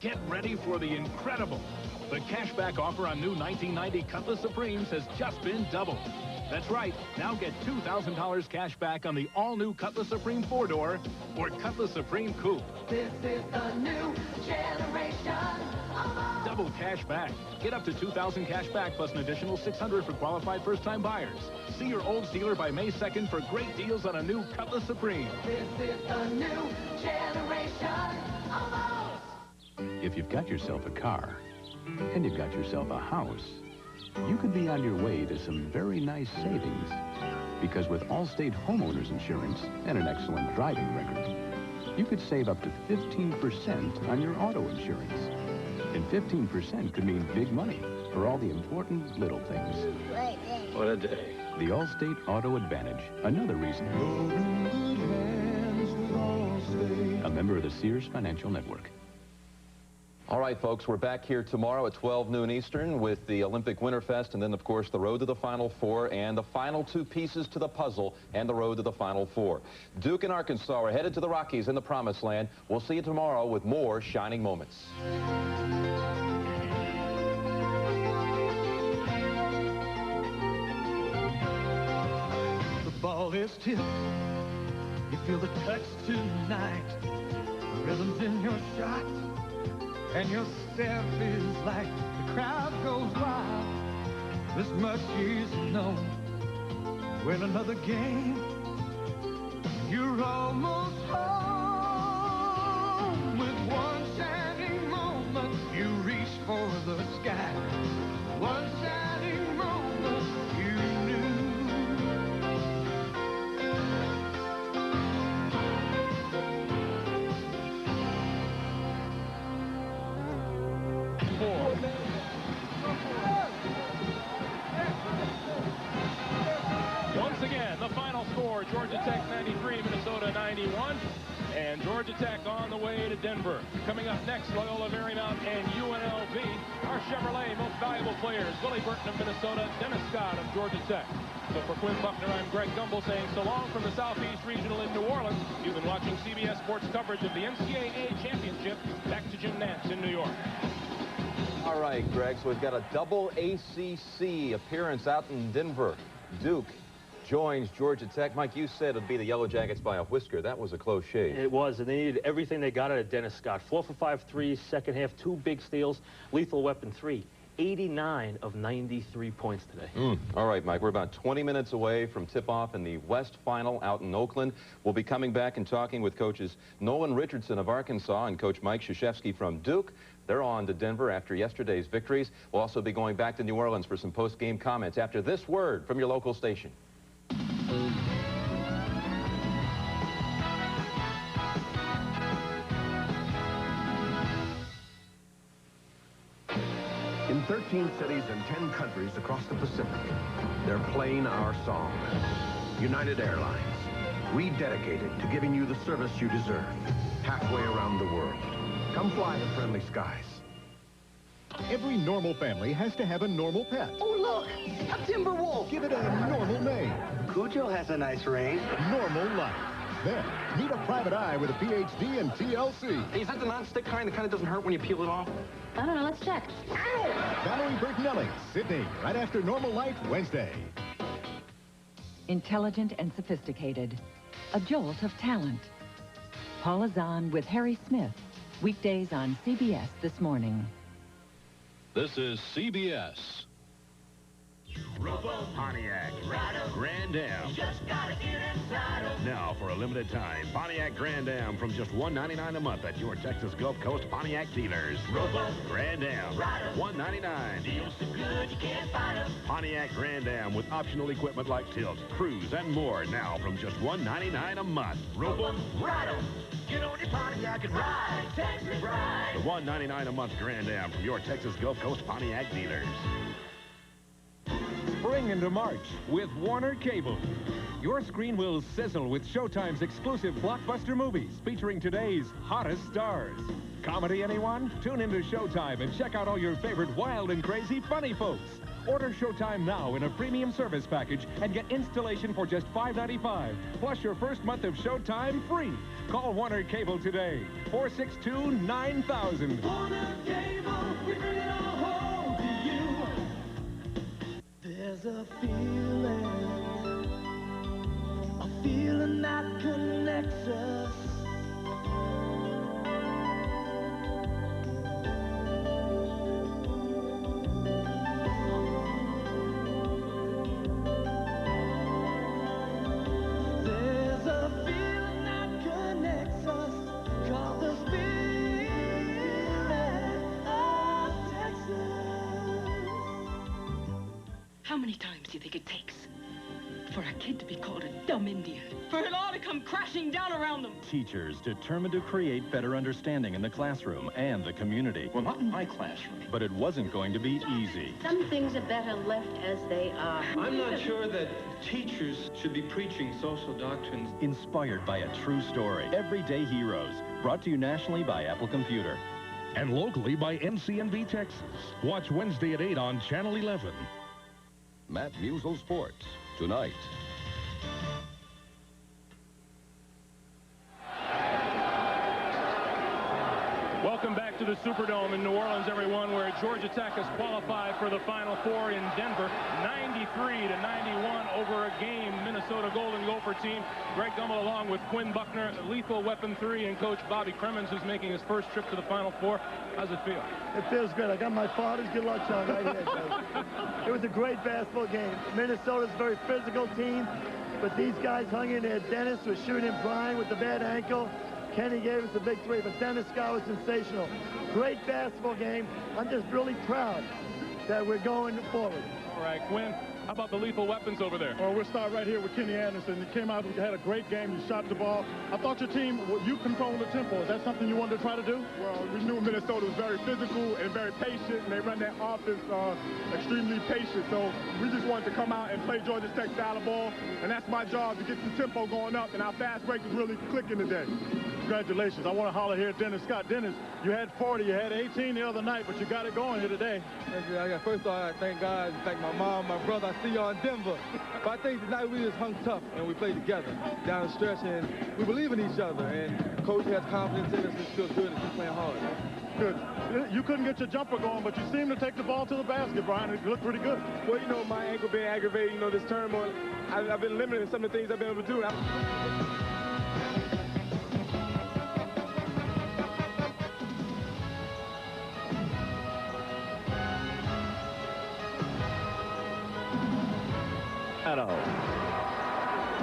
Get ready for the incredible. The cashback offer on new 1990 Cutlass Supremes has just been doubled. That's right. Now get $2,000 cash back on the all-new Cutlass Supreme 4-door or Cutlass Supreme Coupe. This is the new generation. Double cash back. Get up to $2,000 cash back plus an additional $600 for qualified first-time buyers. See your Olds dealer by May 2nd for great deals on a new Cutlass Supreme. This is the new generation. If you've got yourself a car and you've got yourself a house, you could be on your way to some very nice savings. Because with Allstate Homeowners Insurance and an excellent driving record, you could save up to 15% on your auto insurance. And 15% could mean big money for all the important little things. What a day. The Allstate Auto Advantage, another reason. A member of the Sears Financial Network. All right, folks, we're back here tomorrow at 12 noon Eastern with the Olympic Winterfest and then, of course, the road to the Final Four and the final two pieces to the puzzle and the road to the Final Four. Duke and Arkansas are headed to the Rockies in the Promised Land. We'll see you tomorrow with more shining moments. The ball is tipped. You feel the touch tonight. The rhythm's in your shot. And your step is like the crowd goes wild. This much is known. Win another game. You're almost home. With one shining moment, you reach for the sky. One shining moment, you knew. Once again, the final score, Georgia Tech 93, Minnesota 91. And Georgia Tech on the way to Denver. Coming up next, Loyola Marymount and UNLV. Our Chevrolet most valuable players, Willie Burton of Minnesota, Dennis Scott of Georgia Tech. So for Quinn Buckner, I'm Greg Gumbel saying so long from the Southeast Regional in New Orleans. You've been watching CBS Sports coverage of the NCAA Championship. Back to Jim Nantz in New York. All right, Greg, so we've got a double ACC appearance out in Denver. Duke joins Georgia Tech. Mike, you said it'd be the Yellow Jackets by a whisker. That was a close shave. It was, and they needed everything they got out of Dennis Scott. 4 for 5 threes, second half, 2 big steals, lethal weapon 3. 89 of 93 points today. All right, Mike, we're about 20 minutes away from tip-off in the West Final out in Oakland. We'll be coming back and talking with coaches Nolan Richardson of Arkansas and Coach Mike Krzyzewski from Duke. They're on to Denver after yesterday's victories. We'll also be going back to New Orleans for some post-game comments after this word from your local station. In 13 cities and 10 countries across the Pacific, they're playing our song. United Airlines, rededicated to giving you the service you deserve, halfway around the world. Come fly the friendly skies. Every normal family has to have a normal pet. Oh, look, a timber wolf. Give it a normal name. Cujo has a nice range. Normal life. Then, meet a private eye with a PhD in TLC. Hey, is that the non-stick kind that kind of doesn't hurt when you peel it off? I don't know, let's check. Valerie Bertinelli, Sydney, right after Normal Life, Wednesday. Intelligent and sophisticated. A jolt of talent. Paula Zahn with Harry Smith. Weekdays on CBS This Morning. This is CBS. Pontiac Grand Am. Now, for a limited time, Pontiac Grand Am from just $199 a month at your Texas Gulf Coast Pontiac dealers. Grand Am, $199. Pontiac Grand Am with optional equipment like tilt, cruise, and more. Now from just $199 a month. Get on your Pontiac and ride, Texas ride. The $199 a month Grand Am from your Texas Gulf Coast Pontiac dealers. Spring into March with Warner Cable. Your screen will sizzle with Showtime's exclusive blockbuster movies featuring today's hottest stars. Comedy, anyone? Tune into Showtime and check out all your favorite wild and crazy funny folks. Order Showtime now in a premium service package and get installation for just $5.95. Plus your first month of Showtime free. Call Warner Cable today. 462-9000. Warner Cable, we bring it all home to you. There's a feeling that connects us. There's a feeling that connects us, called the Spirit of Texas. How many times do you think it takes for a kid to be called a dumb Indian? For it all to come crashing down around them? Teachers determined to create better understanding in the classroom and the community. Well, not in my classroom. But it wasn't going to be easy. Some things are better left as they are. I'm not sure that teachers should be preaching social doctrines. Inspired by a true story. Everyday Heroes. Brought to you nationally by Apple Computer. And locally by NCNB Texas. Watch Wednesday at 8 on Channel 11. Matt Musial Sports, tonight. Welcome back to the Superdome in New Orleans, everyone, where Georgia Tech has qualified for the Final Four in Denver. 93-91 over a game Minnesota Golden Gopher team. Greg Gumbel along with Quinn Buckner, Lethal Weapon 3, and Coach Bobby Cremins, who's making his first trip to the Final Four. How's it feel? It feels good. I got my father's good luck charm right here, Joe. It was a great basketball game. Minnesota's a very physical team, but these guys hung in there. Dennis was shooting Brian with the bad ankle. Kenny gave us a big three, but Dennis Scott was sensational. Great basketball game. I'm just really proud that we're going forward. All right, Quinn, how about the lethal weapons over there? Well, we'll start right here with Kenny Anderson. He came out, he had a great game. He shot the ball. I thought your team, you control the tempo. Is that something you wanted to try to do? Well, we knew Minnesota was very physical and very patient, and they run their offense extremely patient. So we just wanted to come out and play Georgia Tech style of ball, and that's my job, to get some tempo going up, and our fast break is really clicking today. Congratulations. I want to holler here at Dennis Scott. Dennis, you had 40, you had 18 the other night, but you got it going here today. Thank you. First of all, I thank God, thank my mom, my brother. I see y'all in Denver. But I think tonight we just hung tough, and we played together down the stretch, and we believe in each other. And Coach has confidence in us, and it feels good to keep playing hard. Good. You couldn't get your jumper going, but you seemed to take the ball to the basket, Brian. It looked pretty good. Well, you know, my ankle being aggravated, you know, this turmoil, I've been limited in some of the things I've been able to do.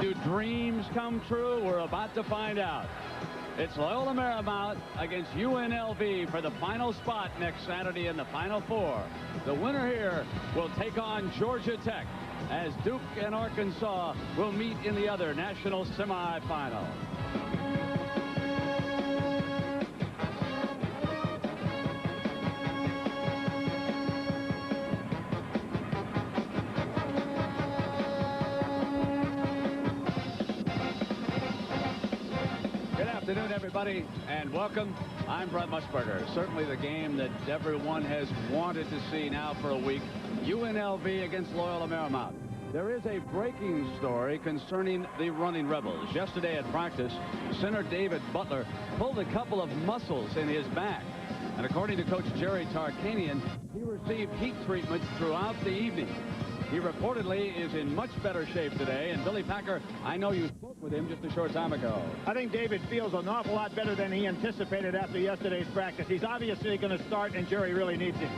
Do dreams come true? We're about to find out. It's Loyola Marymount against UNLV for the final spot next Saturday in the Final Four. The winner here will take on Georgia Tech, as Duke and Arkansas will meet in the other national semifinal. Good afternoon, everybody, and welcome. I'm Brent Musburger. Certainly the game that everyone has wanted to see now for a week. UNLV against Loyola Marymount. There is a breaking story concerning the Running Rebels. Yesterday at practice, center David Butler pulled a couple of muscles in his back. And according to Coach Jerry Tarkanian, he received heat treatment throughout the evening. He reportedly is in much better shape today. And Billy Packer, I know you spoke with him just a short time ago. I think David feels an awful lot better than he anticipated after yesterday's practice. He's obviously going to start, and Jerry really needs him.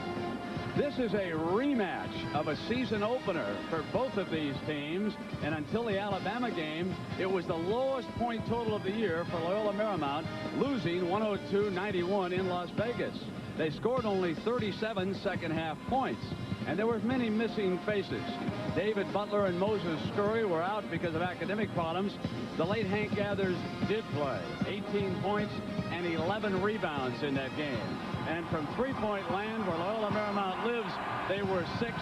This is a rematch of a season opener for both of these teams. And until the Alabama game, it was the lowest point total of the year for Loyola Marymount, losing 102-91 in Las Vegas. They scored only 37 second-half points. And there were many missing faces. David Butler and Moses Scurry were out because of academic problems. The late Hank Gathers did play. 18 points and 11 rebounds in that game. And from three-point land, where Loyola Marymount lives, they were 6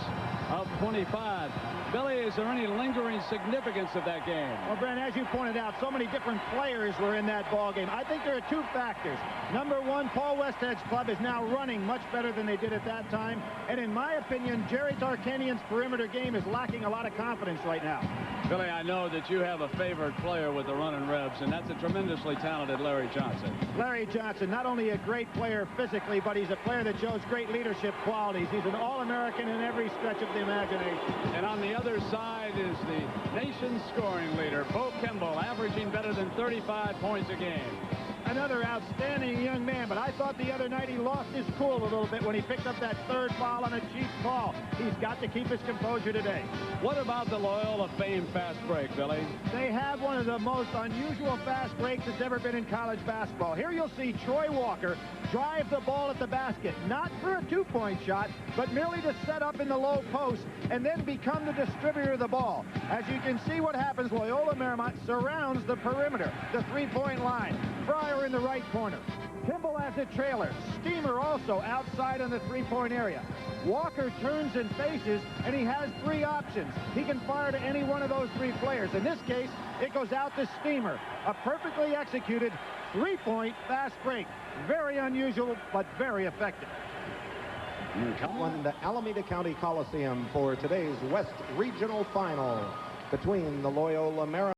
of 25. Billy, is there any lingering significance of that game? Well, Brent, as you pointed out, so many different players were in that ball game. I think there are two factors. Number one, Paul Westhead's club is now running much better than they did at that time. And in my opinion, Jerry Tarkanian's perimeter game is lacking a lot of confidence right now. Billy, I know that you have a favorite player with the running Rebs, and that's a tremendously talented Larry Johnson. Larry Johnson, not only a great player physically, but he's a player that shows great leadership qualities. He's an All-American in every stretch of the imagination. And on the other side is the nation's scoring leader, Bo Kimball, averaging better than 35 points a game. Another outstanding young man, but I thought the other night he lost his cool a little bit when he picked up that third foul on a cheap call. He's got to keep his composure today. What about the Loyola Fame fast break, Billy? They have one of the most unusual fast breaks that's ever been in college basketball. Here you'll see Troy Walker drive the ball at the basket, not for a two-point shot, but merely to set up in the low post and then become the distributor of the ball. As you can see what happens, Loyola Marymount surrounds the perimeter, the three-point line. Fryer in the right corner. Kimball has a trailer. Steamer also outside on the three-point area. Walker turns and faces, and he has three options. He can fire to any one of those three players. In this case, it goes out to Steamer. A perfectly executed three-point fast break. Very unusual, but very effective. The Alameda County Coliseum for today's West Regional Final between the Loyola Marymount